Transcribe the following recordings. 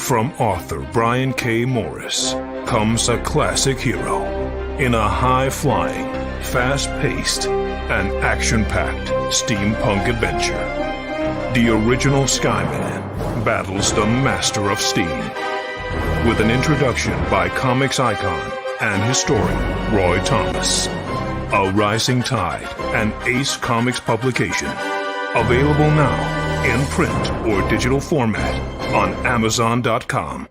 From author Brian K. Morris comes a classic hero in a high-flying, fast-paced, and action-packed steampunk adventure. The original Skyman battles the Master of Steam with an introduction by comics icon and historian Roy Thomas. A Rising Tide, an Ace Comics publication. Available now in print or digital format on Amazon.com.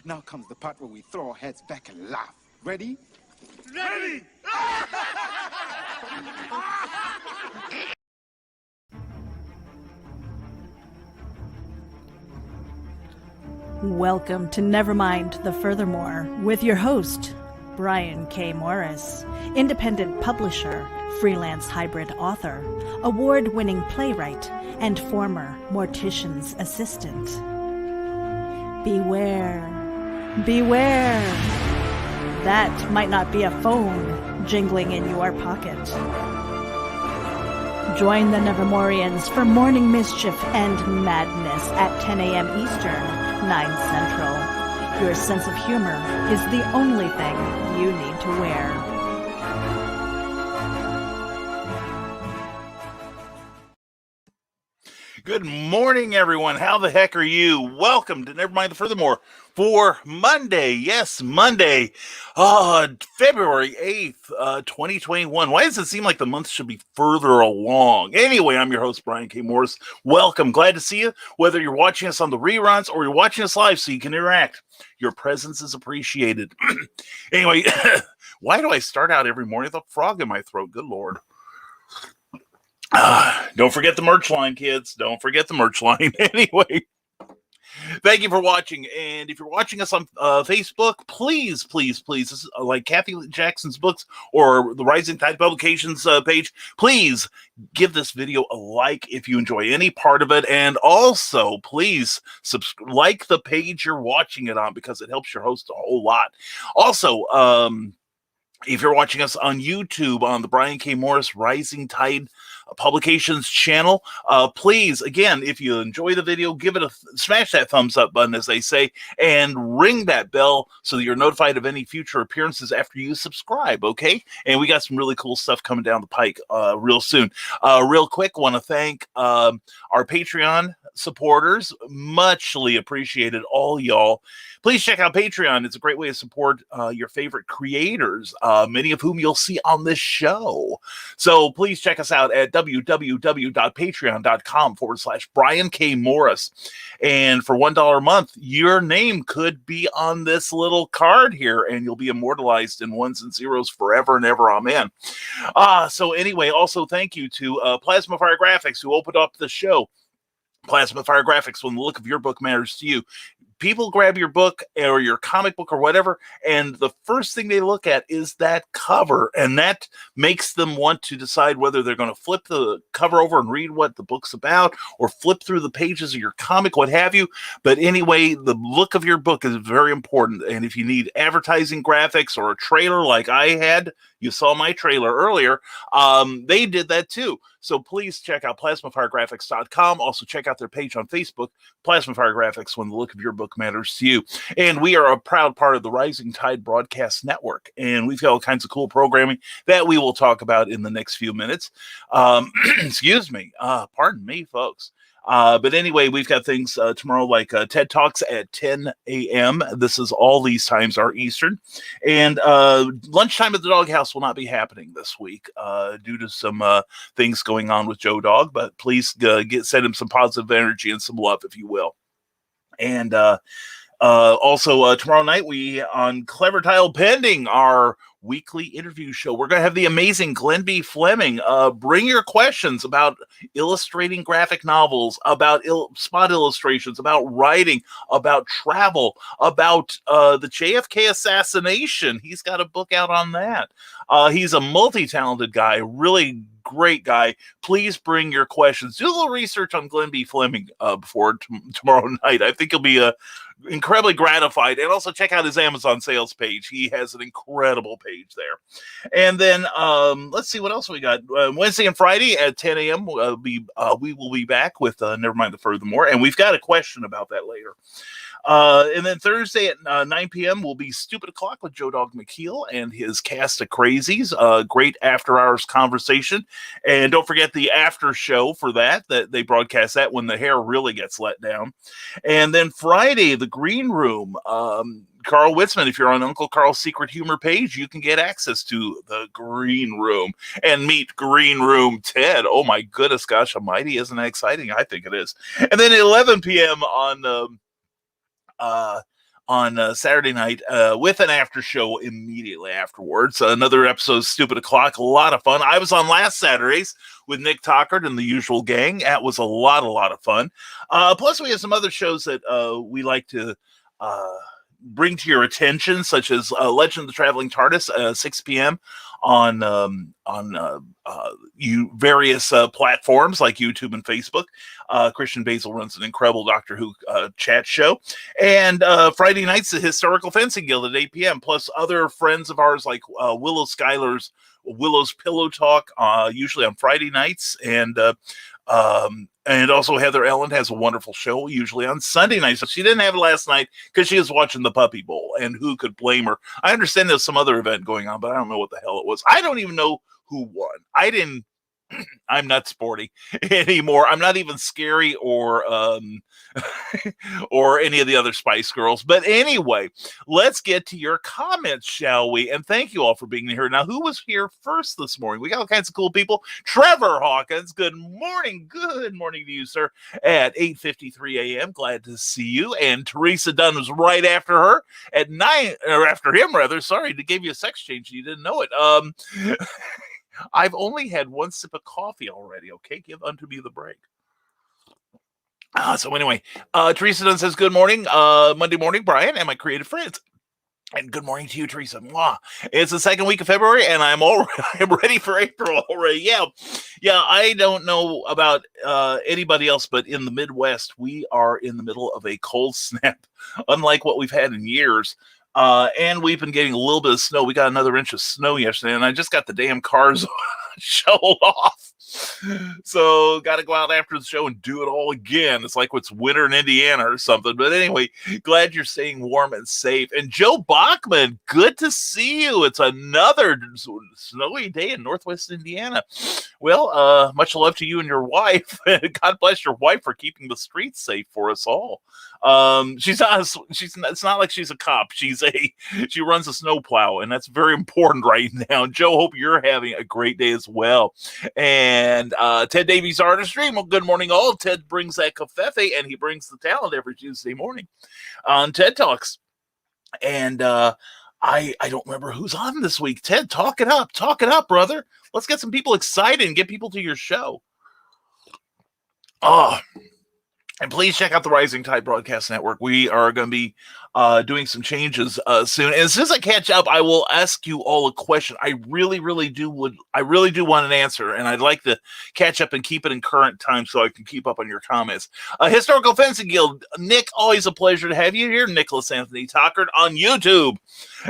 Now comes the part where we throw our heads back and laugh. Ready? Ready! Welcome to Nevermind the Furthermore with your host, Brian K. Morris, independent publisher, freelance hybrid author, award-winning playwright, and former mortician's assistant. Beware. Beware! That might not be a phone jingling in your pocket. Join the Nevermorians for morning mischief and madness at 10 a.m. Eastern, 9 Central. Your sense of humor is the only thing you need to wear. Good morning, everyone. How the heck are you? Welcome to Nevermind the Furthermore for Monday. Yes, Monday, February 8th, 2021. Why does it seem like the month should be further along? Anyway, I'm your host, Brian K. Morris. Welcome. Glad to see you, whether you're watching us on the reruns or you're watching us live so you can interact. Your presence is appreciated. Anyway, why do I start out every morning with a frog in my throat? Good Lord. Don't forget the merch line, kids. Don't forget the merch line. Anyway, thank you for watching. And if you're watching us on Facebook, please, this is like Kathy Jackson's books or the Rising Tide Publications page. Please give this video a like if you enjoy any part of it. And also, please like the page you're watching it on because it helps your host a whole lot. Also, if you're watching us on YouTube on the Brian K. Morris Rising Tide Publications channel, please, again, if you enjoy the video, smash that thumbs up button, as they say, and ring that bell so that you're notified of any future appearances after you subscribe, okay? And we got some really cool stuff coming down the pike real soon. Real quick, want to thank our Patreon supporters. Muchly appreciated, all y'all. Please check out Patreon. It's a great way to support your favorite creators, many of whom you'll see on this show. So please check us out at www.patreon.com/Brian K. Morris. And for $1 a month, your name could be on this little card here, and you'll be immortalized in ones and zeros forever and ever. Amen. So anyway, also thank you to Plasma Fire Graphics, who opened up the show. Plasma Fire Graphics, when the look of your book matters to you. People grab your book or your comic book or whatever, and the first thing they look at is that cover, and that makes them want to decide whether they're going to flip the cover over and read what the book's about or flip through the pages of your comic, what have you. But anyway, the look of your book is very important, and if you need advertising graphics or a trailer like I had, you saw my trailer earlier, they did that too. So please check out PlasmaFireGraphics.com. Also check out their page on Facebook, Plasma Fire Graphics, when the look of your book matters to you. And we are a proud part of the Rising Tide Broadcast Network. And we've got all kinds of cool programming that we will talk about in the next few minutes. Excuse me. Pardon me, folks. But anyway, we've got things tomorrow like TED Talks at 10 a.m. This is all these times are Eastern. And lunchtime at the Doghouse will not be happening this week due to some things going on with Joe Dog. But please send him some positive energy and some love, if you will. And Also, tomorrow night we on Clever Tile Pending, our weekly interview show. We're going to have the amazing Glenn B. Fleming. Bring your questions about illustrating graphic novels, about spot illustrations, about writing, about travel, about the JFK assassination. He's got a book out on that. He's a multi-talented guy, really great guy. Please bring your questions. Do a little research on Glenn B. Fleming before tomorrow night. I think you'll be incredibly gratified. And also check out his Amazon sales page. He has an incredible page there. And then let's see what else we got. Wednesday and Friday at 10 a.m. We will be back with Nevermind the Furthermore. And we've got a question about that later. And then Thursday at 9 p.m. will be Stupid O'Clock with Joe Dog McKeel and his cast of crazies. Great after-hours conversation. And don't forget the after show for that they broadcast that when the hair really gets let down. And then Friday, the Green Room. Carl Witzman, if you're on Uncle Carl's Secret Humor page, you can get access to the Green Room and meet Green Room Ted. Oh my goodness, gosh almighty, isn't that exciting? I think it is. And then at 11 p.m. on Saturday night with an after show immediately afterwards. Another episode of Stupid O'Clock, a lot of fun. I was on last Saturdays with Nick Tockard and the usual gang. That was a lot of fun. Plus, we have some other shows that we like to bring to your attention, such as Legend of the Traveling TARDIS, 6 p.m. on various platforms like YouTube and Facebook. Christian Basil runs an incredible Doctor Who chat show. And Friday nights, the Historical Fencing Guild at 8 p.m., plus other friends of ours like Willow Schuyler's Willow's Pillow Talk, usually on Friday nights. And also Heather Ellen has a wonderful show, usually on Sunday nights. She didn't have it last night because she was watching the Puppy Bowl, and who could blame her? I understand there's some other event going on, but I don't know what the hell it was. I don't even know who won. I'm not sporty anymore. I'm not even Scary or or any of the other Spice Girls. But anyway, let's get to your comments, shall we? And thank you all for being here. Now, who was here first this morning? We got all kinds of cool people. Trevor Hawkins, good morning. Good morning to you, sir, at 8:53 a.m. Glad to see you. And Teresa Dunn was right after her at 9, or after him, rather. Sorry, to give you a sex change. You didn't know it. I've only had one sip of coffee already, okay? Give unto me the break. So anyway, Teresa Dunn says, good morning, Monday morning, Brian, and my creative friends. And good morning to you, Teresa. Mwah. It's the second week of February, and I'm ready for April already. Yeah. I don't know about anybody else, but in the Midwest, we are in the middle of a cold snap, unlike what we've had in years. And we've been getting a little bit of snow. We got another inch of snow yesterday, and I just got the damn cars shoveled off. So got to go out after the show and do it all again. It's like it's winter in Indiana or something. But anyway, glad you're staying warm and safe. And Joe Bachman, good to see you. It's another snowy day in Northwest Indiana. Well, much love to you and your wife. God bless your wife for keeping the streets safe for us all. It's not like she's a cop. She runs a snowplow, and that's very important right now. Joe, hope you're having a great day as well. And Ted Davies Artistry, well, good morning all. Ted brings that covfefe, and he brings the talent every Tuesday morning on TED Talks. And I don't remember who's on this week. Ted, talk it up, brother. Let's get some people excited and get people to your show. And please check out the Rising Tide Broadcast Network. We are going to be doing some changes soon. And as soon as I catch up, I will ask you all a question. I really do want an answer, and I'd like to catch up and keep it in current time so I can keep up on your comments. Historical Fencing Guild, Nick, always a pleasure to have you here. Nicholas Anthony Tockard on YouTube,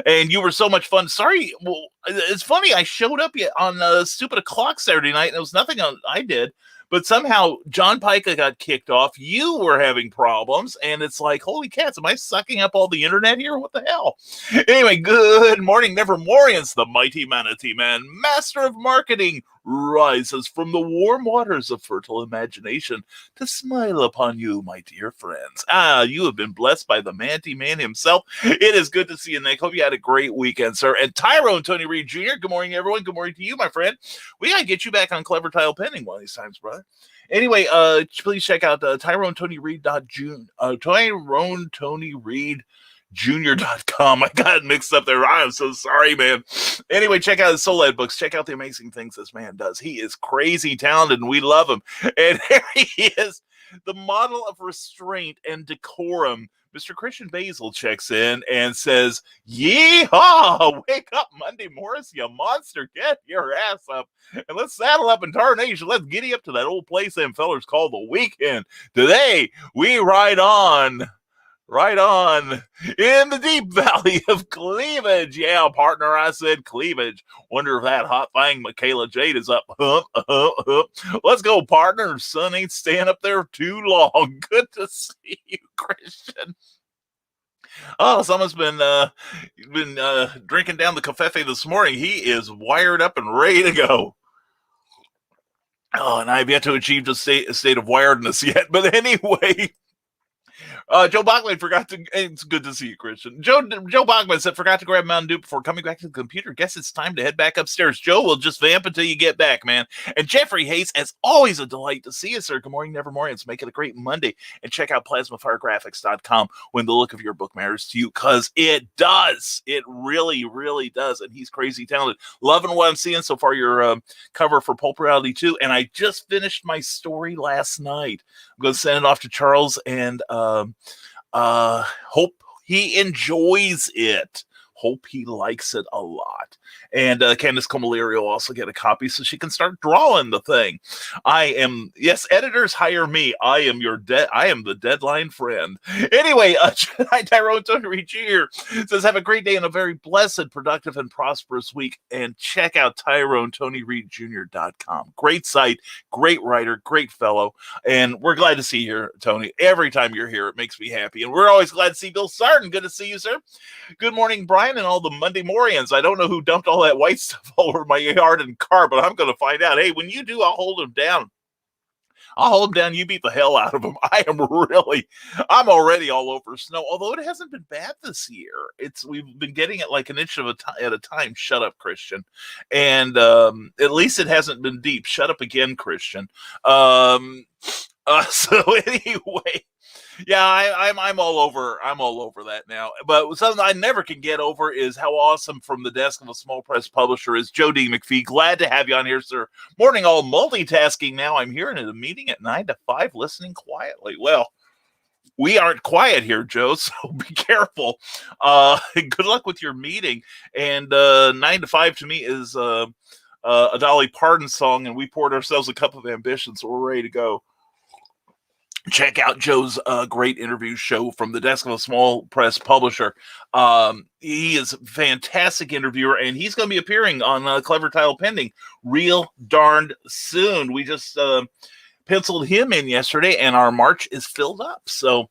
and you were so much fun. Sorry, well, it's funny. I showed up on Stupid O'Clock Saturday night, and it was nothing I did. But somehow John Pica got kicked off. You were having problems. And it's like, holy cats, am I sucking up all the internet here? What the hell? Anyway, good morning, Nevermorians, the mighty manatee man, master of marketing, rises from the warm waters of fertile imagination to smile upon you, my dear friends. You have been blessed by the Manty Man himself. It is good to see you, Nick. Hope you had a great weekend, sir. And Tyrone Tony Reed Jr., good morning, everyone. Good morning to you, my friend. We got to get you back on Clever Tile Pending one of these times, brother. Anyway, please check out TyroneTonyReed.com. I got it mixed up there. I am so sorry, man. Anyway, check out his Soul Ed books. Check out the amazing things this man does. He is crazy talented, and we love him. And here he is, the model of restraint and decorum. Mr. Christian Basil checks in and says, "Yeehaw! Wake up, Monday Morris, you monster! Get your ass up and let's saddle up in tarnation. Let's giddy up to that old place them fellers call the weekend. Today we ride on in the deep valley of cleavage." Yeah, partner, I said cleavage. Wonder if that hot thing Michaela Jade is up. Let's go, partner. Sun ain't staying up there too long. Good to see you, Christian. Oh, someone's been drinking down the covfefe this morning. He is wired up and ready to go. Oh, and I've yet to achieve the state of wiredness yet. But anyway, Joe Bachman forgot to. It's good to see you, Christian. Joe Bachman said forgot to grab Mountain Dew before coming back to the computer. Guess it's time to head back upstairs. Joe will just vamp until you get back, man. And Jeffrey Hayes, as always, a delight to see you, sir. Good morning, Nevermorians. Make it a great Monday, and check out PlasmaFireGraphics.com when the look of your book matters to you, because it does. It really, really does. And he's crazy talented. Loving what I'm seeing so far. Your cover for Pulp Reality 2, and I just finished my story last night. I'm going to send it off to Charles and hope he enjoys it. Hope he likes it a lot. And Candace Camilleri will also get a copy so she can start drawing the thing. Editors hire me. I am the deadline friend. Anyway, Tyrone Tony Reed Jr. says, have a great day and a very blessed, productive, and prosperous week. And check out TyroneTonyReedJr.com. Great site, great writer, great fellow. And we're glad to see you here, Tony. Every time you're here, it makes me happy. And we're always glad to see Bill Sarden. Good to see you, sir. Good morning, Brian, and all the Monday Morians. I don't know who dumped all that white stuff all over my yard and car, but I'm going to find out. Hey, when you do, I'll hold him down. You beat the hell out of him. I'm already all over snow, although it hasn't been bad this year. We've been getting it like an inch at a time. Shut up, Christian. And at least it hasn't been deep. Shut up again, Christian. So anyway, yeah, I'm all over that now. But something I never can get over is how awesome from the desk of a small press publisher is Joe D. McPhee. Glad to have you on here, sir. Morning, all multitasking now. I'm here in a meeting at 9 to 5, listening quietly. Well, we aren't quiet here, Joe, so be careful. Good luck with your meeting. And 9 to 5 to me is a Dolly Parton song, and we poured ourselves a cup of ambition, so we're ready to go. Check out Joe's great interview show from the desk of a small press publisher. He is a fantastic interviewer, and he's going to be appearing on Clever Title Pending real darned soon. We just penciled him in yesterday, and our March is filled up. So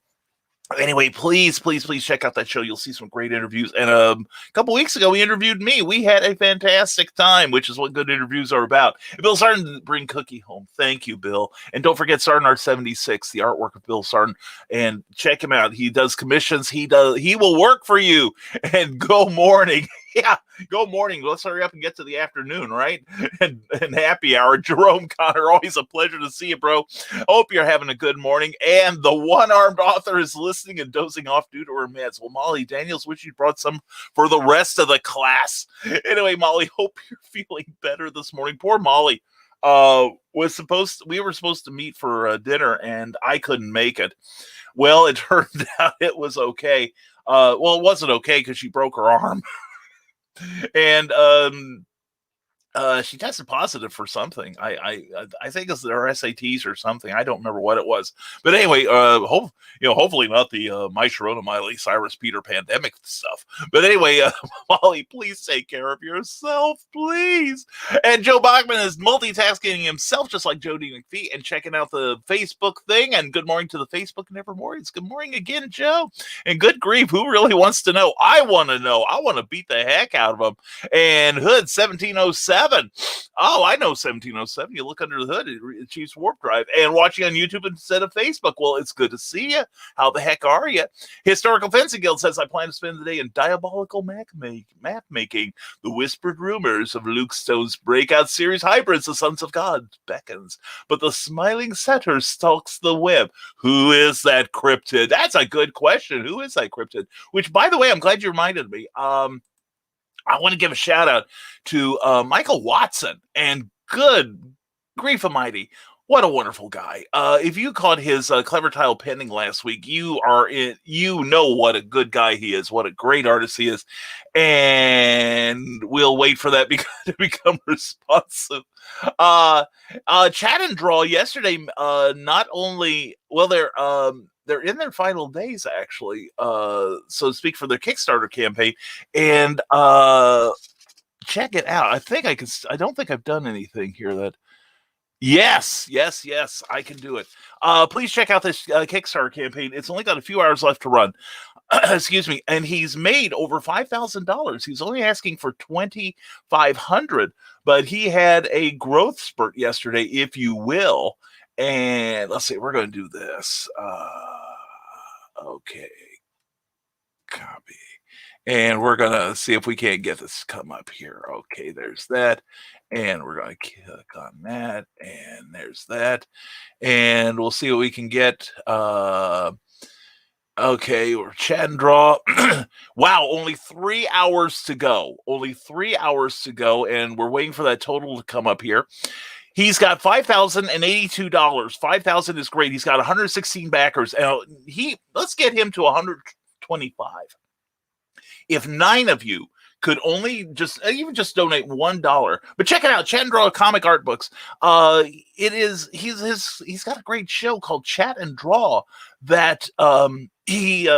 anyway, please check out that show. You'll see some great interviews. And a couple weeks ago, he interviewed me. We had a fantastic time, which is what good interviews are about. Bill Sarden didn't bring Cookie home. Thank you, Bill. And don't forget Sarden Art 76, the artwork of Bill Sarden. And check him out. He does commissions. He will work for you. And go morning. Yeah, go morning. Let's hurry up and get to the afternoon, right? And happy hour. Jerome Connor, always a pleasure to see you, bro. Hope you're having a good morning. And the one-armed author is listening and dozing off due to her meds. Well, Molly Daniels, wish you brought some for the rest of the class. Anyway, Molly, hope you're feeling better this morning. Poor Molly. We were supposed to meet for dinner, and I couldn't make it. Well, it turned out it was okay. It wasn't okay because she broke her arm. And she tested positive for something. I think it's their SATs or something. I don't remember what it was. But anyway, hopefully not the My Sharona Miley Cyrus Peter pandemic stuff. But anyway, Molly, please take care of yourself, please. And Joe Bachman is multitasking himself, just like Joe D. McPhee, and checking out the Facebook thing. And good morning to the Facebook Nevermorians. Good morning again, Joe. And good grief, who really wants to know? I want to know. I want to beat the heck out of them. And Hood 1707. 1707. Oh, I know 1707. You look under the hood, it achieves warp drive. And watching on YouTube instead of Facebook. Well, it's good to see you. How the heck are you? Historical Fencing Guild says, I plan to spend the day in diabolical map making. The whispered rumors of Luke Stone's breakout series hybrids, The Sons of God, beckons. But the smiling setter stalks the web. Who is that cryptid? That's a good question. Who is that cryptid? Which, by the way, I'm glad you reminded me. I want to give a shout out to Michael Watson, and good grief almighty, what a wonderful guy. If you caught his Clever Tile pending last week, you know what a good guy he is, what a great artist he is, and we'll wait for that to become responsive. Chat and Draw yesterday, not only, well, they're in their final days, actually, so to speak, for their Kickstarter campaign. And check it out. I don't think I've done anything here that. Yes, I can do it. Please check out this Kickstarter campaign. It's only got a few hours left to run. Excuse me. And he's made over $5,000. He's only asking for $2,500, but he had a growth spurt yesterday, if you will. And let's see, we're going to do this. Okay. Copy. And we're going to see if we can't get this to come up here. Okay, there's that. And we're going to click on that. And there's that. And we'll see what we can get. Okay, we're Chat and Draw. Wow, only 3 hours to go. Only 3 hours to go. And we're waiting for that total to come up here. He's got $5,082. $5,000 is great. He's got 116 backers. Let's get him to 125. If 9 of you could only just donate $1, but check it out, Chat and Draw comic art books. He's got a great show called Chat and Draw that he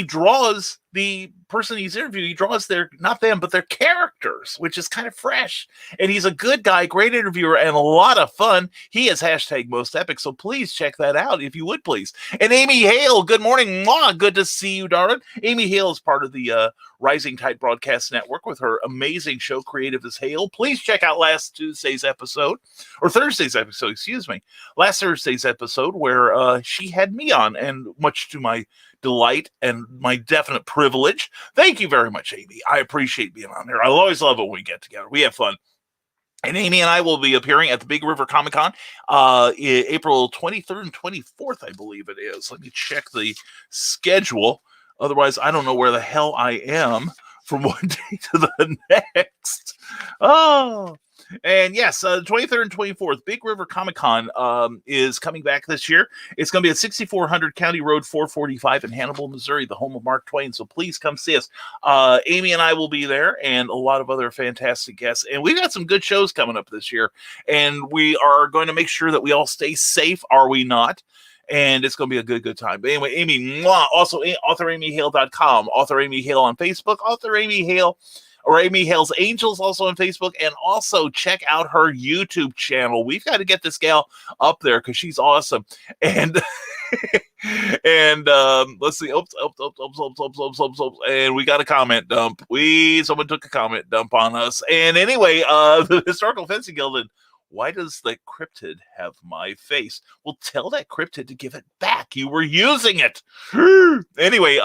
draws the person he's interviewing. He draws not them, but their characters, which is kind of fresh. And he's a good guy, great interviewer, and a lot of fun. He is #MostEpic, so please check that out if you would, please. And Amy Hale, good morning. Mwah, good to see you, darling. Amy Hale is part of the Rising Tide Broadcast Network with her amazing show, Creative as Hale. Please check out last Thursday's episode, last Thursday's episode, where she had me on, and much to my delight and my definite privilege. Thank you very much, Amy. I appreciate being on there. I always love it when we get together. We have fun. And Amy and I will be appearing at the Big River Comic Con April 23rd and 24th, I believe it is. Let me check the schedule. Otherwise, I don't know where the hell I am from one day to the next. Oh, and yes, 23rd and 24th, Big River Comic Con is coming back this year. It's going to be at 6400 County Road 445 in Hannibal, Missouri, the home of Mark Twain. So please come see us. Amy and I will be there, and a lot of other fantastic guests. And we've got some good shows coming up this year. And we are going to make sure that we all stay safe, are we not? And it's going to be a good time. But anyway, Amy, mwah, also AuthorAmyHale.com, Author Amy Hale on Facebook, Author Amy Hale, or Amy Hale's Angels also on Facebook, and also check out her YouTube channel. We've got to get this gal up there because she's awesome. And let's see. Oops, and we got a comment dump. Someone took a comment dump on us. And anyway, the Historical Fencing Guild. And why does the cryptid have my face? Well, tell that cryptid to give it back. You were using it. Anyway,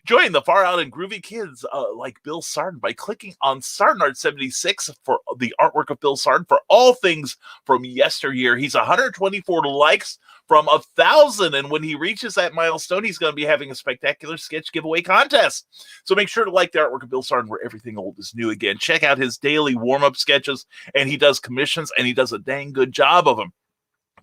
join the far out and groovy kids like Bill Sarden by clicking on SardenArt76 for the artwork of Bill Sarden for all things from yesteryear. He's 124 likes from 1,000, and when he reaches that milestone, he's going to be having a spectacular sketch giveaway contest. So make sure to like the artwork of Bill Sarden, where everything old is new again. Check out his daily warm-up sketches, and he does commissions, and he does a dang good job of them.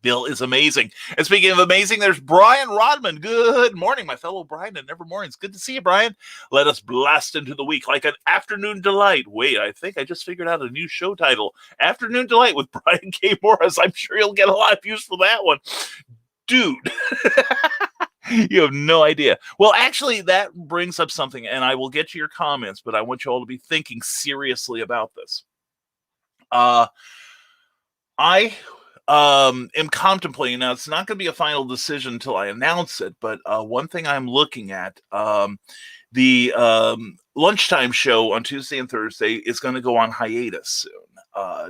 Bill is amazing. And speaking of amazing, there's Brian Rodman. Good morning, my fellow Brian and Nevermorians. Good to see you, Brian. Let us blast into the week like an afternoon delight. Wait, I think I just figured out a new show title. Afternoon Delight with Brian K. Morris. I'm sure you'll get a lot of views for that one. Dude, you have no idea. Well, actually, that brings up something, and I will get to your comments, but I want you all to be thinking seriously about this. I am contemplating, now it's not going to be a final decision until I announce it, but one thing I'm looking at, the lunchtime show on Tuesday and Thursday is going to go on hiatus soon.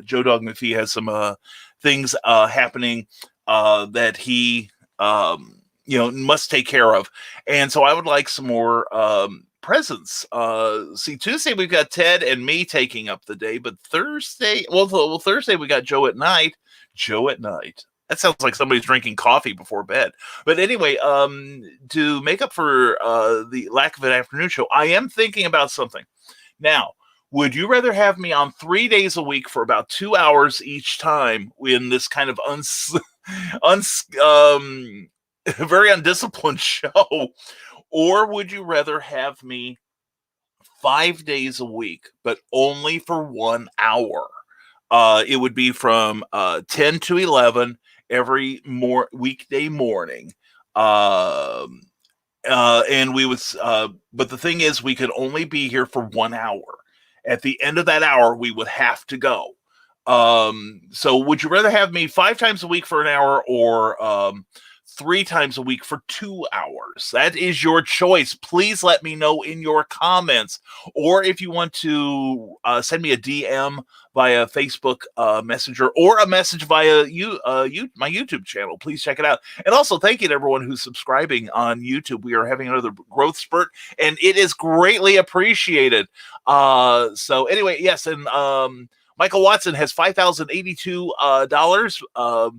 Joe Dog McPhee has some things happening that he must take care of, and so I would like some more presents. See, Tuesday we've got Ted and me taking up the day, but Thursday, Thursday we got Joe at night. Joe at night. That sounds like somebody's drinking coffee before bed. But anyway, to make up for the lack of an afternoon show, I am thinking about something. Now, would you rather have me on 3 days a week for about 2 hours each time in this kind of very undisciplined show? Or would you rather have me 5 days a week, but only for 1 hour? It would be from 10 to 11 every weekday morning. And we would, but the thing is, we could only be here for 1 hour. At the end of that hour, we would have to go. So would you rather have me 5 times a week for an hour, or 3 times a week for 2 hours? That is your choice. Please let me know in your comments, or if you want to send me a DM via Facebook Messenger, or a message via my YouTube channel. Please check it out. And also, thank you to everyone who's subscribing on YouTube. We are having another growth spurt, and it is greatly appreciated. So anyway, yes, and Michael Watson has $5,082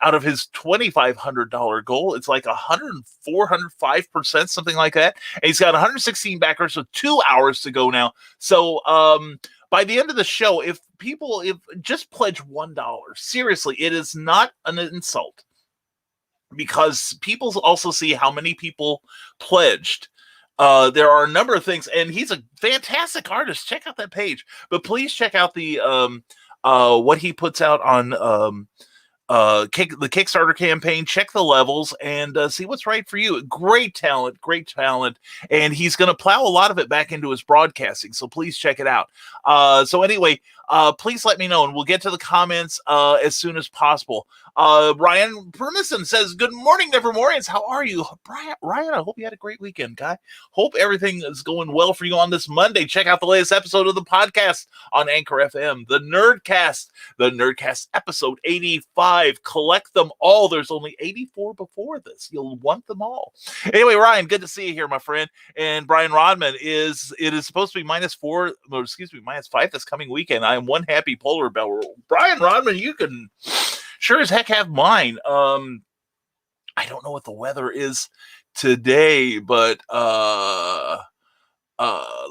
out of his $2,500 goal. It's like 105%, something like that. And he's got 116 backers, so 2 hours to go now. So by the end of the show, if just pledge $1, seriously, it is not an insult, because people also see how many people pledged. There are a number of things, and he's a fantastic artist. Check out that page, but please check out the what he puts out on the Kickstarter campaign. Check the levels and see what's right for you. Great talent, and he's going to plow a lot of it back into his broadcasting, so please check it out. So anyway, please let me know, and we'll get to the comments as soon as possible. Ryan Permison says, "Good morning, Nevermorians. How are you?" Ryan, I hope you had a great weekend, guy. Hope everything is going well for you on this Monday. Check out the latest episode of the podcast on Anchor FM, the Nerdcast episode 85. Collect them all. There's only 84 before this. You'll want them all. Anyway, Ryan, good to see you here, my friend. And Brian Rodman, it is supposed to be -5 this coming weekend. I am one happy polar bear. Brian Rodman, you can sure as heck have mine. I don't know what the weather is today, but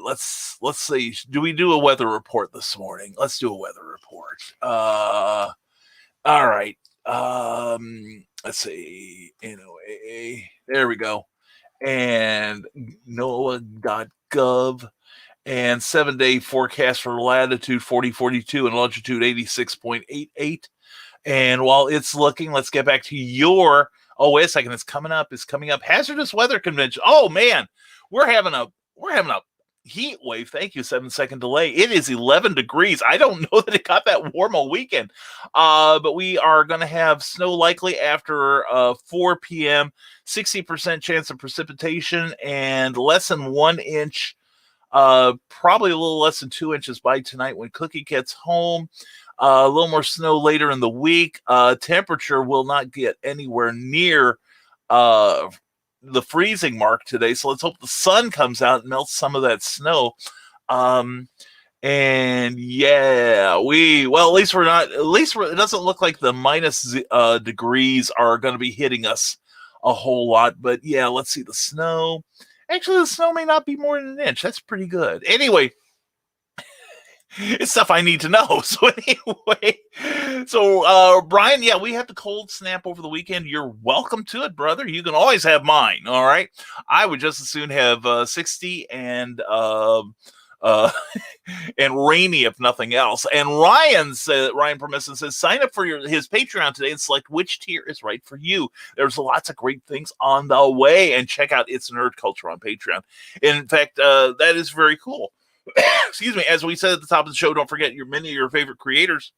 let's see. Do we do a weather report this morning? Let's do a weather report. All right. Let's see. Anyway, there we go. And NOAA.gov, and 7-day forecast for latitude 4042 and longitude 86.88. And while it's looking, let's get back to your. Oh, wait a second. It's coming up. Hazardous Weather Convention. Oh man, we're having a heat wave. Thank you. 7-second delay. It is 11 degrees. I don't know that it got that warm all weekend. But we are going to have snow likely after 4 p.m. 60% chance of precipitation, and less than 1 inch. Probably a little less than 2 inches by tonight when Cookie gets home. A little more snow later in the week. Temperature will not get anywhere near the freezing mark today, so let's hope the sun comes out and melts some of that snow. And yeah, at least it doesn't look like the minus degrees are going to be hitting us a whole lot. But yeah, let's see the snow. Actually, the snow may not be more than an inch. That's pretty good. Anyway, it's stuff I need to know. So anyway, Brian, yeah, we had the cold snap over the weekend. You're welcome to it, brother. You can always have mine. All right. I would just as soon have 60 and rainy, if nothing else. And Ryan Permison says, sign up for his Patreon today and select which tier is right for you. There's lots of great things on the way, and check out It's Nerd Culture on Patreon. In fact, that is very cool. Excuse me. As we said at the top of the show, don't forget many of your favorite creators,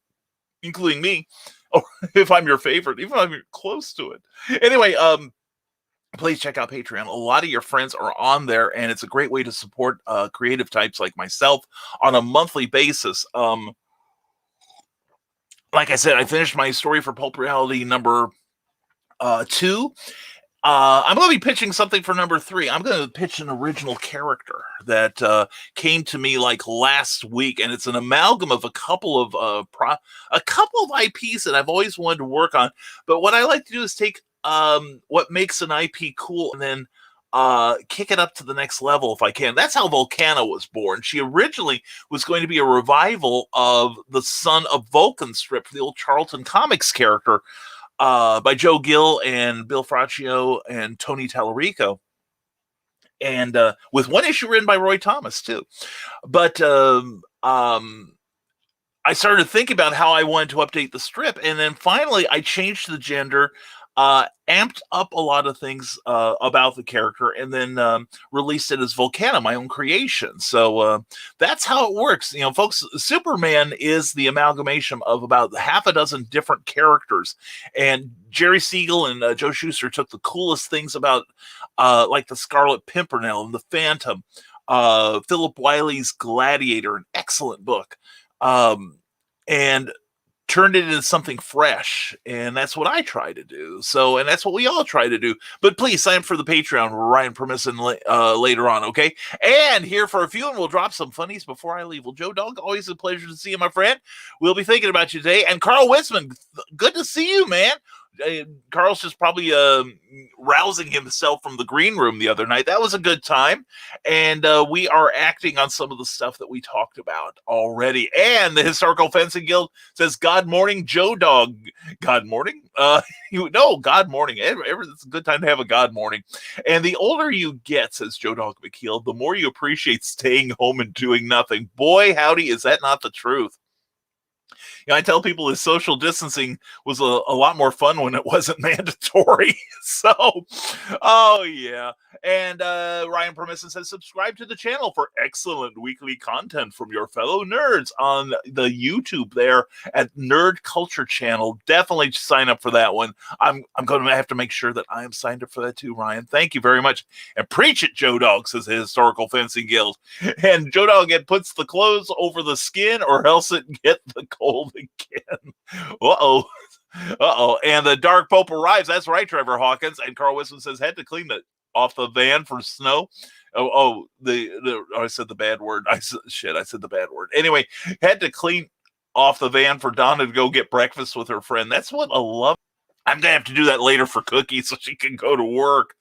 including me. Or if I'm your favorite, even if I'm close to it. Anyway, please check out Patreon. A lot of your friends are on there, and it's a great way to support creative types like myself on a monthly basis. like I said, I finished my story for Pulp Reality number 2. I'm going to be pitching something for number 3. I'm going to pitch an original character that came to me like last week, and it's an amalgam of a couple of IPs that I've always wanted to work on. But what I like to do is take what makes an IP cool and then kick it up to the next level if I can. That's how Volcana was born. She originally was going to be a revival of the Son of Vulcan strip for the old Charlton Comics character by Joe Gill and Bill Fraccio and Tony Tallarico. And with one issue written by Roy Thomas, too. But I started to think about how I wanted to update the strip. And then finally, I changed the gender, amped up a lot of things about the character, and then released it as Volcana, my own creation. So that's how it works. You know, folks, Superman is the amalgamation of about half a dozen different characters. And Jerry Siegel and Joe Shuster took the coolest things about like the Scarlet Pimpernel and the Phantom, Philip Wiley's Gladiator, an excellent book, and turned it into something fresh. And that's what I try to do. So, and that's what we all try to do. But please sign up for the Patreon, Ryan Permisson, later on, okay? And here for a few, and we'll drop some funnies before I leave. Well, Joe Dog, always a pleasure to see you, my friend. We'll be thinking about you today. And Carl Witzman, good to see you, man. Carl's just probably rousing himself from the green room the other night. That was a good time. And we are acting on some of the stuff that we talked about already. And the Historical Fencing Guild says, God morning, Joe Dog. God morning? No, God morning. It's a good time to have a God morning. And the older you get, says Joe Dog McKeel, the more you appreciate staying home and doing nothing. Boy, howdy, is that not the truth? You know, I tell people that social distancing was a lot more fun when it wasn't mandatory. So, oh yeah. And Ryan Permisson says, subscribe to the channel for excellent weekly content from your fellow nerds on the YouTube there at Nerd Culture Channel. Definitely sign up for that one. I'm going to have to make sure that I am signed up for that too, Ryan. Thank you very much. And preach it, Joe Dog, says the Historical Fencing Guild. And Joe Dog, it puts the clothes over the skin or else it get the cold again. Uh-oh. And the Dark Pope arrives. That's right, Trevor Hawkins. And Carl Wisman says, had to clean off the van for snow. I said the bad word. I said the bad word. Anyway, had to clean off the van for Donna to go get breakfast with her friend. That's what a love. I'm going to have to do that later for Cookie so she can go to work.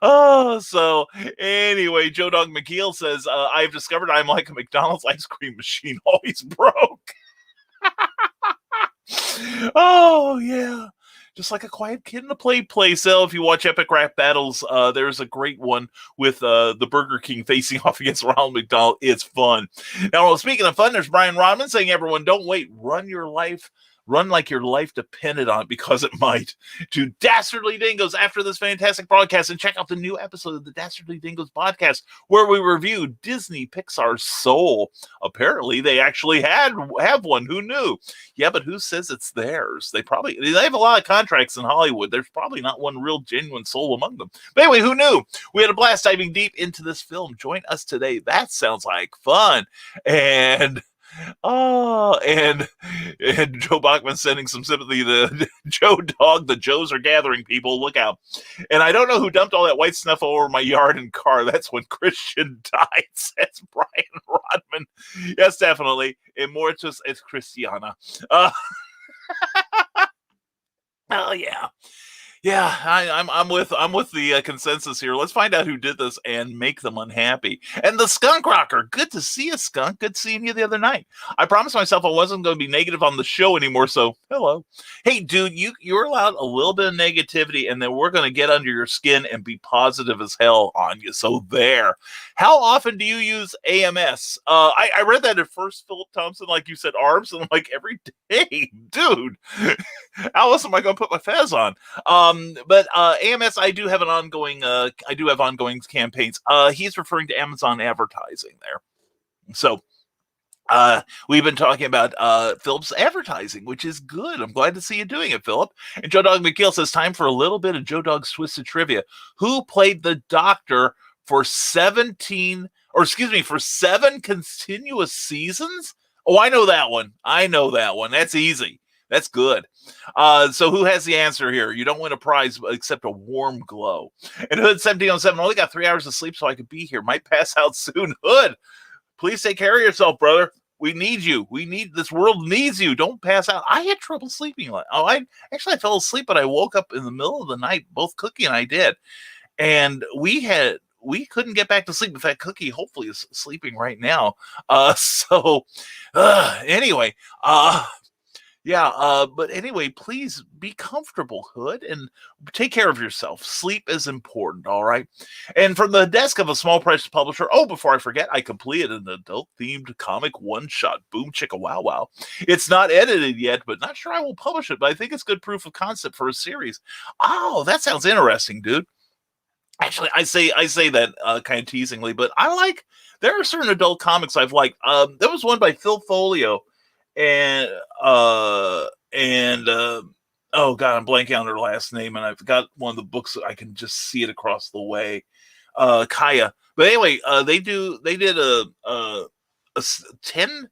Oh, so anyway, Joe Dog McKeel says, I've discovered I'm like a McDonald's ice cream machine, always broke. Oh, yeah. Just like a quiet kid in a play cell. If you watch Epic Rap Battles, there's a great one with the Burger King facing off against Ronald McDonald. It's fun. Now, speaking of fun, there's Brian Rodman saying, everyone, don't wait. Run like your life depended on it, because it might. To Dastardly Dingoes after this fantastic broadcast, and check out the new episode of the Dastardly Dingoes podcast where we review Disney Pixar's Soul. Apparently, they actually have one. Who knew? Yeah, but who says it's theirs? They have a lot of contracts in Hollywood. There's probably not one real genuine soul among them. But anyway, who knew? We had a blast diving deep into this film. Join us today. That sounds like fun. And Joe Bachman sending some sympathy to Joe Dog. The Joes are gathering, people. Look out. And I don't know who dumped all that white snuff all over my yard and car. That's when Christian died, says Brian Rodman. Yes, definitely. Immortus et Christiana. Oh, yeah. Yeah, I'm with the consensus here. Let's find out who did this and make them unhappy. And the Skunk Rocker, good to see you, Skunk. Good seeing you the other night. I promised myself I wasn't going to be negative on the show anymore, so hello. Hey, dude, you're allowed a little bit of negativity, and then we're going to get under your skin and be positive as hell on you. So there. How often do you use AMS? I read that at first, Philip Thompson, like you said, ARMS, and I'm like, every day, dude. How else am I going to put my fez on? But AMS, I do have ongoing campaigns. He's referring to Amazon advertising there. So we've been talking about Philip's advertising, which is good. I'm glad to see you doing it, Philip. And Joe Dog McKeel says, time for a little bit of Joe Dog's Twisted Trivia. Who played the Doctor for 7 continuous seasons? Oh, I know that one. That's easy. That's good. So who has the answer here? You don't win a prize except a warm glow. And Hood 1707 only got 3 hours of sleep so I could be here. Might pass out soon. Hood, please take care of yourself, brother. We need you. This world needs you. Don't pass out. I had trouble sleeping. I fell asleep, but I woke up in the middle of the night. Both Cookie and I did. And we couldn't get back to sleep. In fact, Cookie hopefully is sleeping right now. Anyway, but anyway, please be comfortable, Hood, and take care of yourself. Sleep is important, all right? And from the desk of a small press publisher, before I forget, I completed an adult-themed comic one-shot. Boom, chicka, wow, wow. It's not edited yet, but not sure I will publish it, but I think it's good proof of concept for a series. Oh, that sounds interesting, dude. Actually, I say that kind of teasingly, but there are certain adult comics I've liked. There was one by Phil Folio, and oh god, I'm blanking on her last name, and I've got one of the books that I can just see it across the way. Kaya. But anyway, they did a 10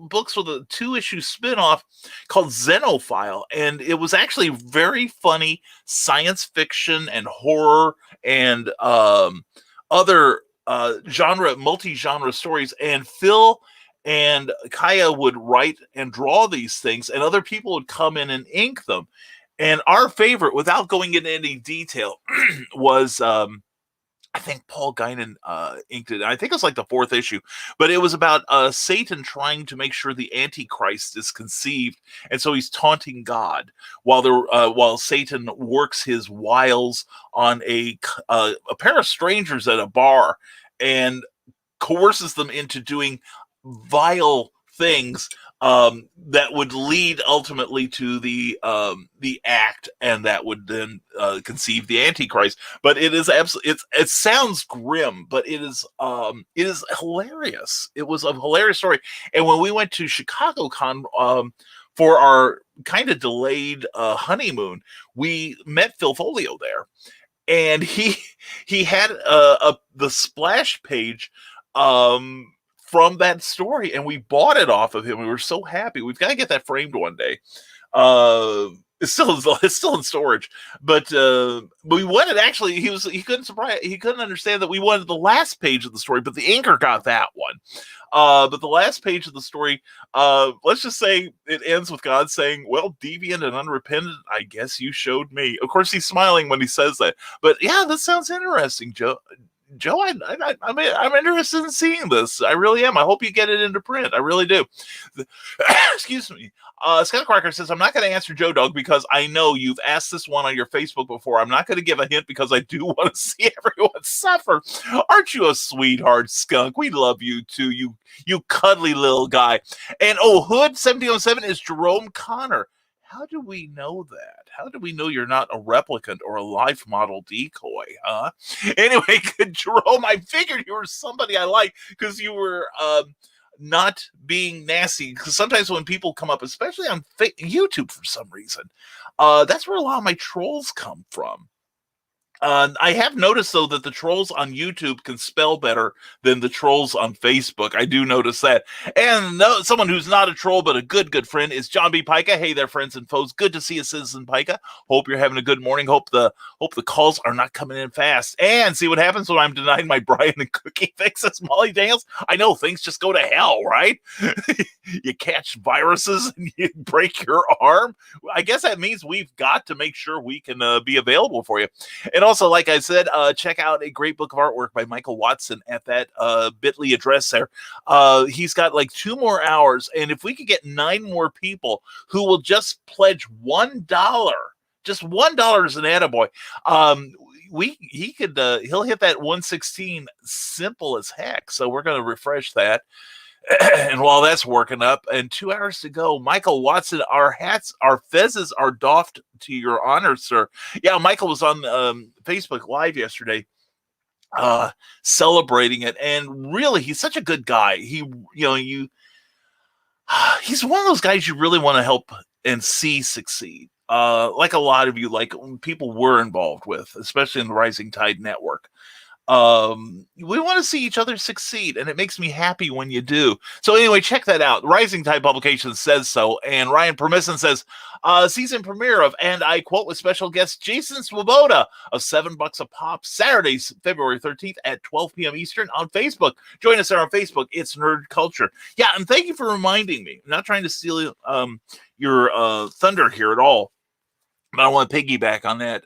books with a 2-issue spinoff called Xenophile, and it was actually very funny science fiction and horror and other multi-genre stories. And Phil and Kaya would write and draw these things, and other people would come in and ink them. And our favorite, without going into any detail, was I think Paul Guinan inked it. I think it was like the 4th issue, but it was about Satan trying to make sure the Antichrist is conceived, and so he's taunting God while Satan works his wiles on a pair of strangers at a bar and coerces them into doing vile things that would lead ultimately to the act, and that would then conceive the Antichrist. But it is it sounds grim, but it is hilarious. It was a hilarious story. And when we went to Chicago Con for our kind of delayed honeymoon, we met Phil Folio there, and he had the splash page from that story, and we bought it off of him. We were so happy. We've got to get that framed one day. It's still in storage, but we wanted, actually, he couldn't understand that we wanted the last page of the story, but the inker got that one. But the last page of the story, let's just say it ends with God saying, "Well, deviant and unrepentant, I guess you showed me." Of course, he's smiling when he says that. But yeah, that sounds interesting, Joe. I'm interested in seeing this. I really am. I hope you get it into print. I really do. Excuse me. Scott Crocker says, I'm not going to answer Joe Dog because I know you've asked this one on your Facebook before. I'm not going to give a hint because I do want to see everyone suffer. Aren't you a sweetheart, Skunk? We love you too, you cuddly little guy. And Hood 1707 is Jerome Connor. How do we know that? How do we know you're not a replicant or a life model decoy, huh? Anyway, Jerome, I figured you were somebody I like because you were not being nasty. Because sometimes when people come up, especially on YouTube for some reason, that's where a lot of my trolls come from. I have noticed, though, that the trolls on YouTube can spell better than the trolls on Facebook. I do notice that. And someone who's not a troll but a good friend is John B. Pica. Hey there, friends and foes. Good to see you, Citizen Pica. Hope you're having a good morning. Hope the calls are not coming in fast. And see what happens when I'm denying my Brian and Cookie fixes, Molly Daniels. I know things just go to hell, right? You catch viruses and you break your arm. I guess that means we've got to make sure we can be available for you. And also, like I said, check out a great book of artwork by Michael Watson at that bit.ly address there. He's got like 2 more hours, and if we could get 9 more people who will just pledge $1, just $1 as an attaboy, he'll hit that 116 simple as heck. So we're going to refresh that. And while that's working up, and 2 hours to go, Michael Watson, our fezzes are doffed to your honor, sir. Yeah, Michael was on Facebook Live yesterday, celebrating it, and really, he's such a good guy. He's one of those guys you really want to help and see succeed. Like a lot of you, like people were involved with, especially in the Rising Tide Network. We want to see each other succeed, and it makes me happy when you do. So anyway, check that out. Rising Tide Publications says so, and Ryan Permisson says, season premiere of, and I quote, with special guest Jason Swoboda of $7 a pop, Saturday, February 13th at 12 p.m. Eastern on Facebook. Join us there on Facebook. It's Nerd Culture. Yeah, and thank you for reminding me. I'm not trying to steal your thunder here at all. But I want to piggyback on that.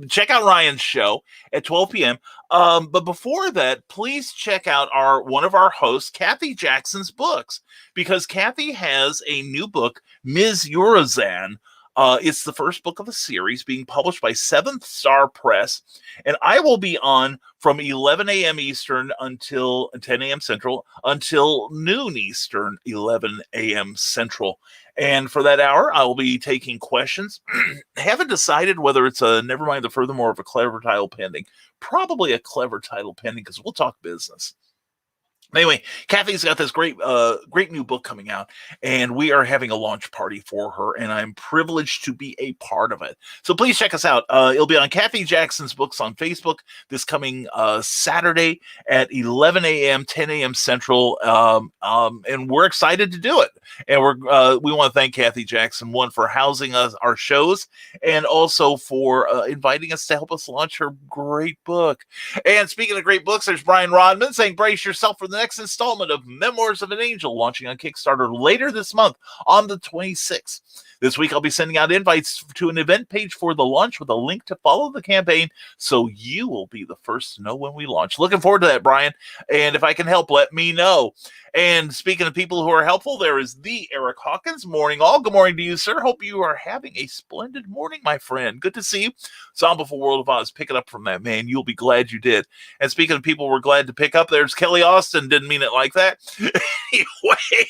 Check out Ryan's show at 12 p.m. But before that, please check out one of our hosts, Kathy Jackson's books, because Kathy has a new book, Ms. Eurozan. It's the first book of a series being published by Seventh Star Press, and I will be on from 11 a.m. Eastern until 10 a.m. Central until noon Eastern, 11 a.m. Central. And for that hour, I will be taking questions. Haven't decided whether it's a Nevermind the Furthermore of a clever title pending. Probably a clever title pending because we'll talk business. Anyway, Kathy's got this great new book coming out, and we are having a launch party for her, and I'm privileged to be a part of it. So please check us out. It'll be on Kathy Jackson's Books on Facebook this coming Saturday at 11 a.m., 10 a.m. Central, and we're excited to do it. And we want to thank Kathy Jackson, one, for housing us our shows, and also for inviting us to help us launch her great book. And speaking of great books, there's Brian Rodman saying, brace yourself for the next installment of Memoirs of an Angel, launching on Kickstarter later this month on the 26th. This week, I'll be sending out invites to an event page for the launch with a link to follow the campaign, so you will be the first to know when we launch. Looking forward to that, Brian. And if I can help, let me know. And speaking of people who are helpful, there is the Eric Hawkins. Morning all. Good morning to you, sir. Hope you are having a splendid morning, my friend. Good to see you. Zombie World of Oz. Pick it up from that man. You'll be glad you did. And speaking of people we're glad to pick up, there's Kelly Austin. Didn't mean it like that. Anyway.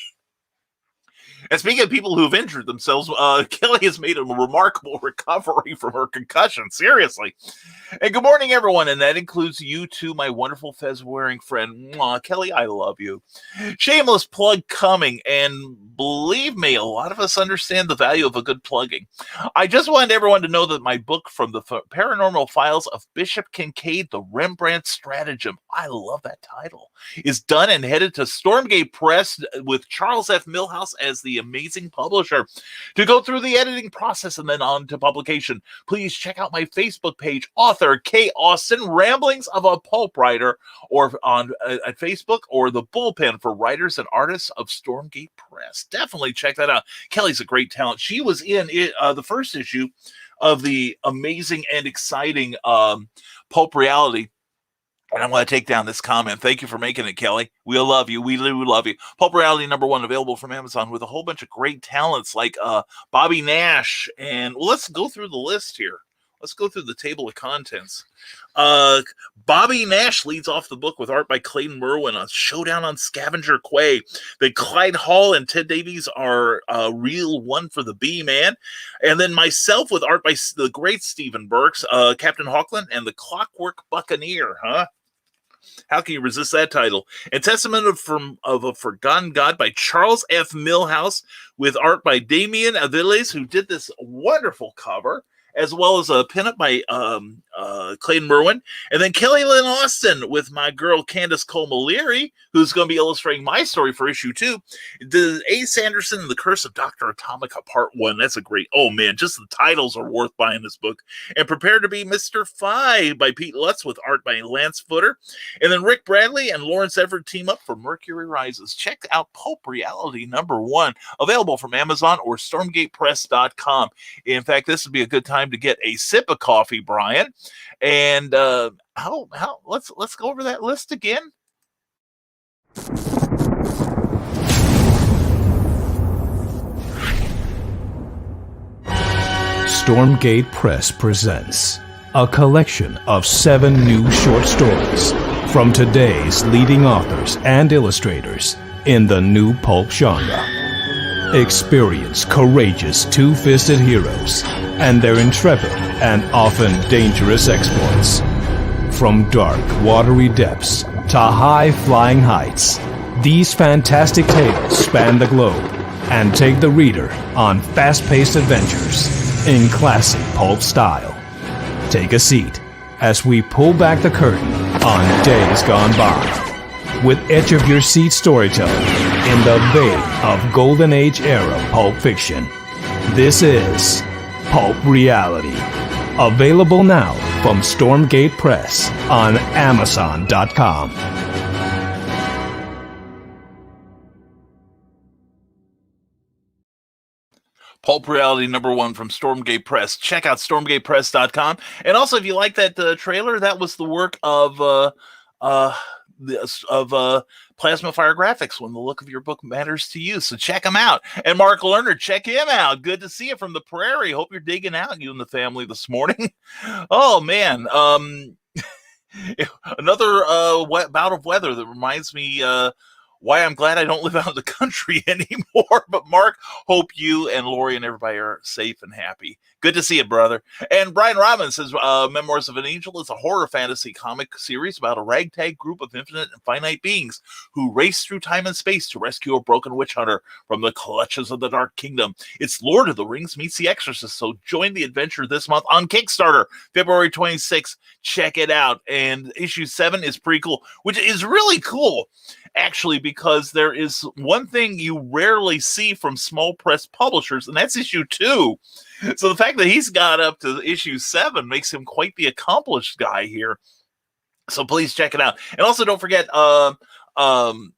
And speaking of people who've injured themselves, Kelly has made a remarkable recovery from her concussion. Seriously. And good morning, everyone. And that includes you too, my wonderful fez-wearing friend. Mwah, Kelly, I love you. Shameless plug coming. And believe me, a lot of us understand the value of a good plugging. I just wanted everyone to know that my book, From the Paranormal Files of Bishop Kincaid, The Rembrandt Stratagem, I love that title, is done and headed to Stormgate Press with Charles F. Milhouse as the amazing publisher to go through the editing process and then on to publication. Please check out my Facebook page, author K. Austin, Ramblings of a Pulp Writer, or on at Facebook, or the Bullpen for Writers and Artists of Stormgate Press. Definitely check that out. Kelly's a great talent. She was in the first issue of the amazing and exciting Pulp Reality. And I want to take down this comment. Thank you for making it, Kelly. We love you. We love you. Pulp Reality #1 available from Amazon with a whole bunch of great talents like Bobby Nash. And let's go through the list here. Let's go through the table of contents. Bobby Nash leads off the book with art by Clayton Merwin, a showdown on Scavenger Quay. Then Clyde Hall and Ted Davies are real one for the B-Man. And then myself with art by the great Stephen Burks, Captain Hawkland and the Clockwork Buccaneer, huh? How can you resist that title? And Testament of a Forgotten God by Charles F. Milhouse with art by Damien Aviles, who did this wonderful cover, as well as a pinup by Clayton Merwin. And then Kelly Lynn Austin with my girl Candace Cole-Maliri, who's going to be illustrating my story for issue 2. The A. Sanderson and the Curse of Dr. Atomica Part 1. That's a great, oh man, just the titles are worth buying this book. And Prepare to Be Mr. Phi by Pete Lutz with art by Lance Footer. And then Rick Bradley and Lawrence Everett team up for Mercury Rises. Check out Pulp Reality #1, available from Amazon or stormgatepress.com. In fact, this would be a good time to get a sip of coffee, Brian. And let's go over that list again. Stormgate Press presents a collection of 7 new short stories from today's leading authors and illustrators in the new pulp genre. Experience courageous two-fisted heroes and their intrepid and often dangerous exploits. From dark, watery depths to high-flying heights, these fantastic tales span the globe and take the reader on fast-paced adventures in classic pulp style. Take a seat as we pull back the curtain on Days Gone By, with edge-of-your-seat storytelling in the vein of Golden Age era pulp fiction. This is Pulp Reality, available now from Stormgate Press on Amazon.com. Pulp Reality #1 from Stormgate Press. Check out stormgatepress.com. And also, if you like that trailer, that was the work of Plasma Fire Graphics, when the look of your book matters to you. So check them out. And Mark Lerner, check him out. Good to see you from the prairie. Hope you're digging out, you and the family, this morning. Oh, man. Another bout of weather that reminds me why I'm glad I don't live out in the country anymore. But Mark, hope you and Lori and everybody are safe and happy. Good to see you, brother. And Brian Robbins says Memoirs of an Angel is a horror fantasy comic series about a ragtag group of infinite and finite beings who race through time and space to rescue a broken witch hunter from the clutches of the Dark Kingdom. It's Lord of the Rings meets The Exorcist, so join the adventure this month on Kickstarter, February 26th. Check it out. And issue 7 is prequel, which is really cool, actually, because there is one thing you rarely see from small press publishers, and that's issue 2. So the fact that he's got up to issue 7 makes him quite the accomplished guy here. So please check it out. And also don't forget,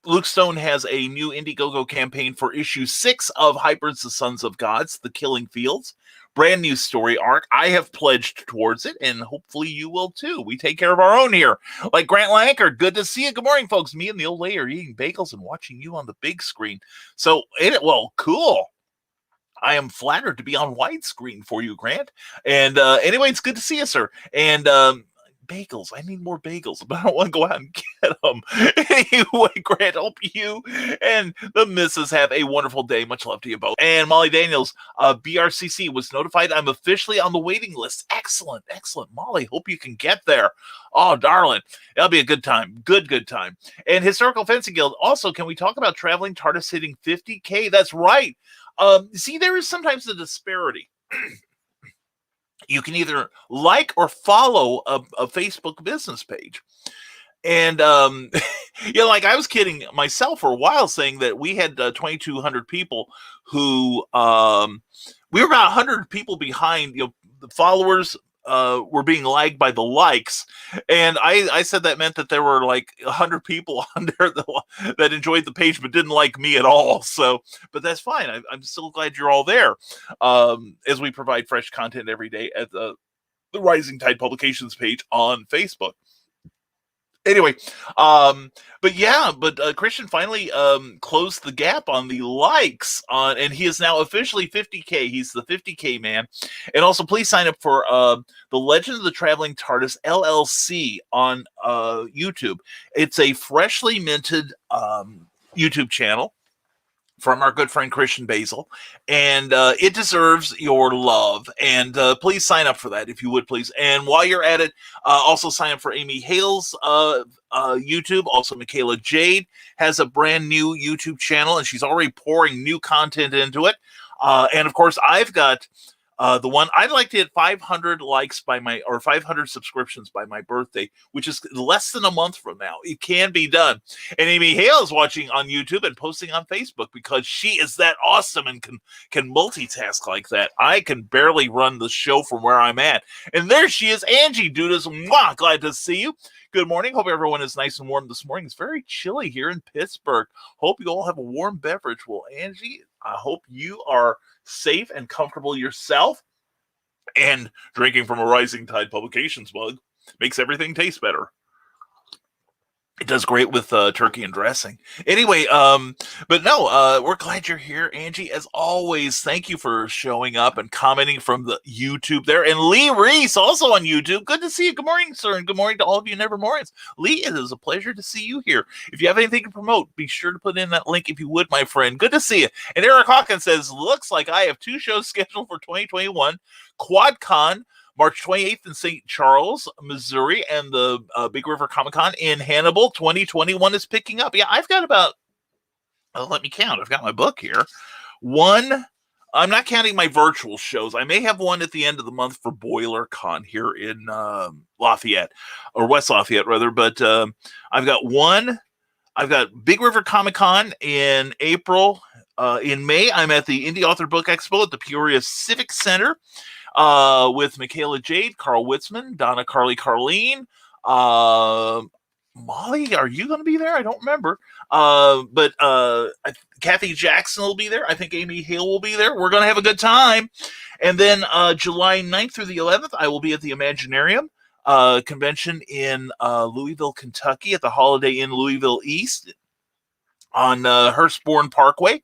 Luke Stone has a new Indiegogo campaign for issue 6 of Hybrids, the Sons of Gods, The Killing Fields. Brand new story arc. I have pledged towards it, and hopefully you will too. We take care of our own here. Like Grant Lanker, good to see you. Good morning, folks. Me and the old lady are eating bagels and watching you on the big screen. So, well, cool. I am flattered to be on widescreen for you, Grant. And anyway, it's good to see you, sir. And bagels. I need more bagels, but I don't want to go out and get them. Anyway, Grant, hope you and the missus have a wonderful day. Much love to you both. And Molly Daniels, BRCC was notified I'm officially on the waiting list. Excellent, excellent. Molly, hope you can get there. Oh, darling, that'll be a good time. Good time. And Historical Fencing Guild, also, can we talk about Traveling TARDIS hitting 50K? That's right. See, there is sometimes a disparity. You can either like or follow a Facebook business page. And, like I was kidding myself for a while saying that we had 2,200 people who, we were about 100 people behind, the followers were being lagged by the likes. And I said that meant that there were like 100 people on there that enjoyed the page but didn't like me at all. So, but that's fine. I'm still glad you're all there, as we provide fresh content every day at the Rising Tide Publications page on Facebook. Anyway, but Christian finally closed the gap on the likes and he is now officially 50K. He's the 50K man. And also, please sign up for the Legend of the Traveling TARDIS LLC on YouTube. It's a freshly minted YouTube channel from our good friend Christian Basil, and it deserves your love. And please sign up for that if you would, please. And while you're at it, also sign up for Amy Hale's YouTube. Also, Michaela Jade has a brand new YouTube channel, and she's already pouring new content into it. And of course, I've got the one I'd like to hit 500 likes or 500 subscriptions by my birthday, which is less than a month from now. It can be done. And Amy Hale is watching on YouTube and posting on Facebook because she is that awesome and can multitask like that. I can barely run the show from where I'm at. And there she is, Angie Dudas. Mwah, glad to see you. Good morning. Hope everyone is nice and warm this morning. It's very chilly here in Pittsburgh. Hope you all have a warm beverage. Well, Angie, I hope you are safe and comfortable yourself, and drinking from a Rising Tide Publications mug makes everything taste better. It does great with turkey and dressing. Anyway, but no, we're glad you're here, Angie. As always, thank you for showing up and commenting from the YouTube there. And Lee Reese, also on YouTube. Good to see you. Good morning, sir, and good morning to all of you Nevermorians. Lee, it is a pleasure to see you here. If you have anything to promote, be sure to put in that link if you would, my friend. Good to see you. And Eric Hawkins says, looks like I have 2 shows scheduled for 2021. QuadCon, March 28th in St. Charles, Missouri, and the Big River Comic-Con in Hannibal 2021 is picking up. Yeah, I've got about, let me count. I've got my book here. 1, I'm not counting my virtual shows. I may have one at the end of the month for BoilerCon here in Lafayette, or West Lafayette rather. But I've got one. I've got Big River Comic Con in April. In May, I'm at the Indie Author Book Expo at the Peoria Civic Center with Michaela Jade, Carl Witzman, Donna Carleen. Molly, are you going to be there? I don't remember. But Kathy Jackson will be there. I think Amy Hale will be there. We're going to have a good time. And then July 9th through the 11th, I will be at the Imaginarium convention in Louisville, Kentucky at the Holiday Inn Louisville East on Hurstbourne Parkway.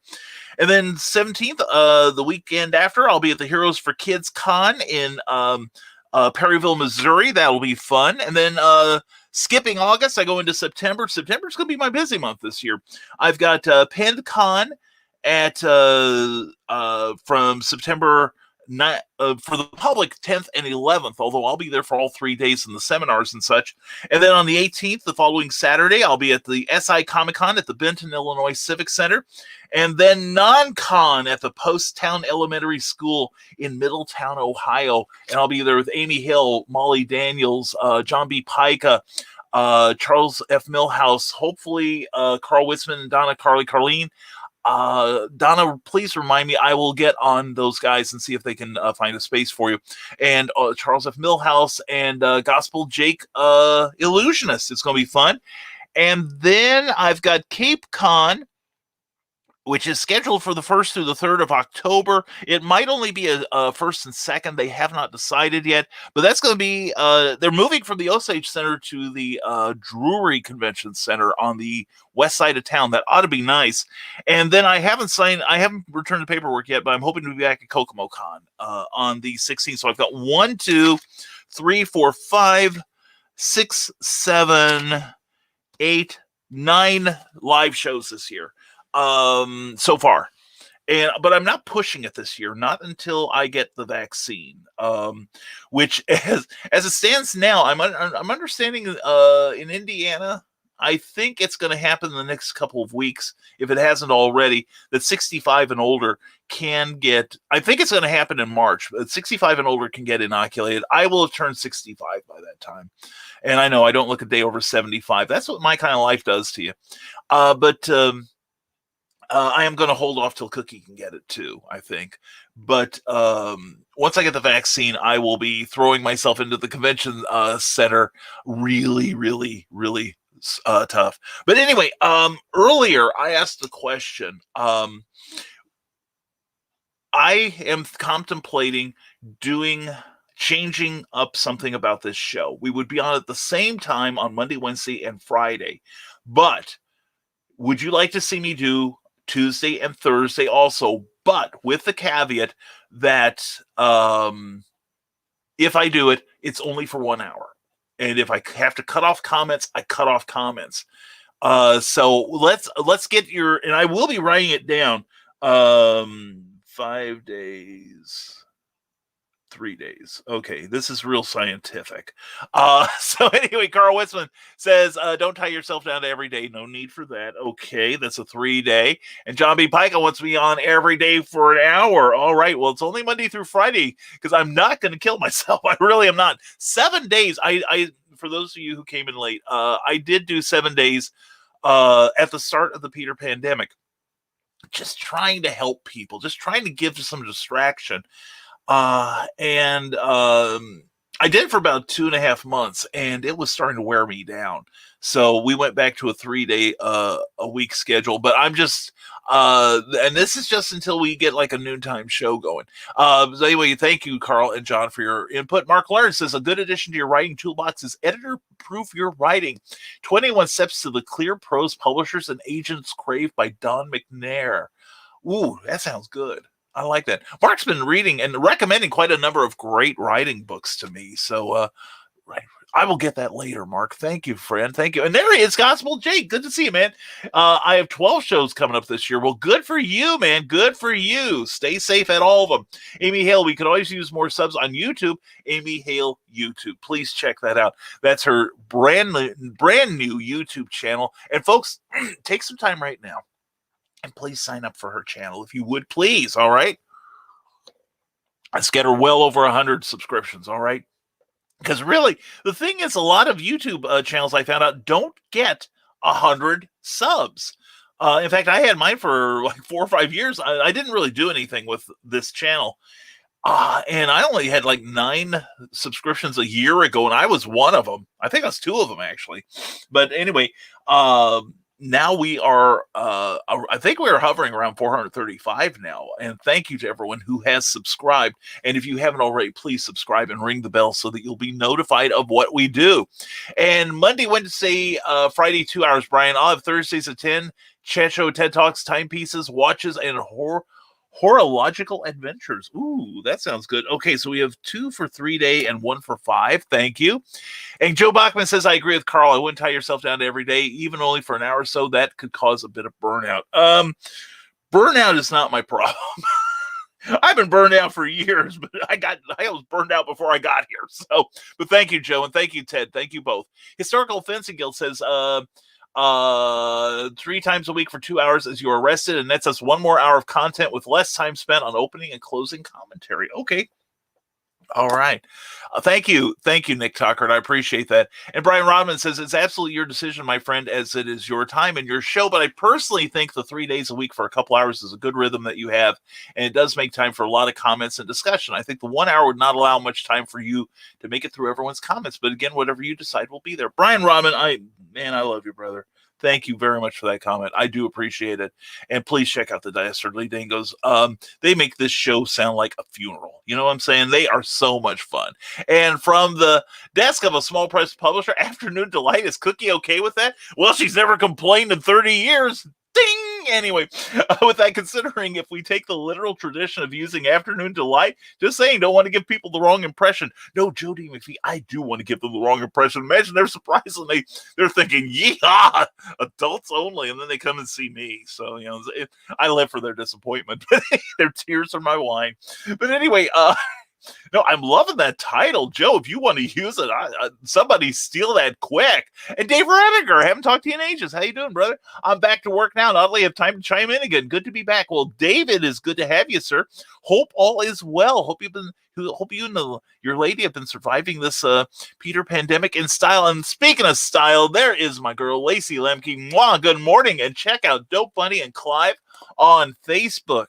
And then 17th, the weekend after, I'll be at the Heroes for Kids Con in Perryville, Missouri. That'll be fun. And then skipping August, I go into September. September's going to be my busy month this year. I've got PennCon at from September for the public 10th and 11th, although I'll be there for all 3 days in the seminars and such. And then on the 18th, the following Saturday, I'll be at the SI Comic Con at the Benton, Illinois Civic Center. And then non-con at the Post-Town Elementary School in Middletown, Ohio. And I'll be there with Amy Hill, Molly Daniels, John B. Pica, Charles F. Millhouse, hopefully Carl Witzman and Donna Carleen. Donna, please remind me. I will get on those guys and see if they can find a space for you. And Charles F. Millhouse and Gospel Jake Illusionist. It's going to be fun. And then I've got Cape Con, which is scheduled for the 1st through the 3rd of October. It might only be a 1st and 2nd. They have not decided yet. But that's going to be, they're moving from the Osage Center to the Drury Convention Center on the west side of town. That ought to be nice. And then I haven't returned the paperwork yet, but I'm hoping to be back at Kokomo Con on the 16th. So I've got 1, 2, 3, 4, 5, 6, 7, 8, 9 live shows this year. So far, but I'm not pushing it this year, not until I get the vaccine. Which as it stands now, I'm understanding in Indiana, I think it's going to happen in the next couple of weeks, if it hasn't already, that 65 and older can get. I think it's going to happen in March. But 65 and older can get inoculated. I will have turned 65 by that time, and I know I don't look a day over 75. That's what my kind of life does to you. But I am going to hold off till Cookie can get it too, I think. But once I get the vaccine, I will be throwing myself into the convention center really, really, really tough. But anyway, earlier I asked the question. I am contemplating changing up something about this show. We would be on at the same time on Monday, Wednesday, and Friday. But would you like to see me do Tuesday and Thursday also, but with the caveat that if I do it, it's only for 1 hour. And if I have to cut off comments, I cut off comments. So let's get and I will be writing it down. 5 days. 3 days. Okay, this is real scientific. So anyway, Carl Witzman says, don't tie yourself down to every day. No need for that. Okay, that's a 3 day. And John B. Pica wants me on every day for an hour. All right, well, it's only Monday through Friday because I'm not going to kill myself. I really am not. 7 days. I for those of you who came in late, I did do 7 days at the start of the Peter pandemic. Just trying to help people, just trying to give some distraction. And I did it for about 2.5 months, and it was starting to wear me down. So we went back to a 3 day a week schedule. But I'm just and this is just until we get like a noontime show going. So anyway, thank you, Carl and John, for your input. Mark Lawrence says a good addition to your writing toolbox is editor-proof your writing. 21 Steps to the Clear Prose Publishers and Agents Crave by Don McNair. Ooh, that sounds good. I like that. Mark's been reading and recommending quite a number of great writing books to me. So I will get that later, Mark. Thank you, friend. Thank you. And there he is, Gospel Jake. Good to see you, man. I have 12 shows coming up this year. Well, good for you, man. Good for you. Stay safe at all of them. Amy Hale, we could always use more subs on YouTube. Amy Hale YouTube. Please check that out. That's her brand new YouTube channel. And folks, take some time right now and please sign up for her channel if you would, please. All right. Let's get her well over 100 subscriptions, all right? Because really, the thing is, a lot of YouTube channels I found out don't get 100 subs. In fact, I had mine for like 4 or 5 years. I didn't really do anything with this channel. And I only had like 9 subscriptions a year ago, and I was one of them. I think I was 2 of them, actually. But anyway, now we are, I think we're hovering around 435 now. And thank you to everyone who has subscribed. And if you haven't already, please subscribe and ring the bell so that you'll be notified of what we do. And Monday, Wednesday, Friday, 2 hours, Brian. I'll have Thursdays at 10, chat show, TED Talks, timepieces, watches, and horological adventures. Ooh, that sounds good. Okay, so we have 2 for 3 day and 1 for 5. Thank you. And Joe Bachman says, I agree with Carl. I wouldn't tie yourself down to every day, even only for an hour or so. That could cause a bit of burnout. Burnout is not my problem. I've been burned out for years, but I was burned out before I got here. So, but thank you, Joe, and thank you, Ted. Thank you both. Historical Fencing Guild says, 3 times a week for 2 hours as you're arrested, and that's us 1 more hour of content with less time spent on opening and closing commentary. Okay. All right. Thank you, Nick Tucker, and I appreciate that. And Brian Rodman says, it's absolutely your decision, my friend, as it is your time and your show, but I personally think the 3 days a week for a couple hours is a good rhythm that you have, and it does make time for a lot of comments and discussion. I think the 1 hour would not allow much time for you to make it through everyone's comments, but again, whatever you decide will be there. Brian Rodman, I love you, brother. Thank you very much for that comment. I do appreciate it. And please check out the Dastardly Dingos. They make this show sound like a funeral. You know what I'm saying? They are so much fun. And from the desk of a small press publisher, Afternoon Delight, is Cookie okay with that? Well, she's never complained in 30 years. Ding! Anyway, with that, considering if we take the literal tradition of using Afternoon Delight, just saying, don't want to give people the wrong impression. No, Jody McPhee, I do want to give them the wrong impression. Imagine they're surprised and they're thinking, yeah, adults only, and then they come and see me. So, I live for their disappointment. Their tears are my wine. But anyway, no, I'm loving that title. Joe, if you want to use it, somebody steal that quick. And Dave Rediger, haven't talked to you in ages. How you doing, brother? I'm back to work now. Not only have time to chime in again. Good to be back. Well, David, is good to have you, sir. Hope all is well. Hope you and your lady have been surviving this Peter pandemic in style. And speaking of style, there is my girl, Lacey Lemke. Mwah, good morning. And check out Dope Bunny and Clive on Facebook.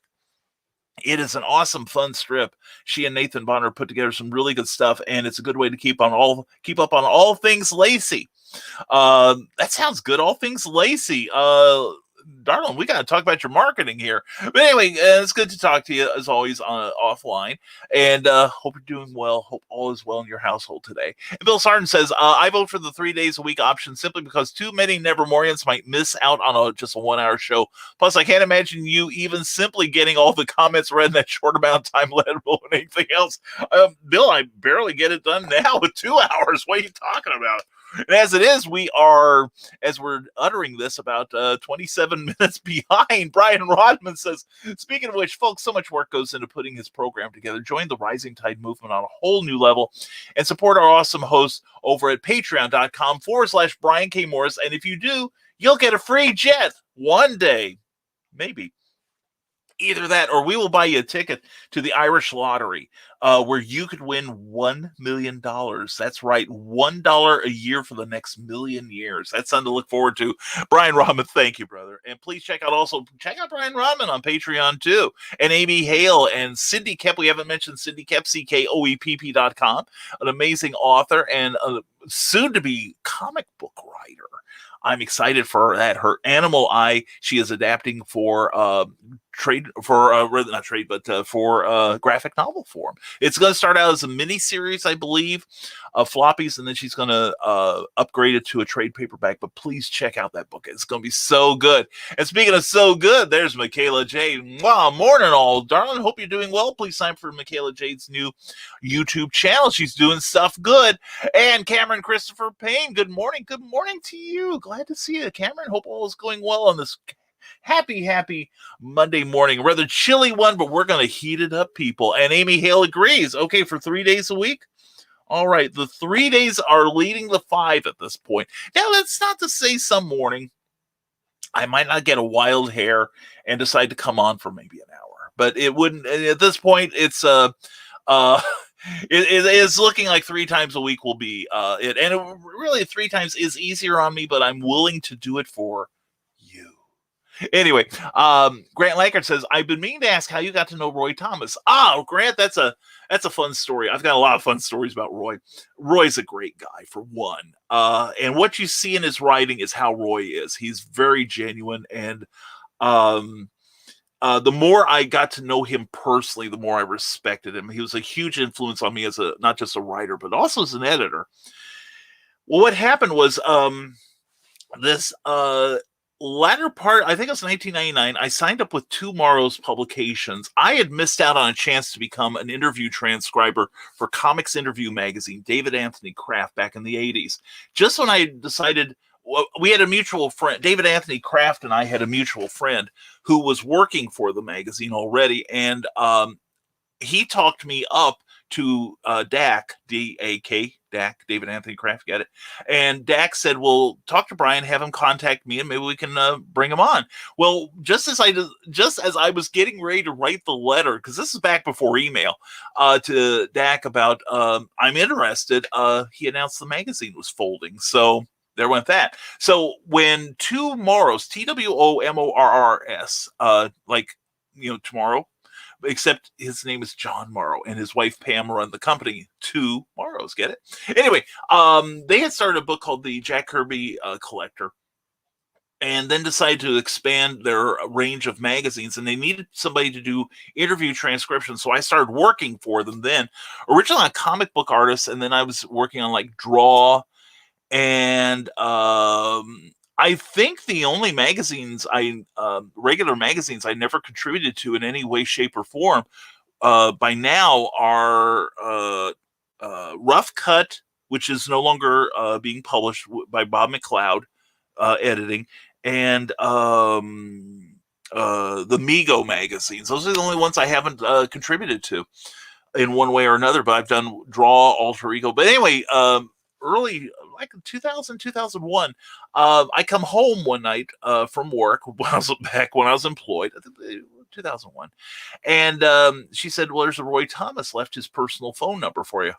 It is an awesome, fun strip. She and Nathan Bonner put together some really good stuff, and it's a good way to keep up on all things Lacey. That sounds good. All things Lacey. Darling, we got to talk about your marketing here. But anyway, it's good to talk to you, as always, offline. And hope you're doing well. Hope all is well in your household today. And Bill Sarton says, I vote for the 3 days a week option simply because too many Nevermorians might miss out on just a 1 hour show. Plus, I can't imagine you even simply getting all the comments read in that short amount of time, let alone anything else. Bill, I barely get it done now with 2 hours. What are you talking about? And as it is, as we're uttering this, about 27 minutes behind. Brian Rodman says, speaking of which, folks, so much work goes into putting his program together. Join the Rising Tide movement on a whole new level and support our awesome hosts over at patreon.com/Brian K. Morris. And if you do, you'll get a free jet one day, maybe. Either that, or we will buy you a ticket to the Irish lottery, where you could win $1 million. That's right, $1 a year for the next million years. That's something to look forward to. Brian Rodman, thank you, brother. And please check out Brian Rodman on Patreon too. And Amy Hale and Cindy Kep. We haven't mentioned Cindy Kep, CKOEPP.com, an amazing author and soon to be comic book writer. I'm excited for that. Her Animal Eye, she is adapting for graphic novel form. It's going to start out as a mini series, I believe, of floppies, and then she's going to upgrade it to a trade paperback. But please check out that book. It's going to be so good. And speaking of so good, there's Michaela Jade. Wow, morning all, darling. Hope you're doing well. Please sign up for Michaela Jade's new YouTube channel. She's doing stuff good. And Cameron Christopher Payne, good morning. Good morning to you. Glad to see you, Cameron. Hope all is going well on this happy Monday morning. A rather chilly one, but we're going to heat it up, people. And Amy Hale agrees. Okay, for 3 days a week? All right, the 3 days are leading the 5 at this point. Now, that's not to say some morning I might not get a wild hair and decide to come on for maybe an hour. But it wouldn't, at this point, it's Uh, it is looking like 3 times a week will be it, and it really 3 times is easier on me, but I'm willing to do it for you. Anyway, Grant Lankard says, I've been meaning to ask how you got to know Roy Thomas. Grant, that's a fun story. I've got a lot of fun stories about Roy. Roy's a great guy, for one. And what you see in his writing is how Roy is. He's very genuine, and the more I got to know him personally, the more I respected him. He was a huge influence on me as not just a writer, but also as an editor. Well, what happened was this latter part, I think it was 1999, I signed up with Tomorrow's Publications. I had missed out on a chance to become an interview transcriber for Comics Interview magazine, David Anthony Kraft, back in the 80s. Just when I decided, we had a mutual friend, David Anthony Kraft and I had a mutual friend who was working for the magazine already, and he talked me up to Dak, D-A-K, Dak, David Anthony Kraft, get it? And Dak said, well, talk to Brian, have him contact me, and maybe we can bring him on. Well, just as I was getting ready to write the letter, because this is back before email, to Dak about I'm interested, he announced the magazine was folding. So there went that. So when Tomorrow's, Twomorrs, tomorrow, except his name is John Morrow, and his wife Pam run the company Tomorrows. Get it? Anyway, they had started a book called the Jack Kirby Collector, and then decided to expand their range of magazines, and they needed somebody to do interview transcription. So I started working for them then, originally a comic book artist, and then I was working on like Draw, and I think the only magazines regular magazines I never contributed to in any way, shape, or form by now are Rough Cut, which is no longer being published by Bob McLeod, editing, and the Mego magazines. Those are the only ones I haven't contributed to in one way or another, but I've done Draw, Alter Ego. But anyway, early, like 2000, 2001, I come home one night from work when I was employed, 2001. And she said, well, there's a Roy Thomas left his personal phone number for you.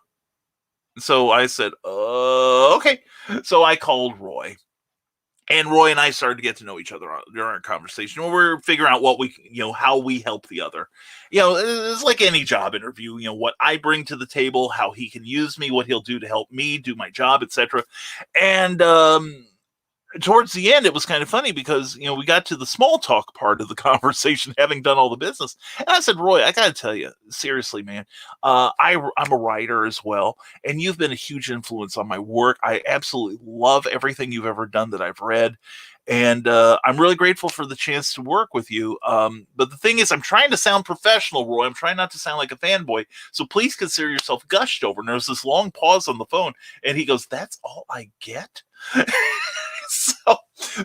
So I said, okay. So I called Roy. And Roy and I started to get to know each other during our conversation. We're figuring out how we help the other. It's like any job interview, what I bring to the table, how he can use me, what he'll do to help me do my job, etc. And towards the end, it was kind of funny because, we got to the small talk part of the conversation, having done all the business. And I said, Roy, I got to tell you, seriously, man, I'm a writer as well, and you've been a huge influence on my work. I absolutely love everything you've ever done that I've read. And I'm really grateful for the chance to work with you. But the thing is, I'm trying to sound professional, Roy. I'm trying not to sound like a fanboy. So please consider yourself gushed over. And there was this long pause on the phone. And he goes, that's all I get? So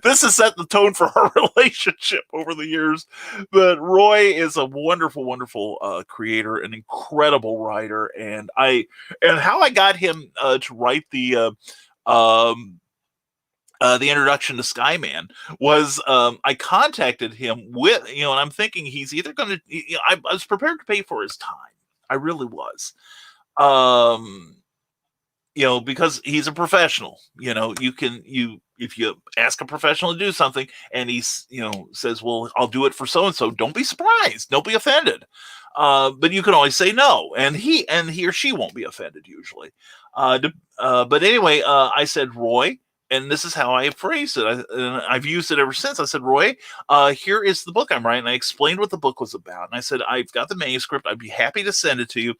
this has set the tone for our relationship over the years. But Roy is a wonderful, wonderful creator, an incredible writer. And how I got him to write the introduction to Skyman was I contacted him with, and I'm thinking he's either going to, I was prepared to pay for his time. I really was. Because he's a professional, if you ask a professional to do something and he, says, well, I'll do it for so-and-so, don't be surprised. Don't be offended. But you can always say no. And he or she won't be offended usually. But anyway, I said, Roy, and this is how I phrased it. And I've used it ever since. I said, Roy, here is the book I'm writing. I explained what the book was about. And I said, I've got the manuscript. I'd be happy to send it to you.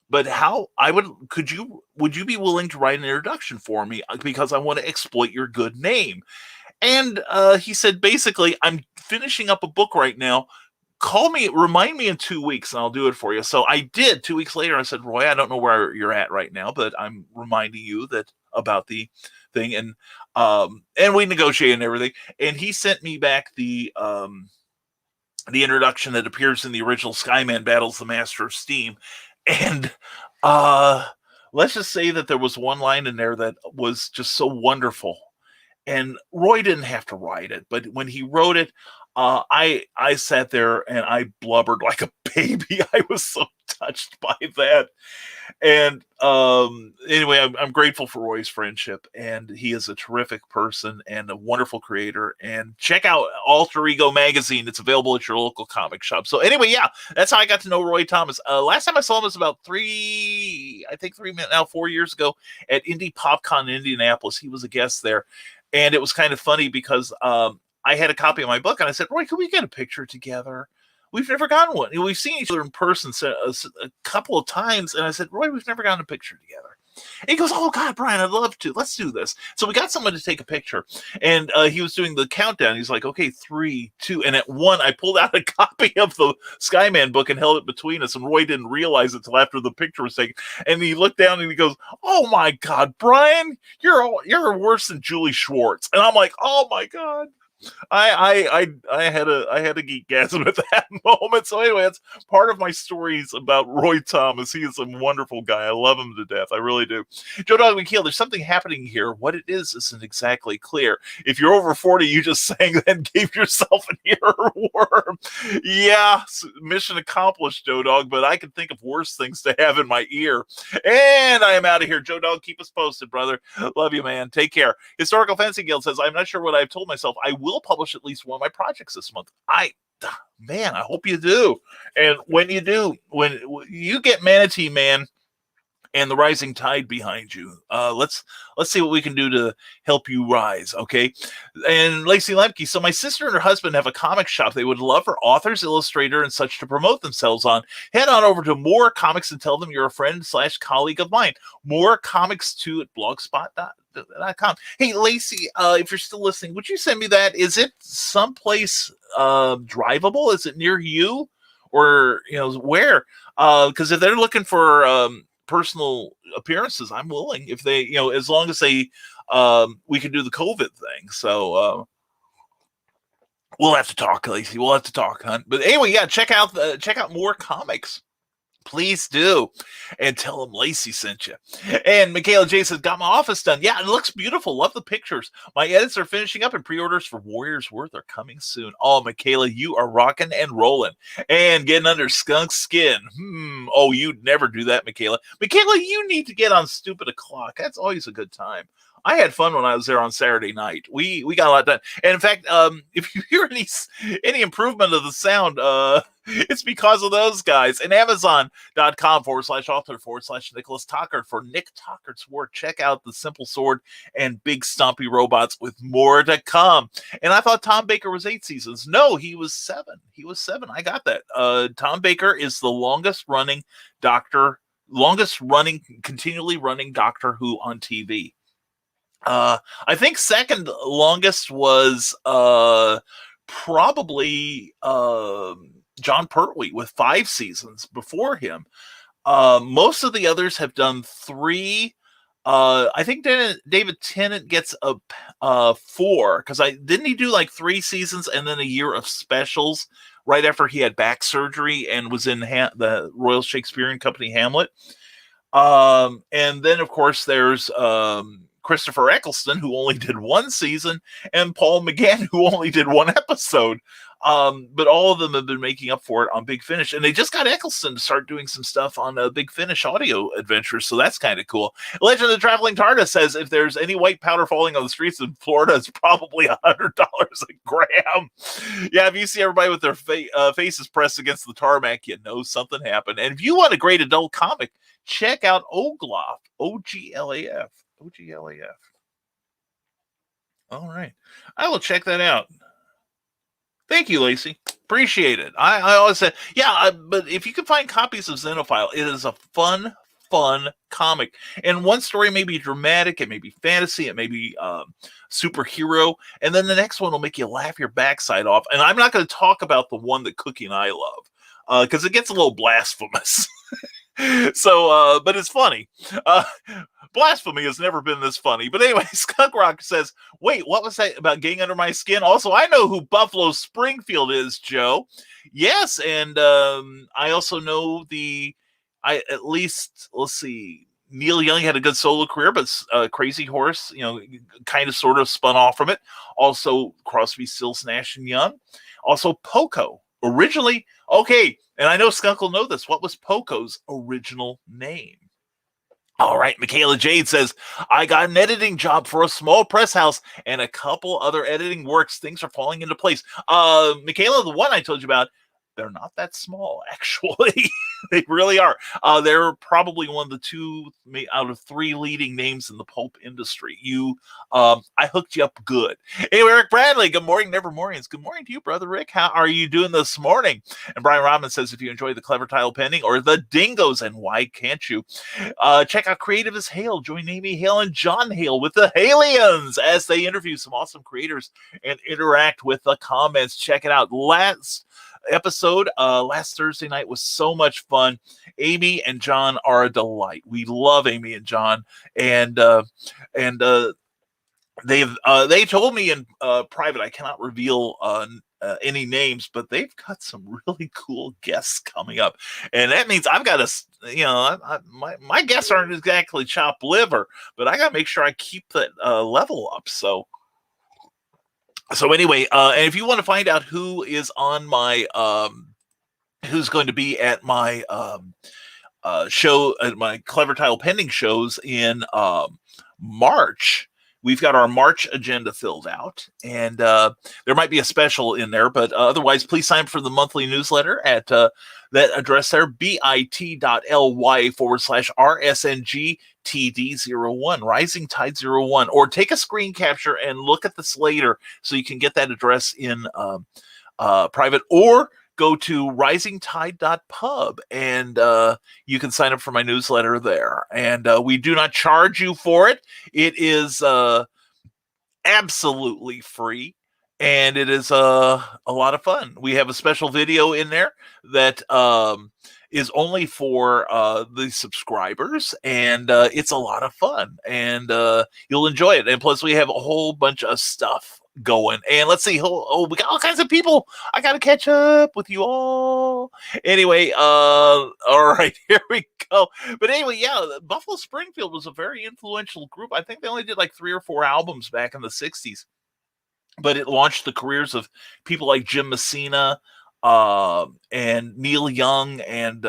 But would you be willing to write an introduction for me? Because I want to exploit your good name. And he said, basically, I'm finishing up a book right now. Remind me in 2 weeks and I'll do it for you. So I did. 2 weeks later, I said, Roy, I don't know where you're at right now, but I'm reminding you about the thing. And we negotiated and everything. And he sent me back the introduction that appears in the original Skyman Battles the Master of Steam. And let's just say that there was one line in there that was just so wonderful. And Roy didn't have to write it, but when he wrote it, I sat there and I blubbered like a baby. I was so touched by that. And anyway, I'm grateful for Roy's friendship, and he is a terrific person and a wonderful creator. And check out Alter Ego magazine; it's available at your local comic shop. So anyway, yeah, that's how I got to know Roy Thomas. Last time I saw him was about 4 years ago at Indie PopCon in Indianapolis. He was a guest there, and it was kind of funny because I had a copy of my book, and I said, Roy, can we get a picture together? We've never gotten one. We've seen each other in person a couple of times, and I said, Roy, we've never gotten a picture together. And he goes, oh, God, Brian, I'd love to. Let's do this. So we got someone to take a picture, and he was doing the countdown. He's like, okay, 3, 2, and at 1, I pulled out a copy of the Skyman book and held it between us, and Roy didn't realize it until after the picture was taken. And he looked down, and he goes, oh, my God, Brian, you're worse than Julie Schwartz. And I'm like, oh, my God. I had a geekgasm at that moment. So anyway, that's part of my stories about Roy Thomas. He is a wonderful guy. I love him to death. I really do. Joe Dog McKeel, there's something happening here. What it is isn't exactly clear. If you're over 40, you just sang that and gave yourself an earworm. Yeah, mission accomplished, Joe Dog, but I can think of worse things to have in my ear. And I am out of here. Joe Dog, keep us posted, brother. Love you, man. Take care. Historical Fencing Guild says, I'm not sure what I've told myself. I will publish at least one of my projects this month. I hope you do. And when you do, when you get Manatee Man and the Rising Tide behind you, let's see what we can do to help you rise, okay? And Lacey Lemke, so my sister and her husband have a comic shop they would love for authors, illustrator, and such to promote themselves on. Head on over to More Comics and tell them you're a friend/colleague of mine. More Comics 2 at blogspot.com. Hey, Lacey, if you're still listening, would you send me that? Is it someplace drivable? Is it near you? Or, where? Because if they're looking for personal appearances, I'm willing, if they, as long as they we can do the COVID thing. So we'll have to talk, Lacey. We'll have to talk, hon. But anyway, yeah, check out More Comics. Please do. And tell them Lacey sent you. And Michaela J says, got my office done. Yeah, it looks beautiful. Love the pictures. My edits are finishing up and pre-orders for Warrior's Worth are coming soon. Oh, Michaela, you are rocking and rolling. And getting under skunk skin. Oh, you'd never do that, Michaela. Michaela, you need to get on Stupid O'Clock. That's always a good time. I had fun when I was there on Saturday night. We got a lot done. And in fact, if you hear any improvement of the sound, it's because of those guys. And Amazon.com/author/Nicholas Tockard for Nick Tockard's work. Check out The Simple Sword and Big Stompy Robots with more to come. And I thought Tom Baker was 8 seasons. No, he was 7. He was 7. I got that. Tom Baker is the longest running, continually running Doctor Who on TV. I think second longest was probably John Pertwee with 5 seasons before him. Most of the others have done 3. I think David Tennant gets a 4 because didn't he do like 3 seasons and then a year of specials right after he had back surgery and was in the Royal Shakespearean Company Hamlet. And then of course there's Christopher Eccleston, who only did 1 season, and Paul McGann, who only did 1 episode. But all of them have been making up for it on Big Finish. And they just got Eccleston to start doing some stuff on Big Finish audio adventures. So that's kind of cool. Legend of the Traveling TARDIS says if there's any white powder falling on the streets in Florida, it's probably $100 a gram. Yeah, if you see everybody with their faces pressed against the tarmac, you know something happened. And if you want a great adult comic, check out Oglaf, OGLAF. All right. I will check that out. Thank you, Lacey. Appreciate it. I always say, but if you can find copies of Xenophile, it is a fun comic. And one story may be dramatic, it may be fantasy, it may be superhero, and then the next one will make you laugh your backside off. And I'm not going to talk about the one that Cookie and I love, because it gets a little blasphemous. So, but it's funny. Blasphemy has never been this funny. But anyway, Skunk Rock says, wait, what was that about getting under my skin? Also, I know who Buffalo Springfield is, Joe. Yes, and I also know let's see, Neil Young had a good solo career, but Crazy Horse, kind of sort of spun off from it. Also, Crosby, Stills, Nash and Young. Also, Poco Originally, okay, and I know Skunk will know this. What was Poco's original name? All right, Michaela Jade says, I got an editing job for a small press house and a couple other editing works. Things are falling into place. Michaela, the one I told you about, they're not that small, actually. They really are. They're probably one of the 2 out of 3 leading names in the pulp industry. I hooked you up good. Anyway, Rick Bradley, good morning, Nevermorians. Good morning to you, Brother Rick. How are you doing this morning? And Brian Rodman says, if you enjoy the clever tile pending or the dingoes, and why can't you? Check out Creative as Hale. Join Amy Hale and John Hale with the Halians as they interview some awesome creators and interact with the comments. Check it out. Last episode last Thursday night was so much fun. Amy and John are a delight. We love Amy and John, and they told me in private, I cannot reveal any names, but they've got some really cool guests coming up, and that means I've got to, my guests aren't exactly chopped liver, but I got to make sure I keep that level up. So anyway, and if you want to find out who is on my, who's going to be at my show, at my Clever Tile Pending shows in March, we've got our March agenda filled out, and there might be a special in there, but otherwise, please sign up for the monthly newsletter at that address there, bit.ly/RSNGTD01, Rising Tide 01, or take a screen capture and look at this later so you can get that address in private, or go to risingtide.pub and you can sign up for my newsletter there. And we do not charge you for it. It is absolutely free. And it is a lot of fun. We have a special video in there that is only for the subscribers, and it's a lot of fun, and you'll enjoy it. And plus, we have a whole bunch of stuff going. And let's see, we got all kinds of people. I got to catch up with you all. Anyway, all right, here we go. But anyway, yeah, Buffalo Springfield was a very influential group. I think they only did like 3 or 4 albums back in the 60s. But it launched the careers of people like Jim Messina and Neil Young and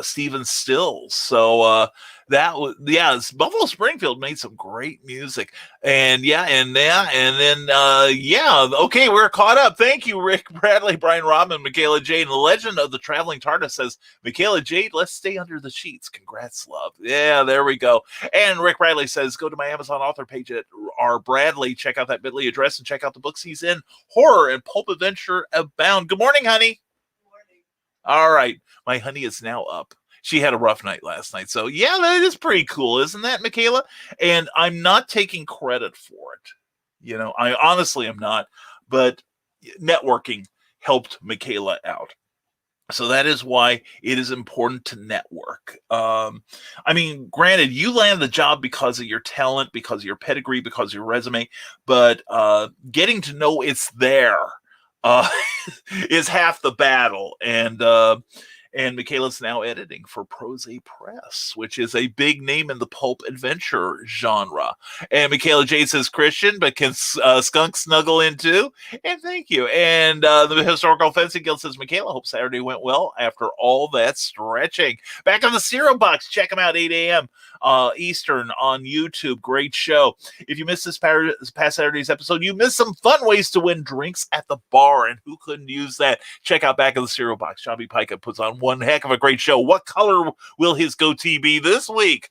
Stephen Stills. So that was, Buffalo Springfield made some great music. And then okay, we're caught up. Thank you, Rick Bradley, Brian Robin, Michaela Jade. And the legend of the traveling TARDIS says, Michaela Jade, let's stay under the sheets. Congrats, love. Yeah, there we go. And Rick Bradley says, go to my Amazon author page at R. Bradley. Check out that bit.ly address and check out the books he's in. Horror and pulp adventure abound. Good morning, honey. Good morning. All right. My honey is now up. She had a rough night last night. So, yeah, that is pretty cool, isn't that, Michaela? And I'm not taking credit for it. You know, I honestly am not. But networking helped Michaela out. So that is why it is important to network. I mean, granted, you landed the job because of your talent, because of your pedigree, because of your resume. But getting to know it's there is half the battle. And Michaela's now editing for Prose Press, which is a big name in the pulp adventure genre. And Michaela Jade says, Christian, but can Skunk snuggle in too? And thank you. And the Historical Fencing Guild says, Michaela, hope Saturday went well after all that stretching. Back on the Cereal Box, check them out, 8 a.m. Eastern on YouTube. Great show. If you missed this past Saturday's episode, you missed some fun ways to win drinks at the bar, and who couldn't use that? Check out Back of the Cereal Box. Shabby Pica puts on one heck of a great show. What color will his goatee be this week?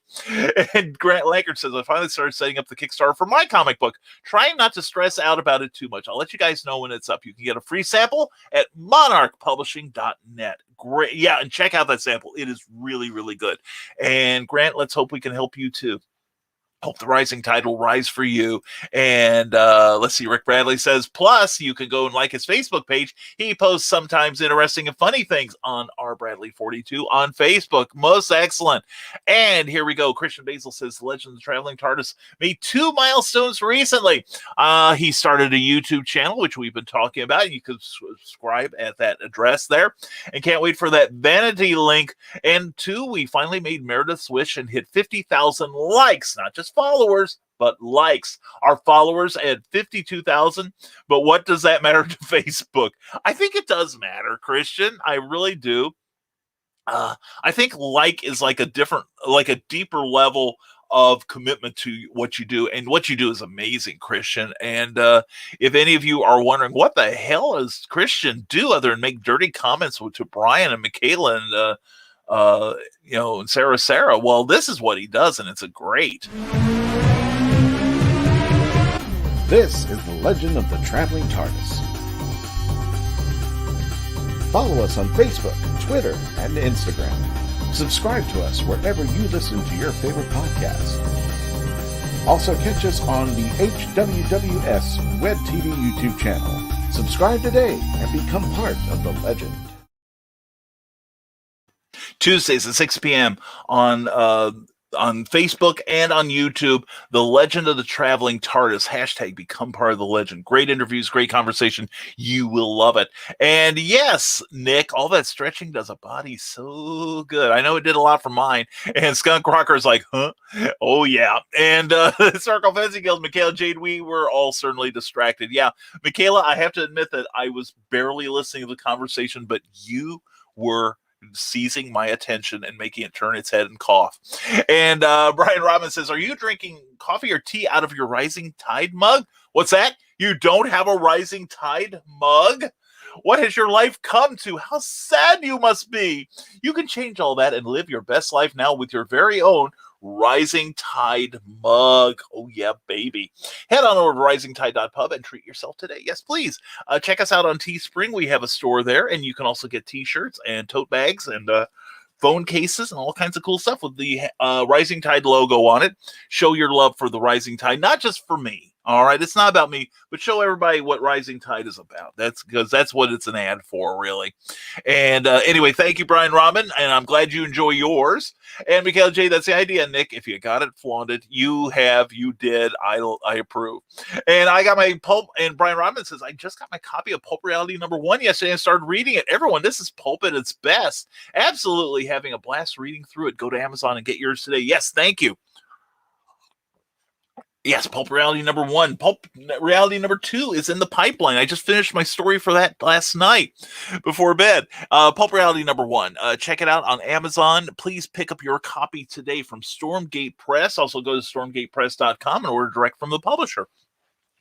And Grant Lankard says, I finally started setting up the Kickstarter for my comic book. Trying not to stress out about it too much. I'll let you guys know when it's up. You can get a free sample at monarchpublishing.net. Great. Yeah, and check out that sample. It is really, really good. And Grant, let's hope we can help you too. Hope the rising tide will rise for you. And let's see, Rick Bradley says, plus you can go and like his Facebook page. He posts sometimes interesting and funny things on R. Bradley 42 on Facebook. Most excellent. And here we go. Christian Basil says, the Legend of the Traveling TARDIS made 2 milestones recently. He started a YouTube channel, which we've been talking about. You can subscribe at that address there. And can't wait for that vanity link. And 2, we finally made Meredith's wish and hit 50,000 likes, not just followers, but likes. Our followers at 52,000. But what does that matter to Facebook? I think it does matter, Christian. I really do. I think like is like a deeper level of commitment to what you do, and what you do is amazing, Christian. And if any of you are wondering what the hell does Christian do other than make dirty comments to Brian and Michaela and and Sarah, well, this is what he does, and it's a great. This is the Legend of the Traveling TARDIS. Follow us on Facebook, Twitter, and Instagram. Subscribe to us wherever you listen to your favorite podcast. Also catch us on the HWWS Web TV YouTube channel. Subscribe today and become part of the legend. Tuesdays at 6 p.m. on Facebook and on YouTube, The Legend of the Traveling TARDIS, hashtag become part of the legend. Great interviews, great conversation. You will love it. And yes, Nick, all that stretching does a body so good. I know it did a lot for mine. And Skunk Rocker's like, huh? Oh, yeah. And Circle Fencing Guild, Michaela, Jade, we were all certainly distracted. Yeah, Michaela, I have to admit that I was barely listening to the conversation, but you were seizing my attention and making it turn its head and cough. And Brian Robbins says, are you drinking coffee or tea out of your Rising Tide mug? What's that? You don't have a Rising Tide mug? What has your life come to? How sad you must be. You can change all that and live your best life now with your very own Rising Tide mug. Oh, yeah, baby. Head on over to risingtide.pub and treat yourself today. Yes, please. Check us out on Teespring. We have a store there, and you can also get t-shirts and tote bags and phone cases and all kinds of cool stuff with the Rising Tide logo on it. Show your love for the Rising Tide, not just for me. All right, it's not about me, but show everybody what Rising Tide is about. That's because that's what it's an ad for, really. And anyway, thank you, Brian Robin, and I'm glad you enjoy yours. And Michaela J, that's the idea, Nick. If you got it flaunted, you did. I approve. And I got my Pulp, and Brian Robin says, I just got my copy of Pulp Reality #1 yesterday and started reading it. Everyone, this is Pulp at its best. Absolutely having a blast reading through it. Go to Amazon and get yours today. Yes, thank you. Yes, Pulp Reality #1. Pulp Reality #2 is in the pipeline. I just finished my story for that last night before bed. Pulp Reality #1. Check it out on Amazon. Please pick up your copy today from Stormgate Press. Also go to stormgatepress.com and order direct from the publisher.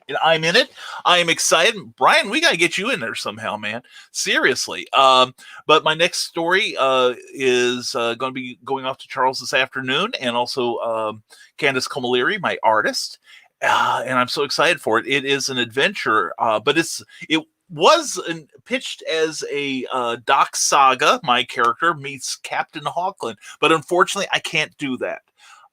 And I'm in it. I am excited. Brian, we got to get you in there somehow, man. Seriously. But my next story is going to be going off to Charles this afternoon, and also Candace Camilleri, my artist. And I'm so excited for it. It is an adventure, but it was pitched as a Doc Saga, my character, meets Captain Hawkland. But unfortunately, I can't do that.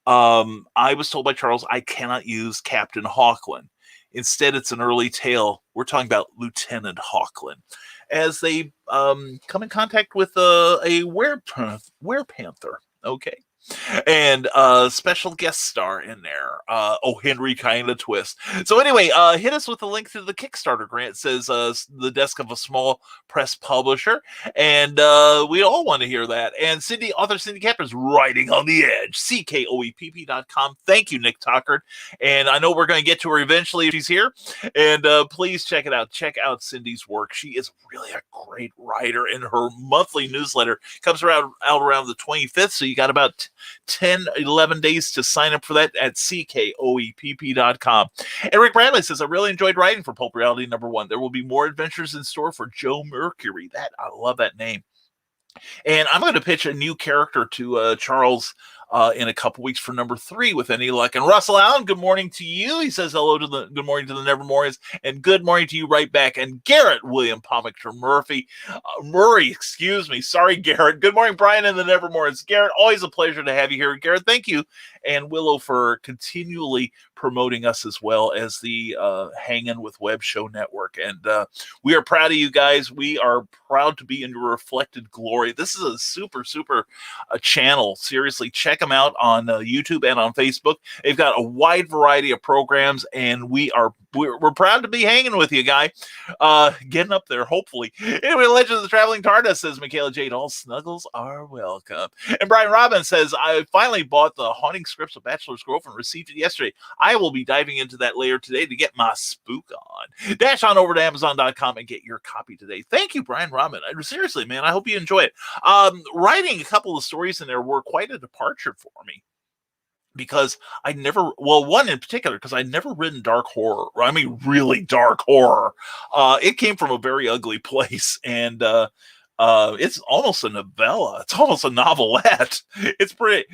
I was told by Charles I cannot use Captain Hawkland. Instead, it's an early tale. We're talking about Lieutenant Hawkland as they come in contact with a werepanther. Okay. And special guest star in there. Henry kind of twist. So anyway, hit us with a link to the Kickstarter grant. It says the desk of a small press publisher. And we all want to hear that. And author Cindy Capper is writing on the edge. CKOEPP.com. Thank you, Nick Tuckard. And I know we're going to get to her eventually if she's here. And please check it out. Check out Cindy's work. She is really a great writer. And her monthly newsletter comes out around the 25th. So you got about 11 days to sign up for that at CKOEPP.com. And Rick Bradley says, I really enjoyed writing for Pulp Reality #1. There will be more adventures in store for Joe Mercury. I love that name. And I'm going to pitch a new character to Charles in a couple weeks for #3 with any luck. And Russell Allen, good morning to you. He says good morning to the Nevermorians, and good morning to you right back. And Garrett William Pomictor Murray, excuse me. Sorry, Garrett. Good morning, Brian and the Nevermorians. Garrett, always a pleasure to have you here. Garrett, thank you. And Willow for continually promoting us as well as the Hangin' with Web Show Network. And we are proud of you guys. We are proud to be in your reflected glory. This is a super channel. Seriously, check them out on YouTube and on Facebook. They've got a wide variety of programs, and we are we're proud to be hanging with you, guy. Getting up there, hopefully. Anyway, Legend of the Traveling TARDIS, says Michaela Jade. All snuggles are welcome. And Brian Robbins says, I finally bought the Haunting Scripts of Bachelor's Girlfriend, received it yesterday. I will be diving into that later today to get my spook on. Dash on over to Amazon.com and get your copy today. Thank you, Brian Robbins. Seriously, man, I hope you enjoy it. Writing a couple of stories in there were quite a departure for me. Because one in particular, because I'd never written dark horror. I mean, really dark horror. It came from a very ugly place, and it's almost a novella. It's almost a novelette. It's pretty.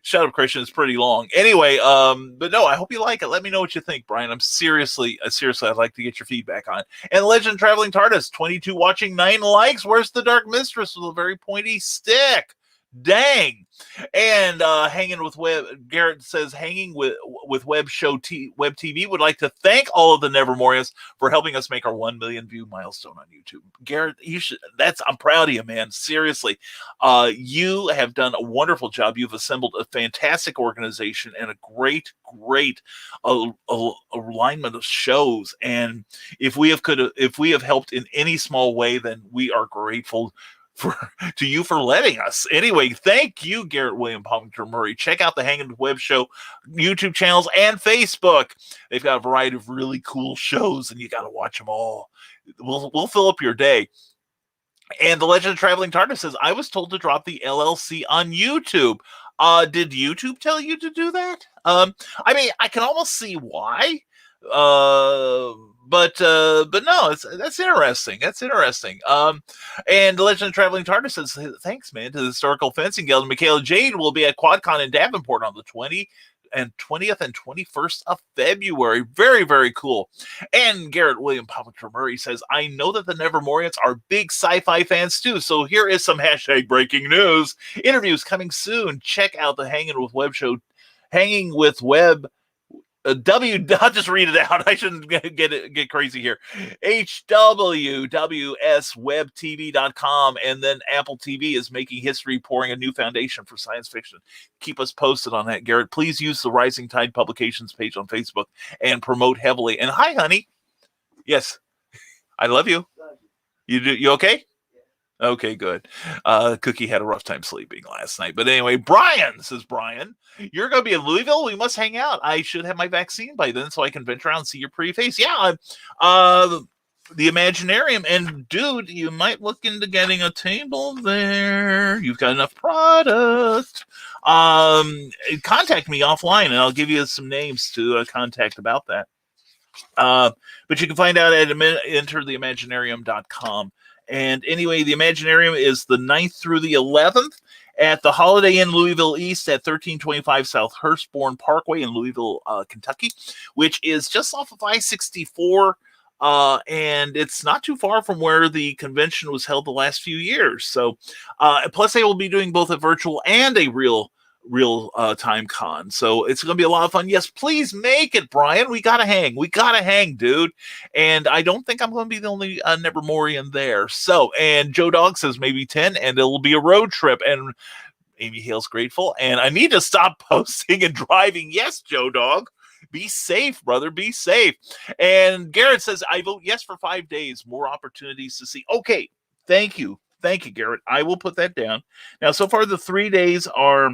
Shut up, Christian. It's pretty long. Anyway, but no, I hope you like it. Let me know what you think, Brian. I'm seriously, I'd like to get your feedback on it. And Legend Traveling TARDIS, 22 watching, 9 likes. Where's the Dark Mistress with a very pointy stick? Dang. And hanging with Web, Garrett says, hanging with Web TV would like to thank all of the Nevermorians for helping us make our 1 million view milestone on YouTube. Garrett, I'm proud of you, man. Seriously. You have done a wonderful job. You've assembled a fantastic organization and a great alignment of shows. And if we have helped in any small way, then we are grateful to you for letting us. Anyway, thank you, Garrett William Palmington Murray. Check out the Hanging with Web Show YouTube channels and Facebook. They've got a variety of really cool shows, and you got to watch them all. We'll fill up your day. And the Legend of Traveling TARDIS says, I was told to drop the LLC on YouTube. Did YouTube tell you to do that? I mean, I can almost see why. But no, that's interesting. That's interesting. And the Legend of Traveling TARDIS says, thanks, man, to the Historical Fencing Guild. Michaela Jade will be at QuadCon in Davenport on the 20th and 21st of February. Very, very cool. And Garrett William Palmington Murray says, I know that the Nevermorians are big sci-fi fans too. So here is some hashtag breaking news. Interviews coming soon. Check out the Hanging with Web show. Hanging with Web. I'll just read it out. I shouldn't get crazy here. HWWSWebTV.com, and then Apple TV is making history, pouring a new foundation for science fiction. Keep us posted on that, Garrett. Please use the Rising Tide Publications page on Facebook and promote heavily. And hi, honey. Yes, I love you. You okay? Okay, good. Cookie had a rough time sleeping last night. But anyway, Brian, says Brian, you're going to be in Louisville? We must hang out. I should have my vaccine by then so I can venture out and see your pretty face. Yeah, the Imaginarium. And, dude, you might look into getting a table there. You've got enough product. Contact me offline, and I'll give you some names to contact about that. But you can find out at entertheimaginarium.com. And anyway, the Imaginarium is the 9th through the 11th at the Holiday Inn Louisville East at 1325 South Hurstbourne Parkway in Louisville, Kentucky, which is just off of I-64. And it's not too far from where the convention was held the last few years. So, plus they will be doing both a virtual and a real time con. So it's going to be a lot of fun. Yes, please make it, Brian. We got to hang, dude. And I don't think I'm going to be the only Nevermorian there. So, and Joe Dog says maybe 10, and it'll be a road trip. And Amy Hale's grateful. And I need to stop posting and driving. Yes, Joe Dog. Be safe, brother. Be safe. And Garrett says, I vote yes for 5 days. More opportunities to see. Okay. Thank you. Thank you, Garrett. I will put that down. Now, so far, the 3 days are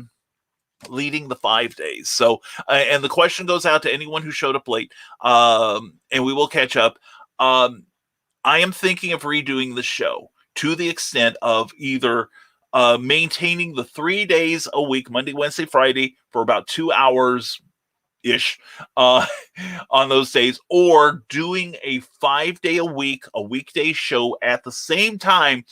leading the 5 days. So, and the question goes out to anyone who showed up late, and we will catch up. I am thinking of redoing the show to the extent of either maintaining the 3 days a week, Monday, Wednesday, Friday, for about 2 hours ish on those days, or doing a 5 day a week, a weekday show at the same time,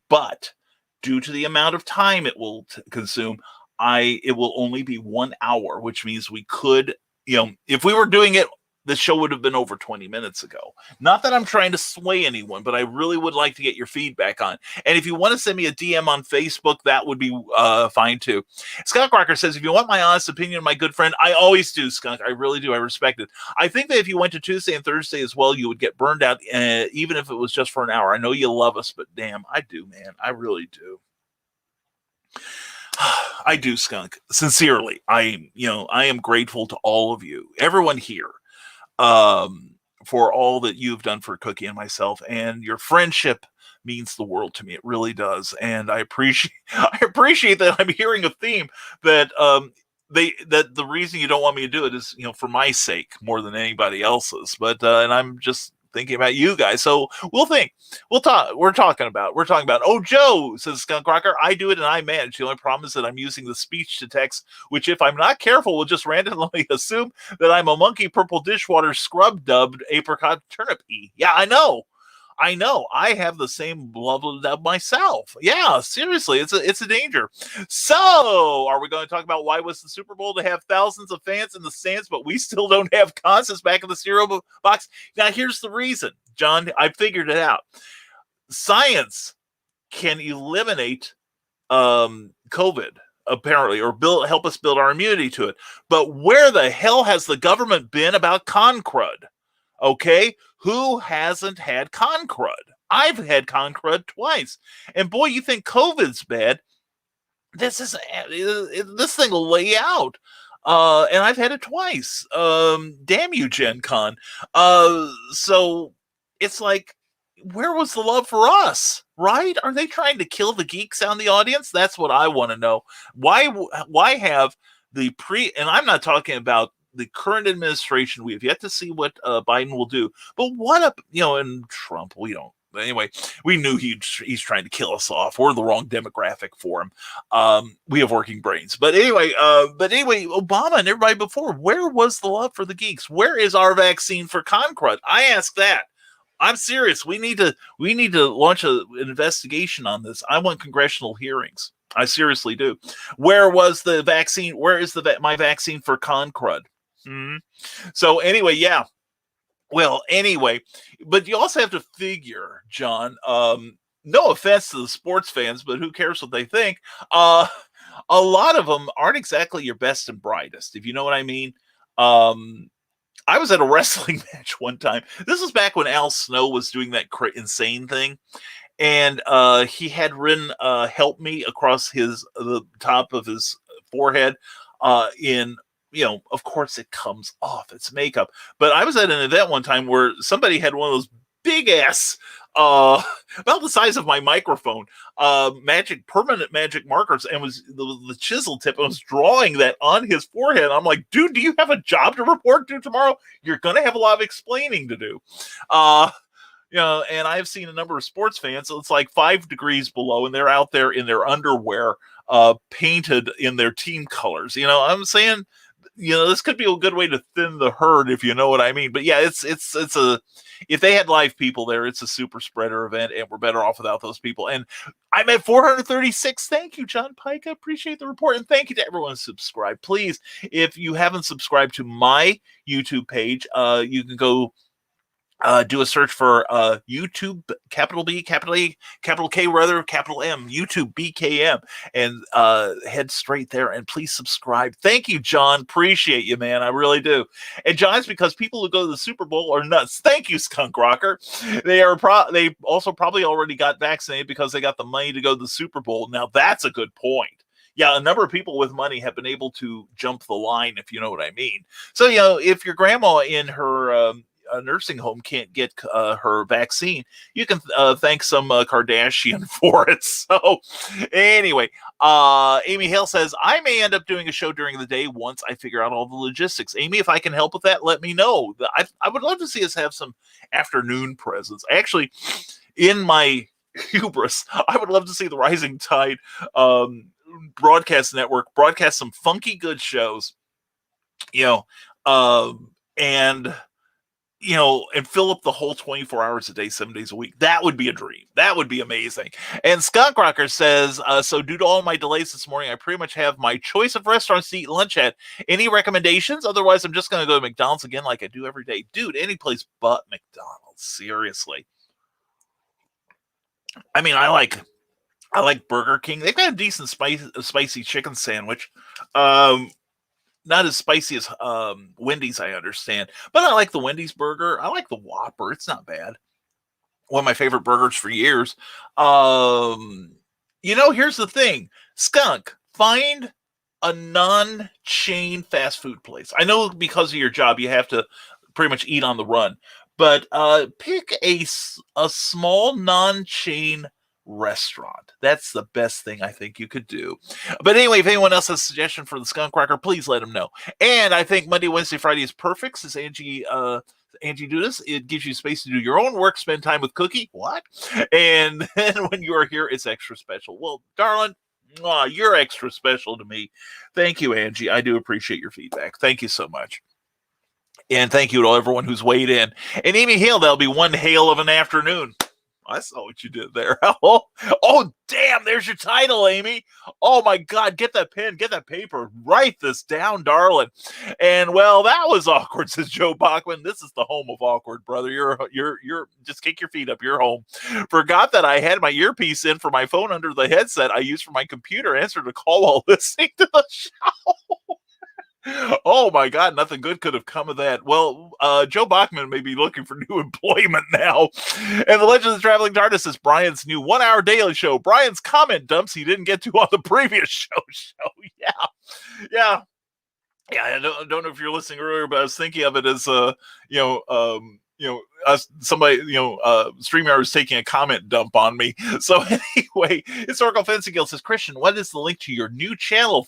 but due to the amount of time it will consume, it will only be 1 hour, which means we could, if we were doing it, the show would have been over 20 minutes ago. Not that I'm trying to sway anyone, but I really would like to get your feedback on. And if you want to send me a DM on Facebook, that would be fine too. Skunk Rocker says, if you want my honest opinion, my good friend, I always do, Skunk. I really do. I respect it. I think that if you went to Tuesday and Thursday as well, you would get burned out, even if it was just for an hour. I know you love us, but damn, I do, man. I really do. I do, Skunk. Sincerely, I am grateful to all of you, everyone here. for all that you've done for Cookie and myself, and your friendship means the world to me. It really does, and I appreciate that I'm hearing a theme that that the reason you don't want me to do it is, for my sake more than anybody else's. But and I'm just thinking about you guys. So we'll talk. We're talking about. Oh, Joe says, Skunk Rocker, I do it and I manage. The only problem is that I'm using the speech to text, which if I'm not careful will just randomly assume that I'm a monkey purple dishwater scrub dubbed apricot turnip e. Yeah, I know. I have the same level of myself. Yeah, seriously, it's a danger. So, are we going to talk about why was the Super Bowl to have thousands of fans in the stands, but we still don't have concerts back in the cereal box? Now, here's the reason, John. I figured it out. Science can eliminate COVID, apparently, or help us build our immunity to it. But where the hell has the government been about con crud? Okay, who hasn't had con crud? I've had con crud twice, and boy, you think COVID's bad? This thing will lay out, and I've had it twice. Damn you, Gen Con. So it's like, where was the love for us? Right? Are they trying to kill the geeks out in the audience? That's what I want to know. Why have and I'm not talking about the current administration. We have yet to see what Biden will do. But what up, and Trump, we don't. Anyway, we knew he's trying to kill us off. We're the wrong demographic for him. We have working brains. But anyway, Obama and everybody before, where was the love for the geeks? Where is our vaccine for con crud? I ask that. I'm serious. We need to launch an investigation on this. I want congressional hearings. I seriously do. Where was the vaccine? Where is my vaccine for con crud? So anyway, yeah. Well, anyway, but you also have to figure, John, no offense to the sports fans, but who cares what they think? A lot of them aren't exactly your best and brightest, if you know what I mean. I was at a wrestling match one time. This was back when Al Snow was doing that insane thing. And he had written help me across the top of his forehead of course it comes off. It's makeup. But I was at an event one time where somebody had one of those big ass, about the size of my microphone, permanent magic markers, and was the chisel tip, and was drawing that on his forehead. I'm like, dude, do you have a job to report to tomorrow? You're going to have a lot of explaining to do. And I've seen a number of sports fans, so it's like 5 degrees below, and they're out there in their underwear, painted in their team colors. I'm saying, this could be a good way to thin the herd, if you know what I mean. But yeah, if they had live people there, it's a super spreader event, and we're better off without those people. And I'm at 436. Thank you, John Pike. I appreciate the report. And thank you to everyone who subscribed. Please, if you haven't subscribed to my YouTube page, you can go do a search for YouTube, capital B, capital A, capital K, rather, capital M, YouTube BKM, and head straight there. And please subscribe. Thank you, John. Appreciate you, man. I really do. And John, it's because people who go to the Super Bowl are nuts. Thank you, Skunk Rocker. They also probably already got vaccinated because they got the money to go to the Super Bowl. Now that's a good point. Yeah, a number of people with money have been able to jump the line, if you know what I mean. So, if your grandma in her a nursing home can't get her vaccine, you can thank some Kardashian for it. So anyway, Amy Hale says, I may end up doing a show during the day once I figure out all the logistics. Amy, if I can help with that, let me know. I would love to see us have some afternoon presence. Actually, in my hubris, I would love to see the Rising Tide broadcast network broadcast some funky good shows, and fill up the whole 24 hours a day, 7 days a week. That would be a dream. That would be amazing. And Skunk Rocker says, so due to all my delays this morning, I pretty much have my choice of restaurants to eat lunch at. Any recommendations? Otherwise, I'm just going to go to McDonald's again like I do every day. Dude, any place but McDonald's. Seriously. I mean, I like Burger King. They've got a decent spicy chicken sandwich. Not as spicy as Wendy's, I understand. But I like the Wendy's burger. I like the Whopper. It's not bad. One of my favorite burgers for years. Here's the thing. Skunk, find a non-chain fast food place. I know because of your job, you have to pretty much eat on the run. but pick a small non-chain restaurant. That's the best thing I think you could do. But anyway, if anyone else has a suggestion for the skunk cracker, please let them know. And I think Monday, Wednesday, Friday is perfect, since Angie do this. It gives you space to do your own work, spend time with Cookie. What? And then when you are here, it's extra special. Well, darling, you're extra special to me. Thank you, Angie. I do appreciate your feedback. Thank you so much. And thank you to everyone who's weighed in. And Amy Hale, that'll be one hail of an afternoon. I saw what you did there. Oh, damn, there's your title, Amy. Oh, my God, get that pen, get that paper. Write this down, darling. And, well, that was awkward, says Joe Bachman. This is the home of awkward, brother. You're just kick your feet up. You're home. Forgot that I had my earpiece in for my phone under the headset I use for my computer. Answered a call while listening to the show. Oh my God, nothing good could have come of that. Well, Joe Bachman may be looking for new employment now. And the Legend of the Traveling TARDIS is Brian's new 1-hour daily show. Brian's comment dumps he didn't get to on the previous show. Yeah. I don't know if you're listening earlier, but I was thinking of it as somebody, StreamYard was taking a comment dump on me. So anyway, Historical Fencing Guild says, Christian, what is the link to your new channel?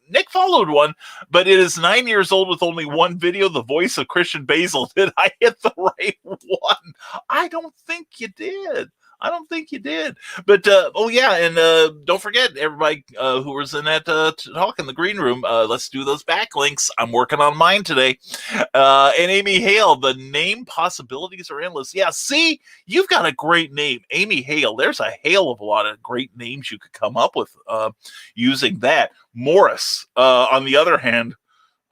Nick followed one, but it is 9 years old with only one video, the voice of Christian Basil. Did I hit the right one? I don't think you did. But, don't forget, everybody who was in that talk in the green room, let's do those backlinks. I'm working on mine today. And Amy Hale, the name possibilities are endless. Yeah, see, you've got a great name. Amy Hale, there's a hail of a lot of great names you could come up with using that. Morris, on the other hand,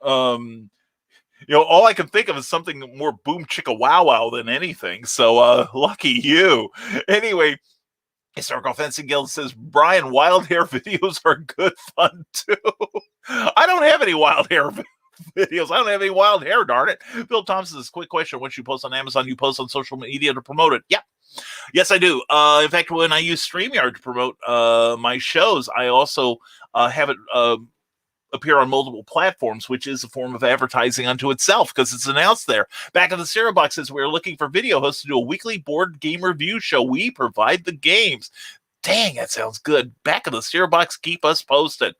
all I can think of is something more boom chicka wow wow than anything. So lucky you. Anyway, Historical Fencing Guild says, Brian, wild hair videos are good fun too. I don't have any wild hair videos. I don't have any wild hair, darn it. Bill Thompson says, quick question. Once you post on Amazon, you post on social media to promote it. Yep. Yes, I do. In fact, when I use StreamYard to promote my shows, I also have it appear on multiple platforms, which is a form of advertising unto itself because it's announced there. Back in the Cereal Box says we're looking for video hosts to do a weekly board game review show. We provide the games. Dang, that sounds good. Back in the Cereal Box, keep us posted.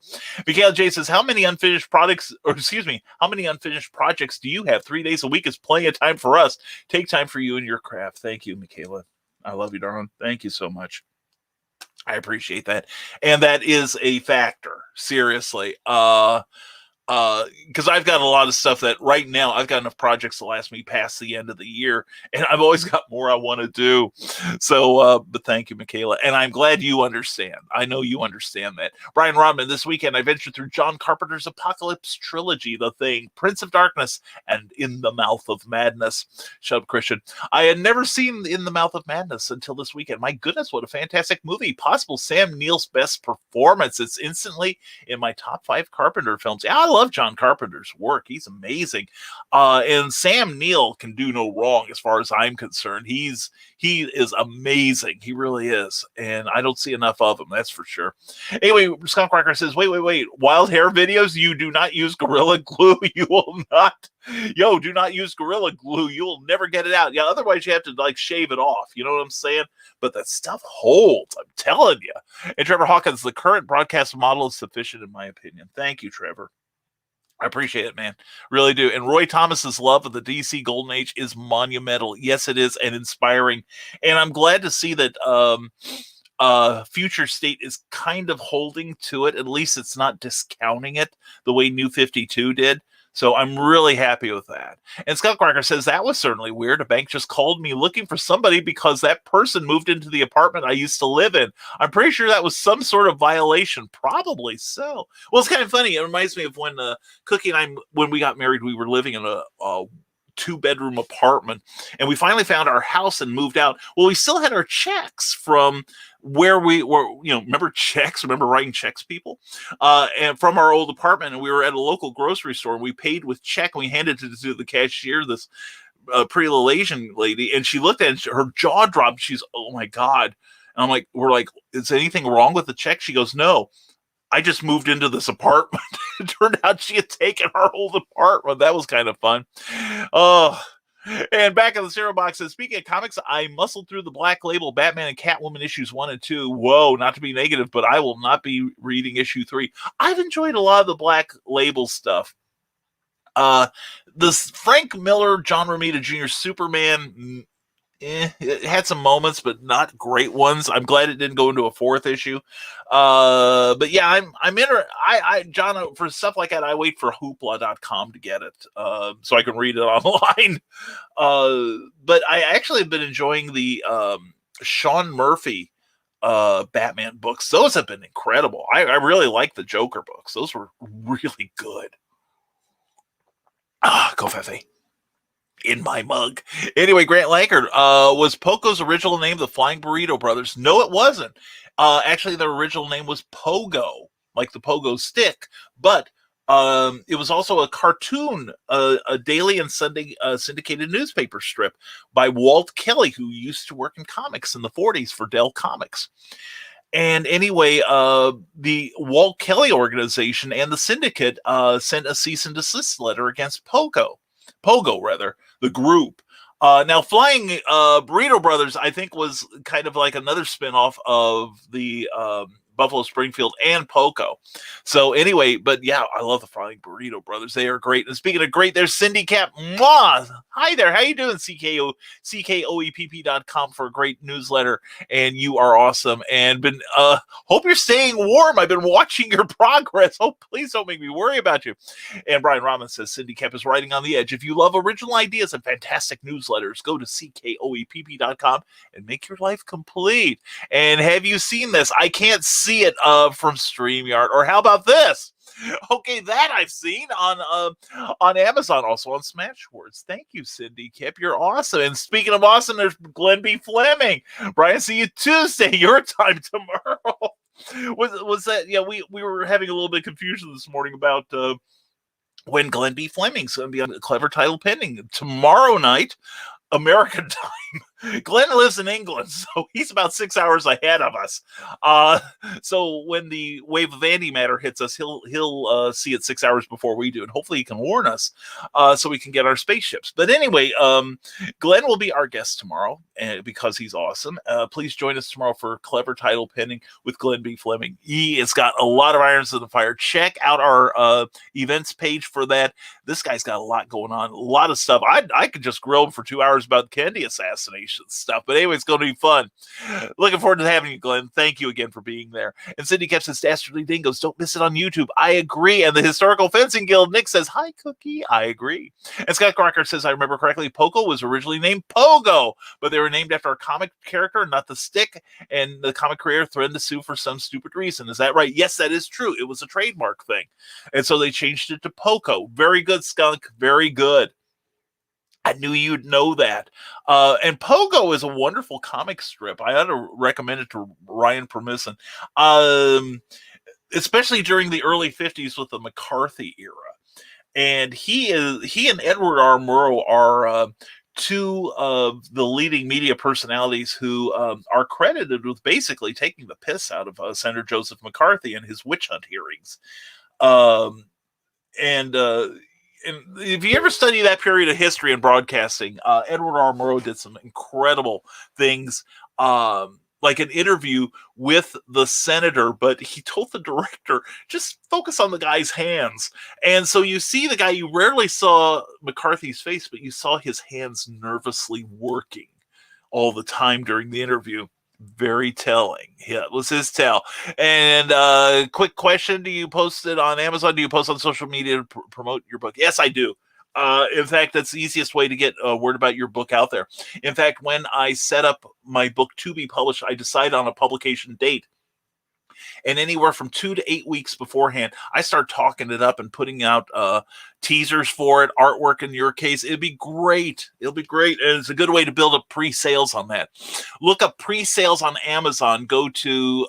Mikhail J says, how many unfinished projects do you have? 3 days a week is plenty of time for us. Take time for you and your craft. Thank you, Michaela. I love you, darling. Thank you so much. I appreciate that. And that is a factor, seriously. Because I've got a lot of stuff that right now I've got enough projects to last me past the end of the year, and I've always got more I want to do. So, but thank you, Michaela. And I'm glad you understand. I know you understand that. Brian Rodman, this weekend I ventured through John Carpenter's Apocalypse trilogy, The Thing, Prince of Darkness, and In the Mouth of Madness. Shut up, Christian. I had never seen In the Mouth of Madness until this weekend. My goodness, what a fantastic movie. Possible Sam Neill's best performance. It's instantly in my top 5 Carpenter films. Yeah, I love John Carpenter's work. He's amazing. And Sam Neill can do no wrong as far as I'm concerned. He is amazing. He really is. And I don't see enough of him, that's for sure. Anyway, Scott Cracker says, wait. Wild hair videos? You do not use Gorilla Glue? You will not. Do not use Gorilla Glue. You will never get it out. Yeah, otherwise you have to shave it off. You know what I'm saying? But that stuff holds. I'm telling you. And Trevor Hawkins, the current broadcast model is sufficient in my opinion. Thank you, Trevor. I appreciate it, man. Really do. And Roy Thomas's love of the DC Golden Age is monumental. Yes, it is, and inspiring. And I'm glad to see that Future State is kind of holding to it. At least it's not discounting it the way New 52 did. So I'm really happy with that. And Scott Cracker says, that was certainly weird. A bank just called me looking for somebody because that person moved into the apartment I used to live in. I'm pretty sure that was some sort of violation. Probably so. Well, it's kind of funny. It reminds me of when Cookie and I, when we got married, we were living in a 2-bedroom apartment, and we finally found our house and moved out. Well, we still had our checks from where we were, remember writing checks, people? And from our old apartment, and we were at a local grocery store, and we paid with check, and we handed it to the cashier, this pretty little Asian lady, and she looked at it, and her jaw dropped. She's, oh my God. And I'm like, we're like, is anything wrong with the check? She goes, no. I just moved into this apartment. It turned out she had taken our old apartment. That was kind of fun. Oh, And back in the cereal box says, speaking of comics, I muscled through the Black Label Batman and Catwoman issues 1 and 2. Whoa, not to be negative, but I will not be reading issue 3. I've enjoyed a lot of the Black Label stuff. This Frank Miller, John Romita Jr. Superman, it had some moments, but not great ones. I'm glad it didn't go into a 4th issue. But yeah, I'm John, for stuff like that, I wait for hoopla.com to get it, so I can read it online. But I actually have been enjoying the Sean Murphy Batman books. Those have been incredible. I really like the Joker books. Those were really good. Go Fefe. In my mug. Anyway, Grant Lankard, was Poco's original name the Flying Burrito Brothers? No, it wasn't. Actually, their original name was Pogo, like the Pogo stick, but it was also a cartoon, a daily and Sunday syndicated newspaper strip by Walt Kelly, who used to work in comics in the 40s for Dell Comics. And anyway, the Walt Kelly organization and the syndicate sent a cease and desist letter against Pogo, the group. Now, Flying Burrito Brothers, I think, was kind of like another spinoff of the Buffalo Springfield and Poco. So anyway, but yeah, I love the Flying Burrito Brothers. They are great. And speaking of great, there's Cindy Cap. Mwah! Hi there. How you doing? CKOEPP.com for a great newsletter. And you are awesome. And hope you're staying warm. I've been watching your progress. Oh, please don't make me worry about you. And Brian Rahman says Cindy Cap is riding on the edge. If you love original ideas and fantastic newsletters, go to CKOEPP.com and make your life complete. And have you seen this? I can't see it from StreamYard. Or how about this? Okay, that I've seen on Amazon, also on Smashwords. Thank you, Cindy Kip. You're awesome. And speaking of awesome, there's Glenn B. Fleming. Brian, see you Tuesday, your time tomorrow. Was that? Yeah, we were having a little bit of confusion this morning about when Glenn B. Fleming's going to be on a Clever Title Pending tomorrow night, American time. Glenn lives in England, so he's about 6 hours ahead of us. So when the wave of antimatter hits us, he'll see it 6 hours before we do, and hopefully he can warn us so we can get our spaceships. But anyway, Glenn will be our guest tomorrow because he's awesome. Please join us tomorrow for Clever Title Pending with Glenn B. Fleming. He has got a lot of irons in the fire. Check out our events page for that. This guy's got a lot going on, a lot of stuff. I could just grill him for 2 hours about Kennedy assassination stuff. But anyway, it's going to be fun. Looking forward to having you, Glenn. Thank you again for being there. And Cindy Cap says, Dastardly Dingoes, don't miss it on YouTube. I agree. And the Historical Fencing Guild, Nick says, hi, Cookie. I agree. And Scott Crocker says, I remember correctly, Poco was originally named Pogo, but they were named after a comic character, not the stick. And the comic creator threatened to sue for some stupid reason. Is that right? Yes, that is true. It was a trademark thing. And so they changed it to Poco. Very good, Skunk. Very good. I knew you'd know that. And Pogo is a wonderful comic strip. I ought to recommend it to Ryan Permisson, especially during the early 50s with the McCarthy era. And he and Edward R. Murrow are two of the leading media personalities who are credited with basically taking the piss out of Senator Joseph McCarthy and his witch hunt hearings. And if you ever study that period of history in broadcasting, Edward R. Murrow did some incredible things, like an interview with the senator, but he told the director, just focus on the guy's hands. And so you see the guy, you rarely saw McCarthy's face, but you saw his hands nervously working all the time during the interview. Very telling. Yeah, it was his tell. And quick question, do you post it on Amazon? Do you post on social media to promote your book? Yes, I do. In fact, that's the easiest way to get word about your book out there. In fact, when I set up my book to be published, I decide on a publication date. And anywhere from 2 to 8 weeks beforehand, I start talking it up and putting out teasers for it, artwork in your case. It'd be great. It'll be great. And it's a good way to build up pre-sales on that. Look up pre-sales on Amazon. Go to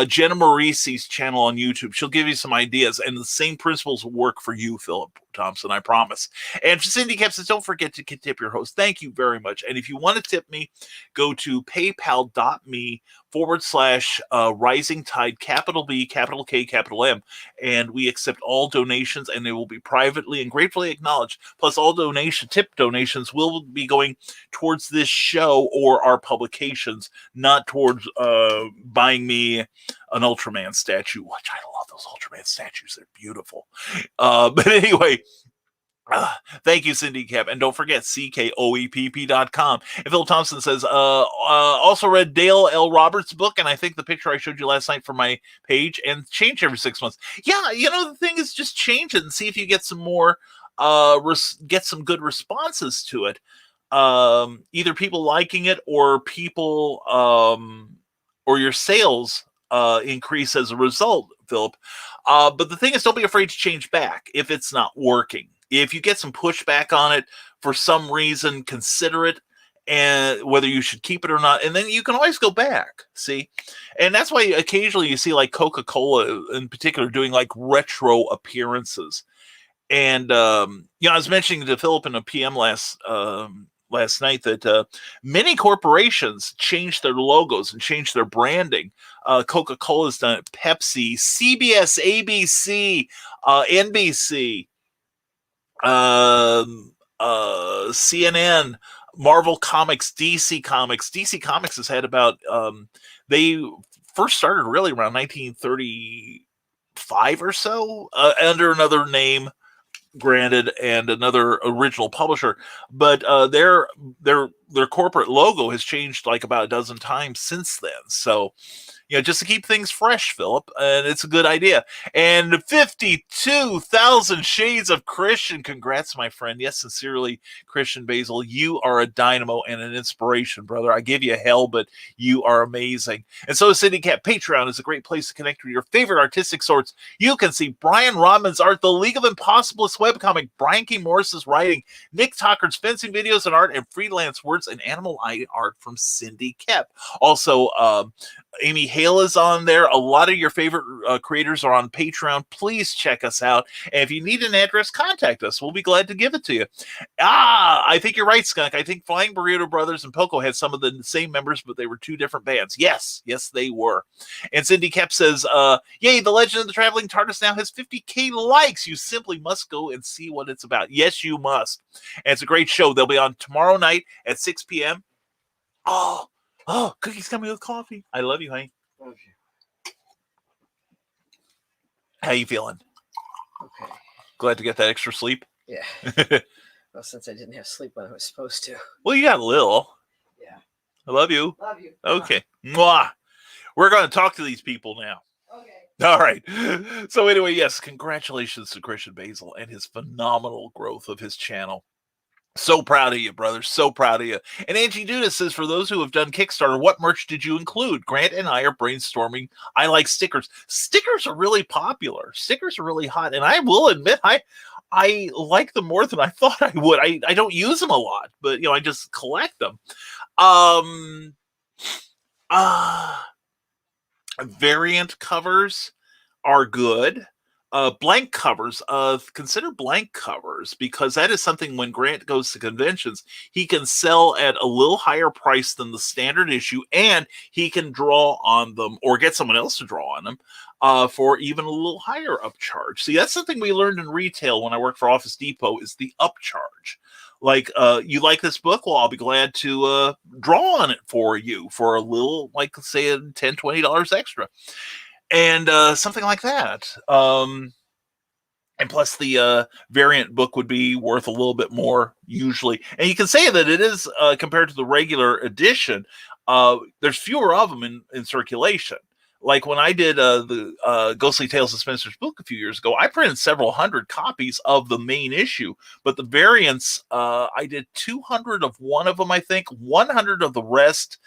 Jenna Morisi's channel on YouTube. She'll give you some ideas. And the same principles will work for you, Philip. Thompson, I promise. And Cindy Cap says, don't forget to tip your host. Thank you very much. And if you want to tip me, go to paypal.me/Rising Tide, capital B, capital K, capital M. And we accept all donations, and they will be privately and gratefully acknowledged. Plus, all tip donations will be going towards this show or our publications, not towards buying me an Ultraman statue, which I love those Ultraman statues. They're beautiful. But anyway, thank you, Cindy Cap. And don't forget, CKOEPP.com. And Phil Thompson says, also read Dale L. Roberts' book, and I think the picture I showed you last night for my page, and change every 6 months. Yeah, the thing is, just change it and see if you get some more, get some good responses to it. Either people liking it or people, or your sales increase as a result, Philip. But the thing is, don't be afraid to change back if it's not working. If you get some pushback on it for some reason, consider it, and whether you should keep it or not. And then you can always go back, see? And that's why occasionally you see like Coca-Cola in particular doing like retro appearances. And, I was mentioning to Philip in a PM last night that many corporations changed their logos and changed their branding. Coca-Cola's done it, Pepsi, CBS, ABC, NBC, CNN, Marvel Comics, DC Comics. DC Comics has had about, they first started really around 1935 or so, under another name, granted, and another original publisher, but their corporate logo has changed like about a dozen times since then. So, just to keep things fresh, Philip, and it's a good idea. And 52,000 Shades of Christian. Congrats, my friend. Yes, sincerely, Christian Basil. You are a dynamo and an inspiration, brother. I give you hell, but you are amazing. And so is Cindy Cat. Patreon is a great place to connect with your favorite artistic sorts. You can see Brian Rodman's art, The League of Impossibilists webcomic, Brian K. Morris's writing, Nick Tucker's fencing videos and art, and freelance words and animal eye art from Cindy Kep. Also, Amy Hale is on there. A lot of your favorite creators are on Patreon. Please check us out. And if you need an address, contact us. We'll be glad to give it to you. I think you're right, Skunk. I think Flying Burrito Brothers and Poco had some of the same members, but they were two different bands. Yes, they were. And Cindy Kep says, yay, The Legend of the Traveling TARDIS now has 50K likes. You simply must go and see what it's about. Yes, you must. And it's a great show. They'll be on tomorrow night at 6 p.m. Oh, Cookie's coming with coffee. I love you, honey. Love you. How you feeling? Okay. Glad to get that extra sleep? Yeah. Well, since I didn't have sleep when I was supposed to. Well, you got a little. Yeah. I love you. Love you. Okay. Mwah. We're going to talk to these people now. Okay. All right. So anyway, yes, congratulations to Christian Basil and his phenomenal growth of his channel. So proud of you, brother. So proud of you. And Angie Dudas says, for those who have done Kickstarter, what merch did you include? Grant and I are brainstorming. I like stickers. Stickers are really popular. Stickers are really hot. And I will admit, I like them more than I thought I would. I don't use them a lot, but, I just collect them. Variant covers are good. Blank covers, consider blank covers, because that is something when Grant goes to conventions, he can sell at a little higher price than the standard issue, and he can draw on them or get someone else to draw on them for even a little higher upcharge. See, that's something we learned in retail when I worked for Office Depot, is the upcharge. Like, you like this book? Well, I'll be glad to draw on it for you for a little, like, say, $10, $20 extra. And something like that. And plus the variant book would be worth a little bit more usually. And you can say that it is, compared to the regular edition, there's fewer of them in circulation. Like when I did the Ghostly Tales of Spencer's book a few years ago, I printed several hundred copies of the main issue. But the variants, I did 200 of one of them, I think, 100 of the rest.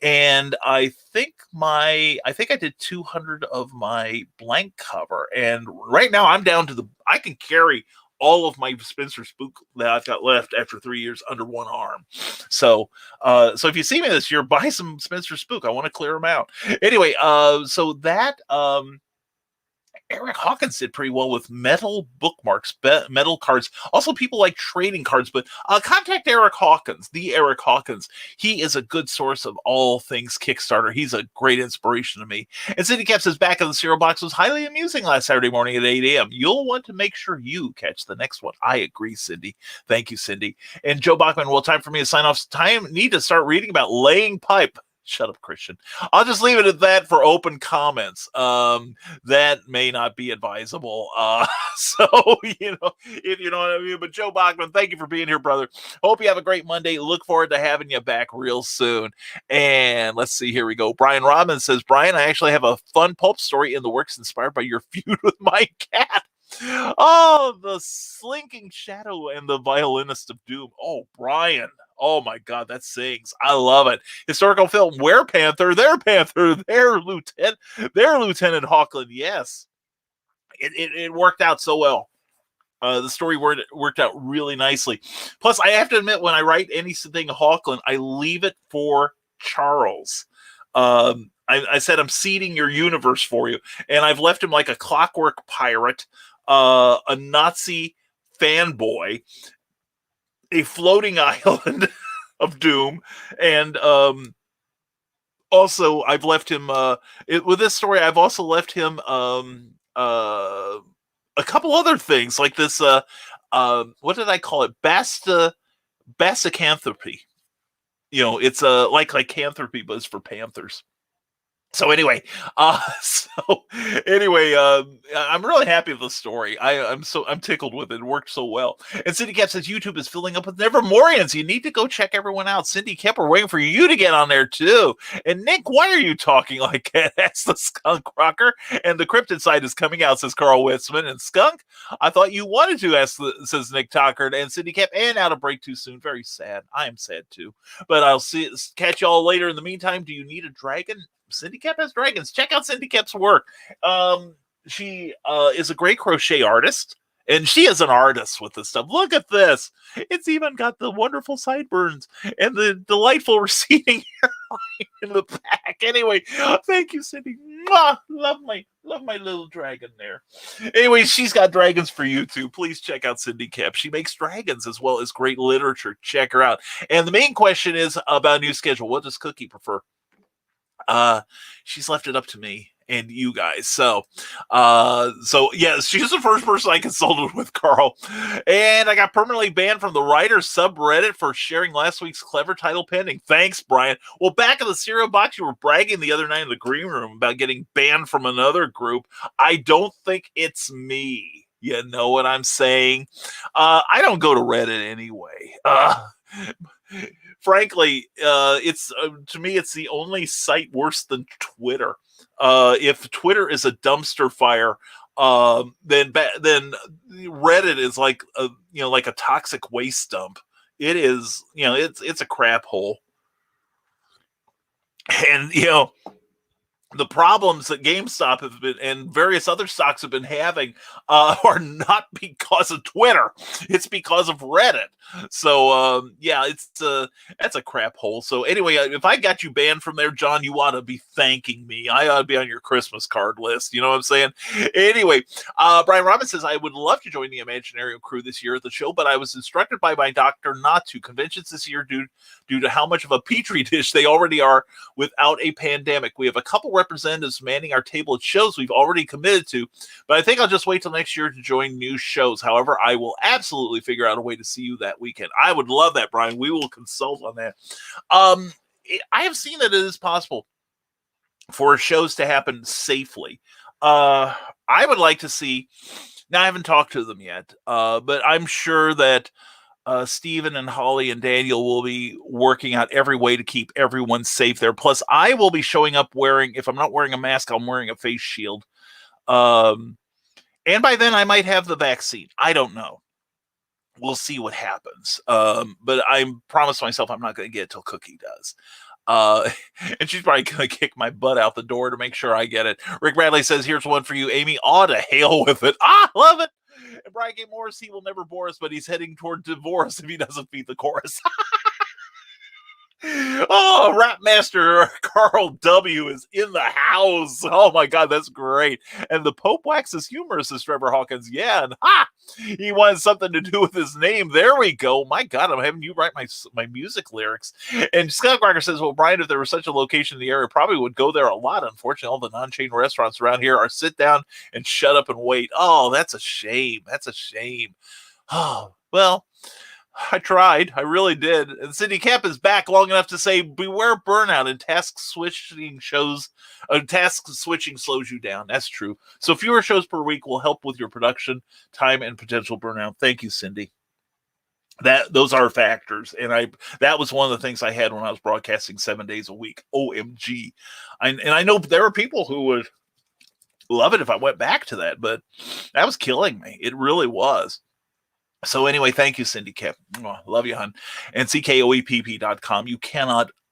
And I think I did 200 of my blank cover. And right now I'm down to I can carry all of my Spencer Spook that I've got left after 3 years under one arm. So if you see me this year, buy some Spencer Spook. I want to clear them out. Anyway, so that, Eric Hawkins did pretty well with metal bookmarks, metal cards. Also, people like trading cards, but contact Eric Hawkins, the Eric Hawkins. He is a good source of all things Kickstarter. He's a great inspiration to me. And Cindy Cap says, back of the cereal box was highly amusing last Saturday morning at 8 a.m. You'll want to make sure you catch the next one. I agree, Cindy. Thank you, Cindy. And Joe Bachman, well, time for me to sign off. Need to start reading about laying pipe. Shut up, Christian. I'll just leave it at that for open comments. That may not be advisable. So, if you know what I mean. But Joe Bachman, thank you for being here, brother. Hope you have a great Monday. Look forward to having you back real soon. And let's see, here we go. Brian Robbins says, Brian, I actually have a fun pulp story in the works inspired by your feud with my cat. Oh, the slinking shadow and the violinist of doom. Oh, Brian. Oh my God, that sings. I love it. Historical film, Where Panther, their Lieutenant Hawkland. Yes. It worked out so well. The story worked out really nicely. Plus, I have to admit, when I write anything Hawkland, I leave it for Charles. I said, I'm seeding your universe for you. And I've left him like a clockwork pirate, a Nazi fanboy, a floating island of doom, and also I've left him with this story. I've also left him a couple other things like this. What did I call it? Bassicanthropy. It's like lycanthropy, but it's for panthers. So anyway, I'm really happy with the story. I'm tickled with it. It worked so well. And Cindy Cap says YouTube is filling up with Nevermorians. You need to go check everyone out. Cindy Cap, we're waiting for you to get on there too. And Nick, why are you talking like that? That's the Skunk Rocker. And the Cryptid Side is coming out, says Carl Witzman. And Skunk, I thought you wanted to, says Nick Tockard. And Cindy Cap, and out of break too soon. Very sad. I am sad too. But I'll catch y'all later. In the meantime, do you need a dragon? Cindy Cap has dragons. Check out Cindy Cap's work. She is a great crochet artist, and she is an artist with this stuff. Look at this. It's even got the wonderful sideburns and the delightful receding hairline in the back. Anyway, thank you, Cindy. Mwah! Love my little dragon there. Anyway, she's got dragons for you too. Please check out Cindy Cap. She makes dragons as well as great literature. Check her out. And the main question is about a new schedule. What does Cookie prefer? She's left it up to me and you guys. So yes, she's the first person I consulted with, Carl. And I got permanently banned from the writers subreddit for sharing last week's clever title pending. Thanks, Brian. Well, back in the cereal box, you were bragging the other night in the green room about getting banned from another group. I don't think it's me. You know what I'm saying? I don't go to Reddit anyway. Frankly, it's to me, it's the only site worse than Twitter. If Twitter is a dumpster fire, then Reddit is like a toxic waste dump. It is, it's a crap hole. And the problems that GameStop have been and various other stocks have been having are not because of Twitter. It's because of Reddit. So that's a crap hole. So anyway, if I got you banned from there, John, you ought to be thanking me. I ought to be on your Christmas card list. You know what I'm saying? Anyway, Brian Robbins says, I would love to join the Imaginarium crew this year at the show, but I was instructed by my doctor not to. Conventions this year due to how much of a petri dish they already are without a pandemic. We have a couple representatives manning our table at shows we've already committed to, but I think I'll just wait till next year to join new shows. However, I will absolutely figure out a way to see you that weekend. I would love that, Brian. We will consult on that. I have seen that it is possible for shows to happen safely. I would like to see, now I haven't talked to them yet, but I'm sure that Stephen and Holly and Daniel will be working out every way to keep everyone safe there. Plus, I will be showing up if I'm not wearing a mask, I'm wearing a face shield. And by then I might have the vaccine. I don't know. We'll see what happens. But I promised myself I'm not going to get it till Cookie does. And she's probably going to kick my butt out the door to make sure I get it. Rick Bradley says, here's one for you, Amy. Aw, to hell with it. Love it. And Brian K. Morris, he will never bore us, but he's heading toward divorce if he doesn't beat the chorus. Oh, Rap Master Carl W. is in the house. Oh my God, that's great. And the Pope waxes humorous, says Trevor Hawkins. Yeah, and he wanted something to do with his name. There we go. My God, I'm having you write my music lyrics. And Scott Crocker says, well, Brian, if there was such a location in the area, probably would go there a lot. Unfortunately, all the non-chain restaurants around here are sit down and shut up and wait. Oh, that's a shame. That's a shame. Oh, well, I tried. I really did. And Cindy Camp is back long enough to say, beware burnout, and task switching slows you down. That's true. So fewer shows per week will help with your production time and potential burnout. Thank you, Cindy. Those are factors. And that was one of the things I had when I was broadcasting 7 days a week. OMG. And I know there are people who would love it if I went back to that, but that was killing me. It really was. So anyway, thank you, Cindy Cap. Oh, love you, hon. And CKOEPP.com.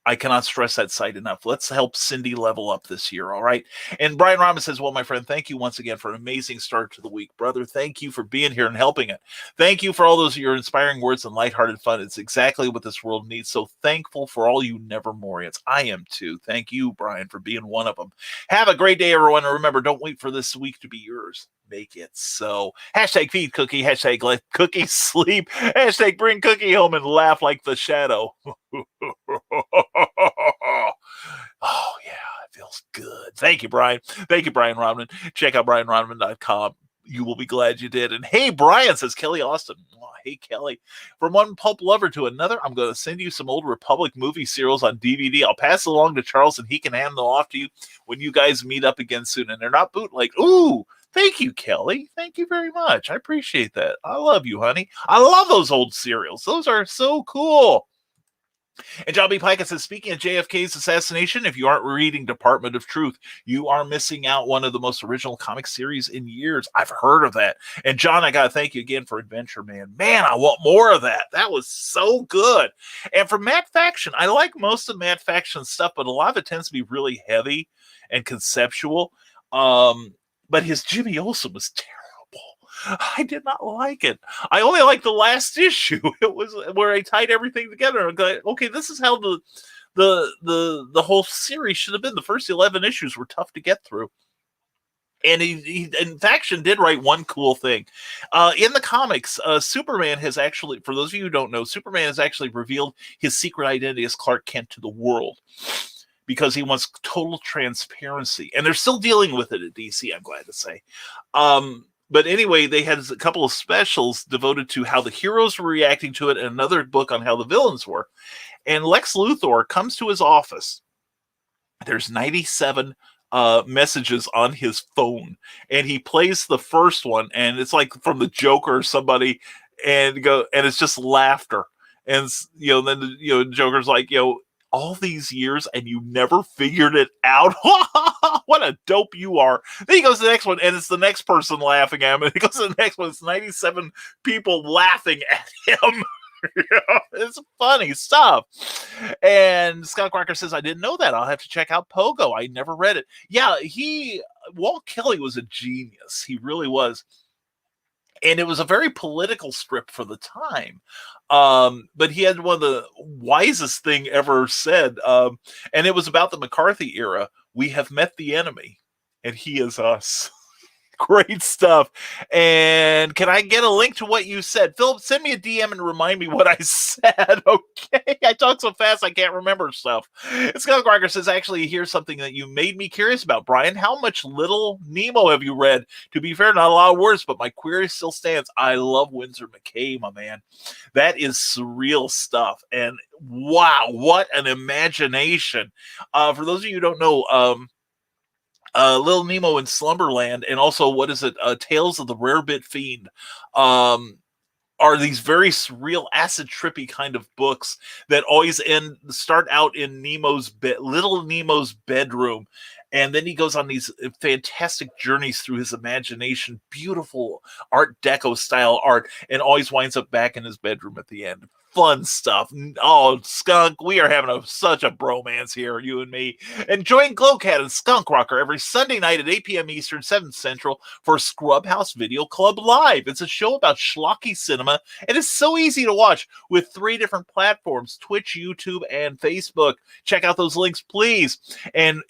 I cannot stress that site enough. Let's help Cindy level up this year, all right? And Brian Rahman says, well, my friend, thank you once again for an amazing start to the week. Brother, thank you for being here and helping it. Thank you for all those your inspiring words and lighthearted fun. It's exactly what this world needs. So thankful for all you Nevermorians. I am too. Thank you, Brian, for being one of them. Have a great day, everyone. And remember, don't wait for this week to be yours. Make it so. Hashtag feed Cookie. Hashtag let Cookie sleep. Hashtag bring Cookie home and laugh like the shadow. Oh, yeah, it feels good. Thank you, Brian. Thank you, Brian Rodman. Check out brianrodman.com. You will be glad you did. And hey, Brian, says Kelly Austin. Oh, hey, Kelly. From one pulp lover to another, I'm going to send you some old Republic movie serials on DVD. I'll pass it along to Charles, and he can hand them off to you when you guys meet up again soon. And they're not bootleg. Ooh, thank you, Kelly. Thank you very much. I appreciate that. I love you, honey. I love those old serials. Those are so cool. And John B. Pica says, speaking of JFK's assassination, if you aren't reading Department of Truth, you are missing out one of the most original comic series in years. I've heard of that. And John, I got to thank you again for Adventure Man. Man, I want more of that. That was so good. And for Matt Faction, I like most of Matt Faction's stuff, but a lot of it tends to be really heavy and conceptual. But his Jimmy Olsen was terrible. I did not like it. I only liked the last issue. It was where I tied everything together. I'm like, okay, this is how the whole series should have been. The first 11 issues were tough to get through. And and Faction did write one cool thing. In the comics, Superman has actually, for those of you who don't know, Superman has actually revealed his secret identity as Clark Kent to the world, because he wants total transparency. And they're still dealing with it at DC, I'm glad to say. But anyway, they had a couple of specials devoted to how the heroes were reacting to it, and another book on how the villains were. And Lex Luthor comes to his office. There's 97 messages on his phone, and he plays the first one, and it's like from the Joker or somebody, and it's just laughter. And then Joker's like, all these years and you never figured it out. What a dope you are. Then he goes to the next one, and it's the next person laughing at him. And he goes to the next one, it's 97 people laughing at him. It's funny stuff. And Scott Crocker says, I didn't know that. I'll have to check out Pogo. I never read it. Yeah, Walt Kelly was a genius. He really was. And it was a very political strip for the time. But he had one of the wisest thing ever said. And it was about the McCarthy era. We have met the enemy, and he is us. Great stuff. And can I get a link to what you said? Philip, send me a DM and remind me what I said. Okay. I talk so fast I can't remember stuff. Scott Crocker says, actually, here's something that you made me curious about, Brian. How much Little Nemo have you read? To be fair, not a lot of words, but my query still stands. I love Winsor McCay, my man. That is surreal stuff. And wow, what an imagination. For those of you who don't know, Little Nemo in Slumberland, and also Tales of the Rarebit Fiend, are these very surreal, acid trippy kind of books that always start out in Little Nemo's bedroom, And then he goes on these fantastic journeys through his imagination, beautiful Art Deco style art, and always winds up back in his bedroom at the end. Fun stuff. Oh, Skunk, we are having such a bromance here, you and me. And join Glowcat and Skunk Rocker every Sunday night at 8 p.m. Eastern, 7 Central for Scrubhouse Video Club Live. It's a show about schlocky cinema, and it's so easy to watch with 3 different platforms, Twitch, YouTube, and Facebook. Check out those links, please. And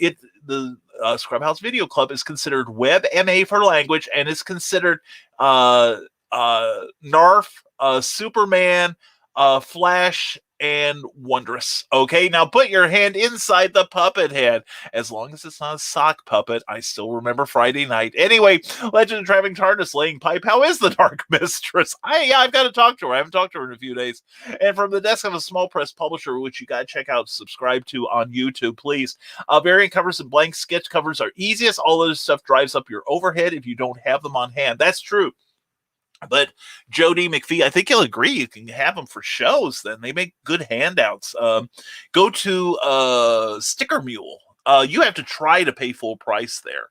the Scrubhouse Video Club is considered Web MA for language, and is considered NARF, Superman, Flash, and Wondrous. Okay, now put your hand inside the puppet head. As long as it's not a sock puppet, I still remember Friday night. Anyway, Legend of Traveling TARDIS laying pipe. How is the Dark Mistress? I've got to talk to her. I haven't talked to her in a few days. And from the desk of a small press publisher, which you got to check out, subscribe to on YouTube, please. Variant covers and blank sketch covers are easiest. All other stuff drives up your overhead if you don't have them on hand. That's true. But Jody McPhee, I think you'll agree, you can have them for shows then. They make good handouts. Go to Sticker Mule. You have to try to pay full price there.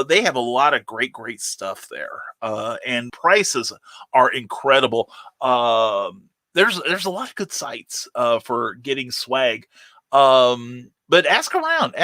They have a lot of great stuff there. And prices are incredible. There's a lot of good sites for getting swag. But ask around.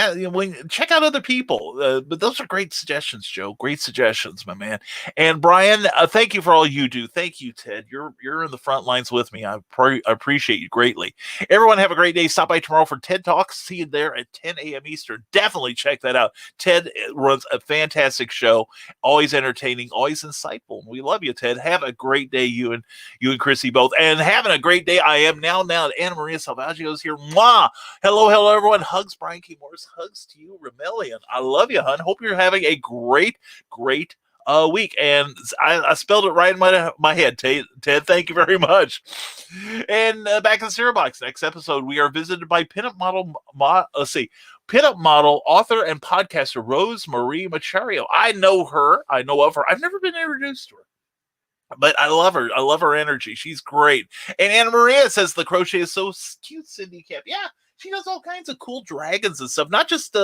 Check out other people. But those are great suggestions, Joe. Great suggestions, my man. And Brian, thank you for all you do. Thank you, Ted. You're in the front lines with me. I appreciate you greatly. Everyone have a great day. Stop by tomorrow for TED Talks. See you there at 10 a.m. Eastern. Definitely check that out. Ted runs a fantastic show. Always entertaining. Always insightful. We love you, Ted. Have a great day, you and Chrissy both. And having a great day. I am now. Anna Maria Salvaggio is here. Mwah! Hello, everyone. Hugs, Brian K. Morris. Hugs to you, Remelian. I love you, hon. Hope you're having a great week. And I spelled it right in my head, Ted. Thank you very much. And back in the Cereal Box, next episode, we are visited by pinup model, author, and podcaster Rose Marie Machario. I know of her. I've never been introduced to her, but I love her. I love her energy. She's great. And Anna Maria says the crochet is so cute, Cindy Cap. Yeah, she does all kinds of cool dragons and stuff. Not just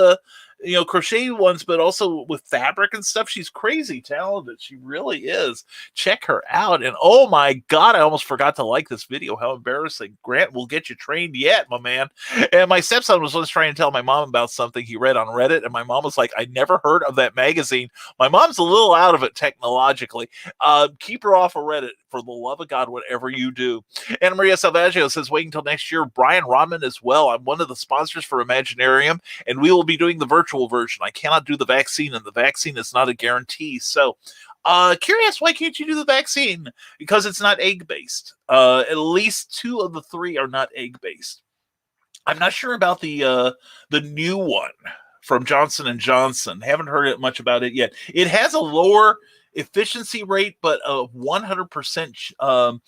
crochet ones, but also with fabric and stuff. She's crazy talented. She really is. Check her out. And oh my God, I almost forgot to like this video. How embarrassing. Grant will get you trained yet, my man. And my stepson was once trying to tell my mom about something he read on Reddit, and my mom was like, I never heard of that magazine. My mom's a little out of it technologically. Keep her off of Reddit, for the love of God, whatever you do. Anna Maria Salvaggio says, wait until next year. Brian Rodman as well. I'm one of the sponsors for Imaginarium, and we will be doing the virtual version. I cannot do the vaccine, and the vaccine is not a guarantee. So, curious, why can't you do the vaccine? Because it's not egg-based. At least 2 of the 3 are not egg-based. I'm not sure about the new one from Johnson & Johnson. Haven't heard much about it yet. It has a lower efficiency rate, but a 100%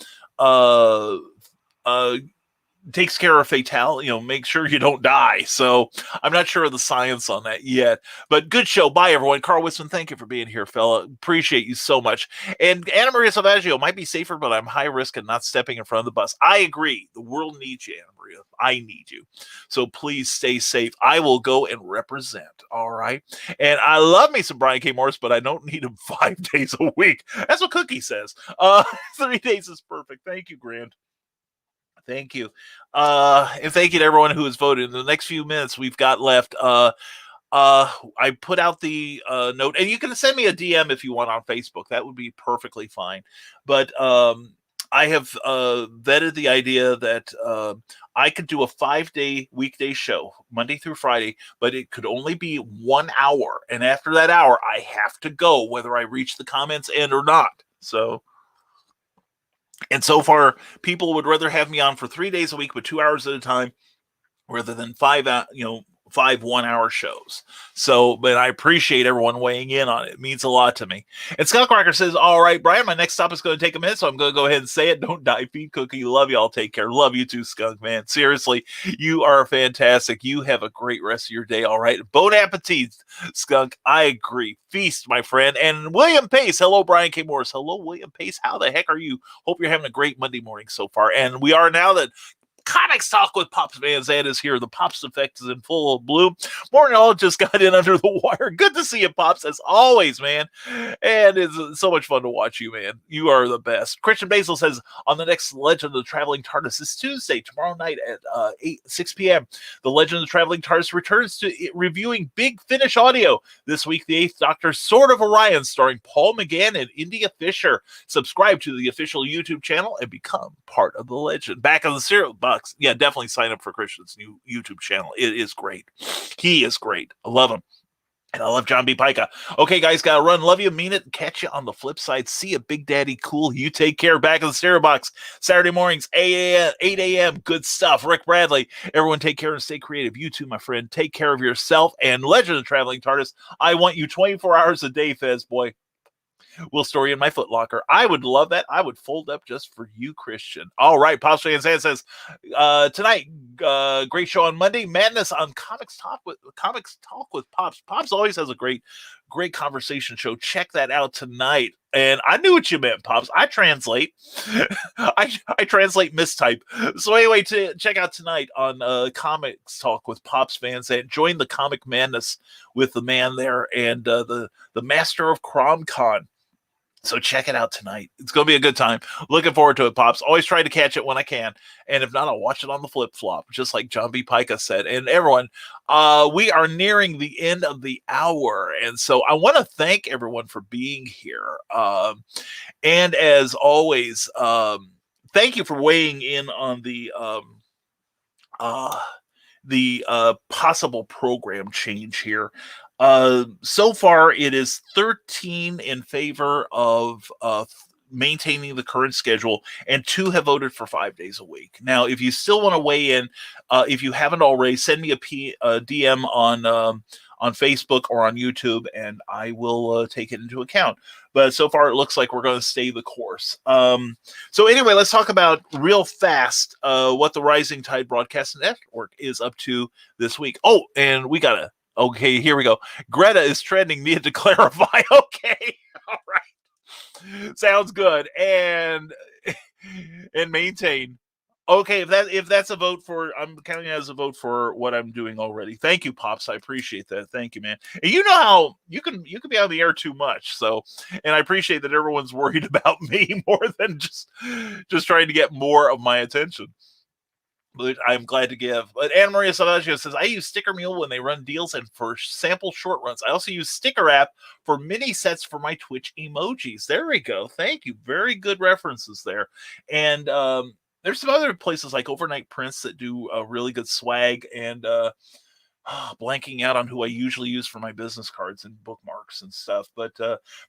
takes care of fatality, make sure you don't die. So I'm not sure of the science on that yet, but good show. Bye, everyone. Carl Wisman, thank you for being here, fella. Appreciate you so much. And Anna Maria Salvaggio, might be safer, but I'm high risk and not stepping in front of the bus. I agree. The world needs you, Anna Maria. I need you. So please stay safe. I will go and represent. All right. And I love me some Brian K. Morris, but I don't need him 5 days a week. That's what Cookie says. 3 days is perfect. Thank you, Grant. Thank you. And thank you to everyone who has voted. In the next few minutes we've got left, I put out the note, and you can send me a DM if you want on Facebook. That would be perfectly fine. But I have vetted the idea that I could do a 5-day weekday show, Monday through Friday, but it could only be 1 hour. And after that hour, I have to go, whether I reach the comments end or not. And so far, people would rather have me on for 3 days a week, but 2 hours at a time, rather than 5 1-hour shows. So, but I appreciate everyone weighing in on it. It means a lot to me. And Skunk Rocker says, all right, Brian, my next stop is going to take a minute, so I'm going to go ahead and say it. Don't die, feed Cookie. Love y'all. Take care. Love you too, Skunk, man. Seriously, you are fantastic. You have a great rest of your day. All right. Bon appetit, Skunk. I agree. Feast, my friend. And William Pace. Hello, Brian K. Morris. Hello, William Pace. How the heck are you? Hope you're having a great Monday morning so far. And we are now that Comics Talk with Pops Van Zandt is here. The Pops Effect is in full bloom. Morning all just got in under the wire. Good to see you, Pops, as always, man. And it's so much fun to watch you, man. You are the best. Christian Basil says, on the next Legend of the Traveling TARDIS this Tuesday, tomorrow night at 6 p.m., the Legend of the Traveling TARDIS returns to reviewing Big Finish audio. This week, the 8th Doctor, Sword of Orion, starring Paul McGann and India Fisher. Subscribe to the official YouTube channel and become part of the legend. Back on the cereal box. Yeah, definitely sign up for Christian's new YouTube channel. It is great. He is great. I love him. And I love John B. Pica. Okay, guys, gotta run. Love you, mean it. Catch you on the flip side. See you, Big Daddy Cool. You take care. Back in the stereo box. Saturday mornings, 8 a.m. Good stuff. Rick Bradley. Everyone take care and stay creative. You too, my friend. Take care of yourself. And Legend of Traveling TARDIS, I want you 24 hours a day, Fez boy. We'll store you in my footlocker. I would love that. I would fold up just for you, Christian. All right. Pops Van Zandt says, tonight, great show on Monday. Madness on Comics Talk with Pops. Pops always has a great conversation show. Check that out tonight. And I knew what you meant, Pops. I translate. I translate mistype. So anyway, to check out tonight on Comics Talk with Pops Van Zandt. Join the comic madness with the man there and the master of CromCon. So check it out tonight. It's going to be a good time. Looking forward to it, Pops. Always try to catch it when I can. And if not, I'll watch it on the flip-flop, just like John B. Pica said. And everyone, we are nearing the end of the hour. And so I want to thank everyone for being here. And as always, thank you for weighing in on the possible program change here. So far, it is 13 in favor of maintaining the current schedule, and 2 have voted for 5 days a week. Now, if you still want to weigh in, if you haven't already, send me a DM on Facebook or on YouTube, and I will take it into account. But so far, it looks like we're going to stay the course. So anyway, let's talk about real fast what the Rising Tide Broadcast Network is up to this week. Oh, and we got to... Okay, here we go. Greta is trending. Need to clarify. Okay, all right, sounds good. And maintain. Okay, if that's a vote for, I'm counting it as a vote for what I'm doing already. Thank you, Pops. I appreciate that. Thank you, man. And you know how you can be on the air too much. So, and I appreciate that everyone's worried about me more than just trying to get more of my attention. But I'm glad to give. But Anna Maria Salvaggio says, I use Sticker Mule when they run deals and for sample short runs. I also use Sticker App for mini sets for my Twitch emojis. There we go. Thank you. Very good references there. And there's some other places like Overnight Prints that do really good swag, and blanking out on who I usually use for my business cards and bookmarks and stuff. But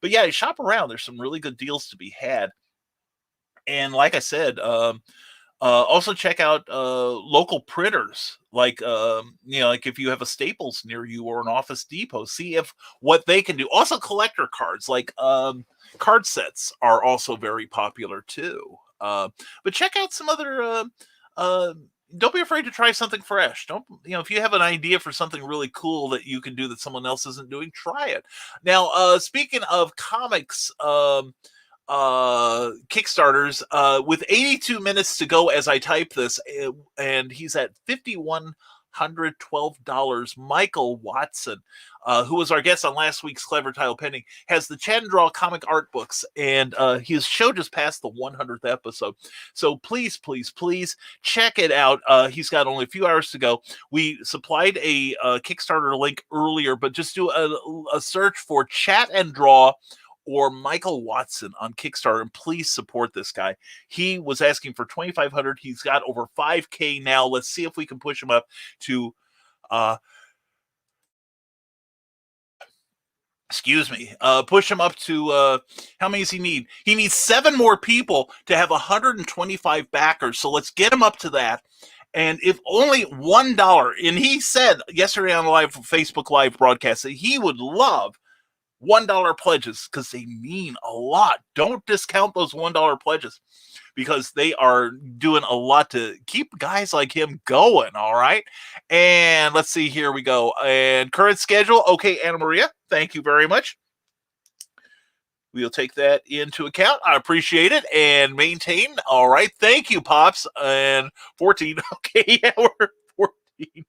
yeah, shop around. There's some really good deals to be had. And like I said, also check out local printers, like like if you have a Staples near you or an Office Depot, see if what they can do. Also collector cards, like card sets are also very popular too. But check out some other don't be afraid to try something fresh. Don't, if you have an idea for something really cool that you can do that someone else isn't doing, try it. Now, speaking of comics, Kickstarters, with 82 minutes to go as I type this, and he's at $5,112. Michael Watson, who was our guest on last week's Clever Tile Pending, has the Chandra comic art books, and his show just passed the 100th episode. So please, please, please check it out. He's got only a few hours to go. We supplied a Kickstarter link earlier, but just do a search for Chat and Draw or Michael Watson on Kickstarter, and please support this guy. He was asking for $2,500. He's got over $5,000 now. Let's see if we can push him up to push him up to how many does he need? He needs 7 more people to have 125 backers. So let's get him up to that. And if only $1, and he said yesterday on the Facebook Live broadcast that he would love $1 pledges, because they mean a lot. Don't discount those $1 pledges, because they are doing a lot to keep guys like him going. All right. And let's see, here we go. And current schedule. Okay, Anna Maria, thank you very much. We'll take that into account. I appreciate it and maintain. All right. Thank you, Pops. And 14. Okay. Yeah, we're 14.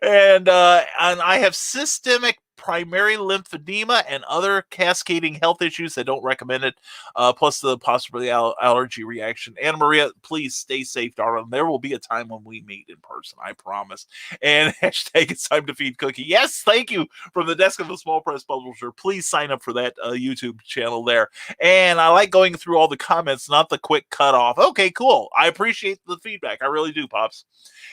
And I have systemic primary lymphedema and other cascading health issues that don't recommend it, plus the possibly allergy reaction. Anna Maria, please stay safe, darling. There will be a time when we meet in person, I promise. And hashtag it's time to feed Cookie. Yes, thank you from the desk of the Small Press Publisher. Please sign up for that YouTube channel there. And I like going through all the comments, not the quick cutoff. Okay, cool. I appreciate the feedback. I really do, Pops.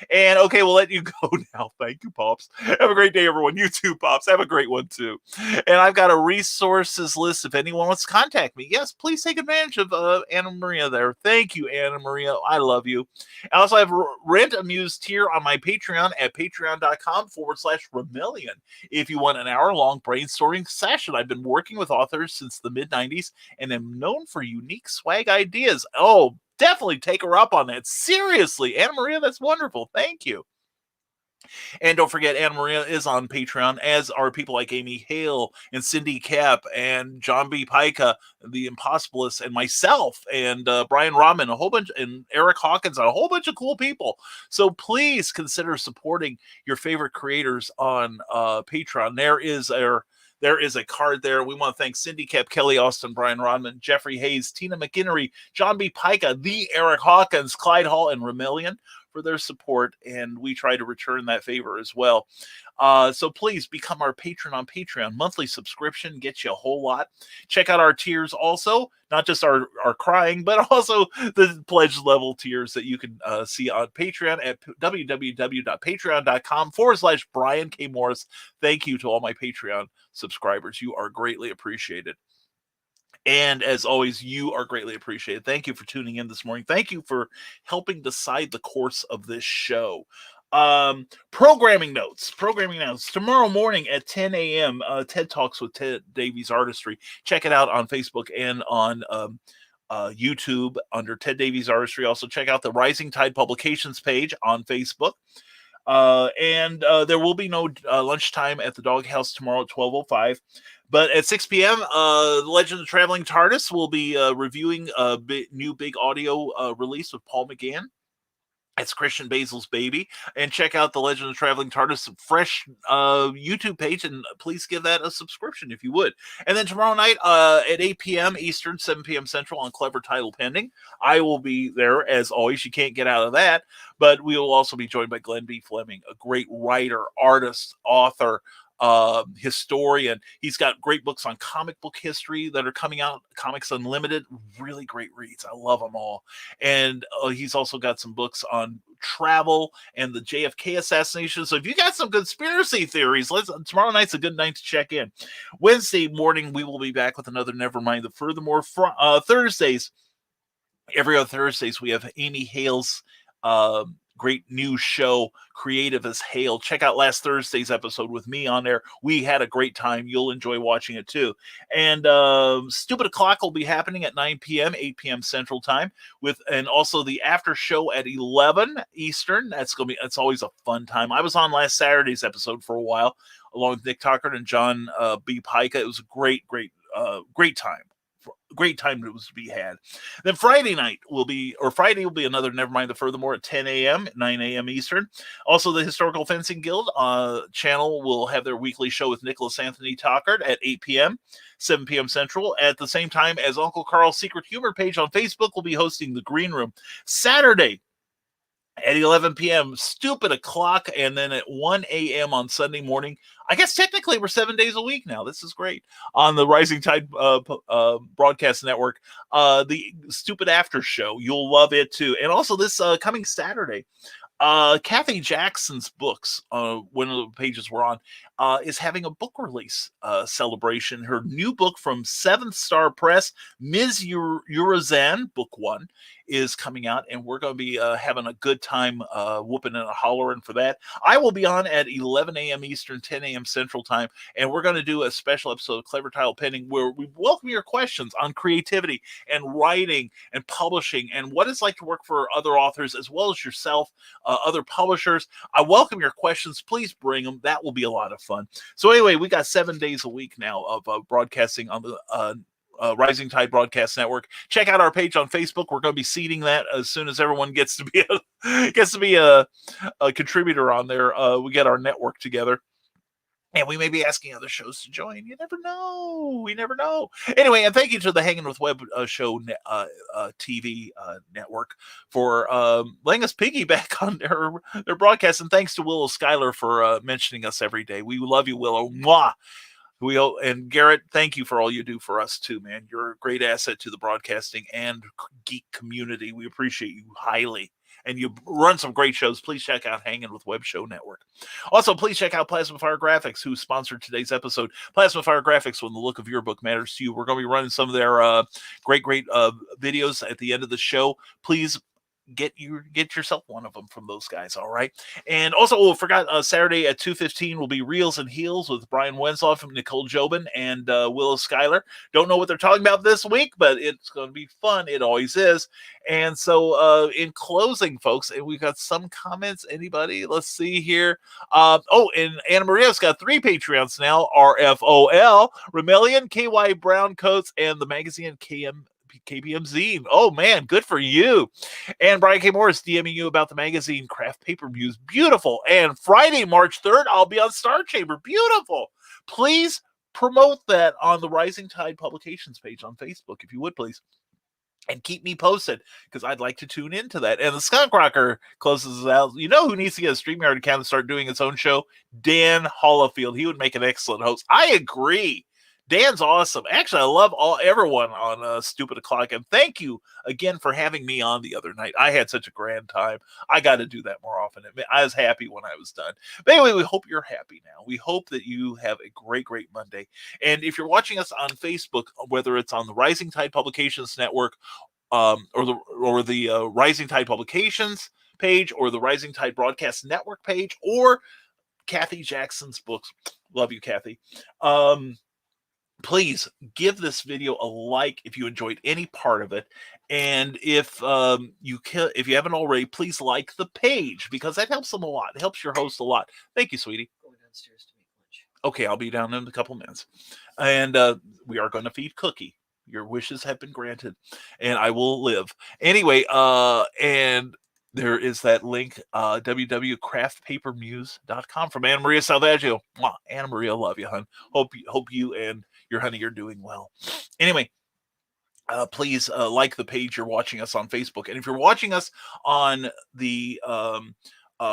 And okay, we'll let you go now. Thank you, Pops. Have a great day, everyone. You too, Pops. Have a great one, too. And I've got a resources list if anyone wants to contact me. Yes, please take advantage of Anna Maria there. Thank you, Anna Maria. I love you. I also have Rent Amuse tier on my Patreon at patreon.com/Remillion. If you want an hour-long brainstorming session, I've been working with authors since the mid-90s and am known for unique swag ideas. Oh, definitely take her up on that. Seriously, Anna Maria, that's wonderful. Thank you. And don't forget, Anna Maria is on Patreon, as are people like Amy Hale and Cindy Kapp and John B. Pica, the Impossibilists, and myself and Brian Rahman, a whole bunch, and Eric Hawkins, a whole bunch of cool people. So please consider supporting your favorite creators on Patreon. There is a card there. We want to thank Cindy Kapp, Kelly Austin, Brian Rodman, Jeffrey Hayes, Tina McInnery, John B. Pica, the Eric Hawkins, Clyde Hall, and Remillion for their support, and we try to return that favor as well. So please become our patron on Patreon. Monthly subscription gets you a whole lot. Check out our tiers also, not just our crying, but also the pledge level tiers that you can see on Patreon at www.patreon.com/Brian K. Morris. Thank you to all my Patreon subscribers. You are greatly appreciated. And as always, you are greatly appreciated. Thank you for tuning in this morning. Thank you for helping decide the course of this show. Programming notes. Tomorrow morning at 10 a.m., TED Talks with Ted Davies Artistry. Check it out on Facebook and on YouTube under Ted Davies Artistry. Also, check out the Rising Tide Publications page on Facebook. And there will be no lunchtime at the Doghouse tomorrow at 12:05. But at 6 p.m., The Legend of the Traveling TARDIS will be reviewing a new big audio release with Paul McGann. It's Christian Basil's baby. And check out the Legend of the Traveling TARDIS fresh YouTube page, and please give that a subscription if you would. And then tomorrow night at 8 p.m. Eastern, 7 p.m. Central on Clever Title Pending. I will be there as always. You can't get out of that. But we will also be joined by Glenn B. Fleming, a great writer, artist, author, historian. He's got great books on comic book history that are coming out. Comics Unlimited, really great reads. I love them all. And he's also got some books on travel and the JFK assassination. So if you got some conspiracy theories, tomorrow night's a good night to check in. Wednesday morning, we will be back with another Nevermind the Furthermore. Thursdays, every other Thursdays, we have Amy Hale's great new show, Creative as Hale. Check out last Thursday's episode with me on there. We had a great time. You'll enjoy watching it too. And Stupid O'Clock will be happening at 9 p.m., 8 p.m. Central Time, and also the after show at 11 Eastern. That's always a fun time. I was on last Saturday's episode for a while, along with Nick Tucker and John B. Pica. It was a great time. Great time that was to be had. Then Friday will be another Nevermind the Furthermore at 10 a.m., 9 a.m. Eastern. Also, the Historical Fencing Guild channel will have their weekly show with Nicholas Anthony Tockard at 8 p.m., 7 p.m. Central. At the same time as Uncle Carl's Secret Humor page on Facebook will be hosting the Green Room. Saturday at 11 p.m., Stupid O'Clock, and then at 1 a.m. on Sunday morning. I guess technically we're 7 days a week now. This is great. On the Rising Tide Broadcast Network, the Stupid After Show. You'll love it too. And also this coming Saturday, Kathy Jackson's books, one of the pages we're on, is having a book release celebration. Her new book from Seventh Star Press, Ms. Urazan, Book 1, is coming out, and we're going to be having a good time whooping and hollering for that. I will be on at 11 a.m. Eastern, 10 a.m. Central Time, and we're going to do a special episode of Clever Title Pending where we welcome your questions on creativity and writing and publishing and what it's like to work for other authors as well as yourself, other publishers. I welcome your questions. Please bring them. That will be a lot of fun. So anyway, we got 7 days a week now of broadcasting on the Rising Tide Broadcast Network. Check out our page on Facebook. We're going to be seeding that as soon as everyone gets to be a contributor on there. We get our network together. And we may be asking other shows to join. You never know. We never know. Anyway, and thank you to the Hanging with Web show TV network for letting us piggyback on their broadcast. And thanks to Willow Schuyler for mentioning us every day. We love you, Willow. Mwah. And Garrett, thank you for all you do for us too, man. You're a great asset to the broadcasting and geek community. We appreciate you highly. And you run some great shows. Please check out Hanging with Web Show Network. Also, please check out Plasma Fire Graphics, who sponsored today's episode. Plasma Fire Graphics, when the look of your book matters to you. We're going to be running some of their great videos at the end of the show. Please get yourself one of them from those guys. All right. And also, forgot Saturday at 2:15 will be Reels and Heels with Brian Wenslow from Nicole Jobin and Willow Schuyler. Don't know what they're talking about this week, but it's going to be fun. It always is. And so in closing, folks, and we've got some comments. Anybody? Let's see here. And Anna Maria's got 3 Patreons now. RFOL, Remelian, KY Brown Coats, and the magazine KBM Zine. Oh man, good for you. And Brian K. Morris DMing you about the magazine Craft Paper Muse. Beautiful. And Friday, March 3rd, I'll be on Star Chamber. Beautiful. Please promote that on the Rising Tide Publications page on Facebook, if you would, please. And keep me posted, because I'd like to tune into that. And the Skunk Rocker closes out. You know who needs to get a StreamYard account and start doing its own show? Dan Hollifield. He would make an excellent host. I agree. Dan's awesome. Actually, I love everyone on Stupid O'Clock, and thank you again for having me on the other night. I had such a grand time. I got to do that more often. I was happy when I was done. But anyway, we hope you're happy now. We hope that you have a great, great Monday. And if you're watching us on Facebook, whether it's on the Rising Tide Publications Network or the Rising Tide Publications page or the Rising Tide Broadcast Network page or Kathy Jackson's books, love you, Kathy. Please give this video a like if you enjoyed any part of it. And if you haven't already, please like the page, because that helps them a lot. It helps your host a lot. Thank you, sweetie. Going downstairs to make lunch. Okay, I'll be down in a couple minutes. And we are going to feed Cookie. Your wishes have been granted, and I will live. Anyway, and there is that link, www.craftpapermuse.com from Anna Maria Salvaggio. Mwah. Anna Maria, love you, hon. Hope you and your honey are doing well. Anyway, please like the page you're watching us on Facebook. And if you're watching us on the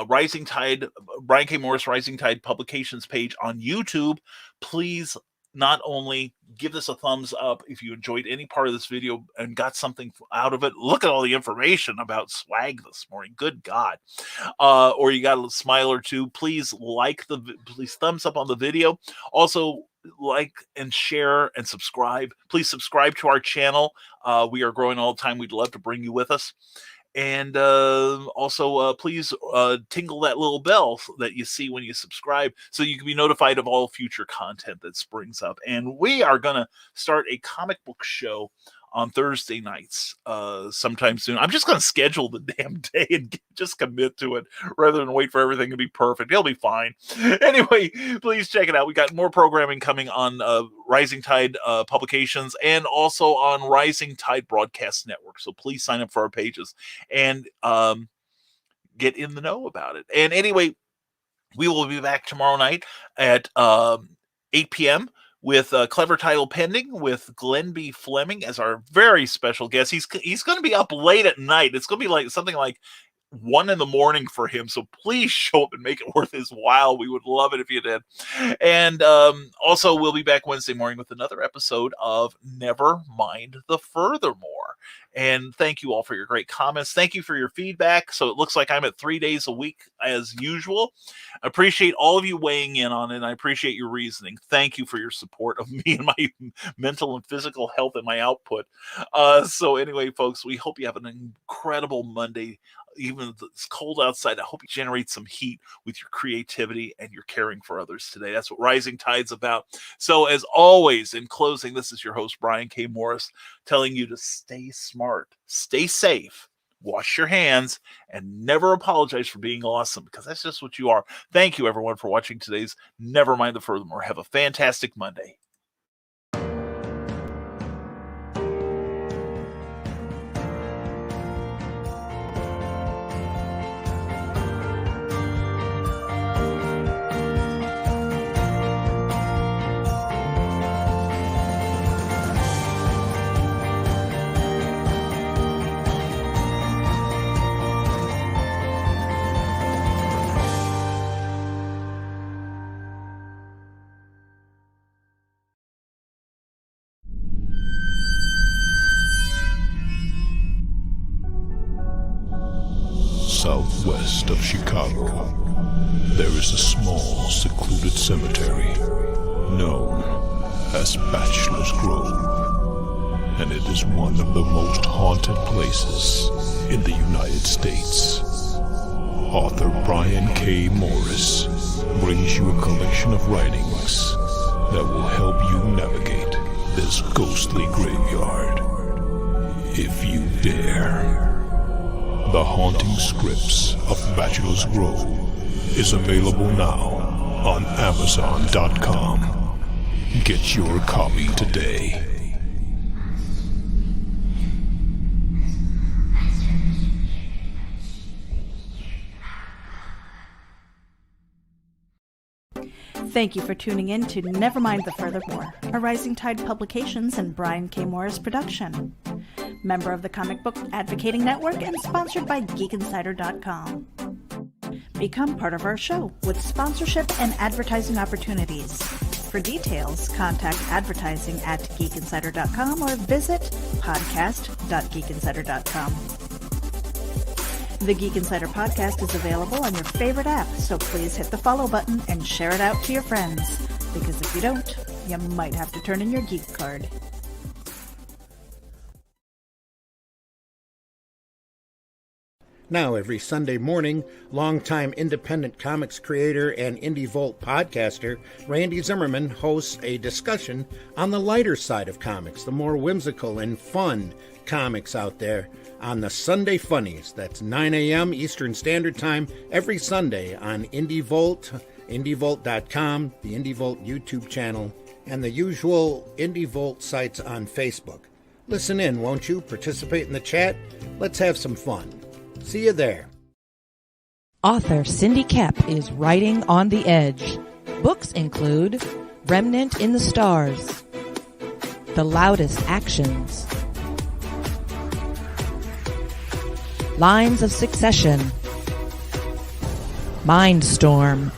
Rising Tide, Brian K. Morris Rising Tide Publications page on YouTube, please not only give this a thumbs up if you enjoyed any part of this video and got something out of it. Look at all the information about swag this morning. Good God. Or you got a smile or two. Please please thumbs up on the video. Also, like and share and subscribe. Please subscribe to our channel. We are growing all the time. We'd love to bring you with us. And also, please tingle that little bell that you see when you subscribe so you can be notified of all future content that springs up. And we are going to start a comic book show on Thursday nights sometime soon. I'm just going to schedule the damn day and just commit to it rather than wait for everything to be perfect. It'll be fine. Anyway, please check it out. We got more programming coming on Rising Tide Publications and also on Rising Tide Broadcast Network. So please sign up for our pages and get in the know about it. And anyway, we will be back tomorrow night at 8 p.m. with a Clever Title Pending with Glenn B. Fleming as our very special guest. He's going to be up late at night. It's going to be like something like 1 a.m. for him. So please show up and make it worth his while. We would love it if you did. And also, we'll be back Wednesday morning with another episode of Nevermind the Furthermore. And thank you all for your great comments. Thank you for your feedback. So it looks like I'm at 3 days a week as usual. I appreciate all of you weighing in on it, and I appreciate your reasoning. Thank you for your support of me and my mental and physical health and my output. So anyway, folks, we hope you have an incredible Monday. Even if it's cold outside, I hope you generate some heat with your creativity and your caring for others today. That's what Rising Tide's about. So as always, in closing, this is your host, Brian K. Morris, telling you to stay smart, stay safe, wash your hands, and never apologize for being awesome, because that's just what you are. Thank you, everyone, for watching today's Nevermind the Furthermore. Have a fantastic Monday. southwest of Chicago, there is a small, secluded cemetery known as Bachelor's Grove, and it is one of the most haunted places in the United States. Author Brian K. Morris brings you a collection of writings that will help you navigate this ghostly graveyard, if you dare. The Haunting Scripts of Bachelor's Grove is available now on Amazon.com. Get your copy today. Thank you for tuning in to Nevermind the Furthermore, a Rising Tide Publications and Brian K. Morris production. Member of the Comic Book Advocating Network and sponsored by GeekInsider.com. Become part of our show with sponsorship and advertising opportunities. For details, contact advertising at GeekInsider.com or visit podcast.geekinsider.com. The Geek Insider podcast is available on your favorite app, so please hit the follow button and share it out to your friends, because if you don't, you might have to turn in your geek card. Now, every Sunday morning, longtime independent comics creator and Indie Volt podcaster Randy Zimmerman hosts a discussion on the lighter side of comics, the more whimsical and fun comics out there, on the Sunday Funnies. That's 9 a.m. Eastern Standard Time every Sunday on Indie Volt, indievolt.com, the Indie Volt YouTube channel, and the usual Indie Volt sites on Facebook. Listen in, won't you? Participate in the chat. Let's have some fun. See you there. Author Cindy Kapp is writing on the edge. Books include Remnant in the Stars, The Loudest Actions, Lines of Succession, Mindstorm,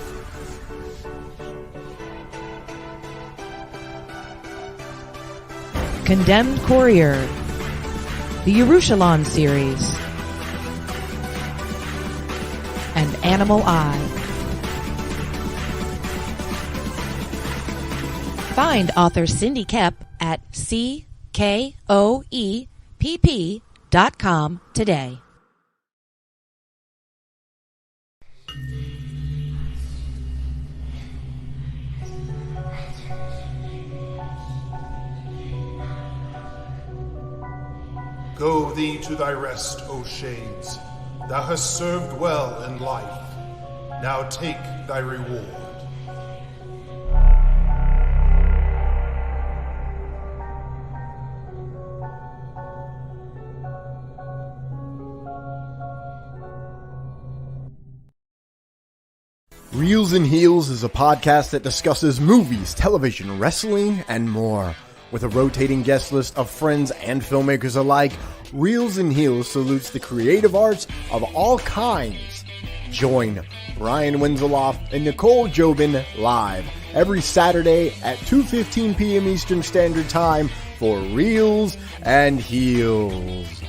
Condemned Courier, the Yerushalayim series, and Animal Eye. Find author Cindy Kapp at CKOEPP.com today. Go thee to thy rest, O shades. Thou hast served well in life. Now take thy reward. Reels and Heels is a podcast that discusses movies, television, wrestling, and more. With a rotating guest list of friends and filmmakers alike, Reels and Heels salutes the creative arts of all kinds. Join Brian Winzeloff and Nicole Jobin live every Saturday at 2:15 p.m. Eastern Standard Time for Reels and Heels.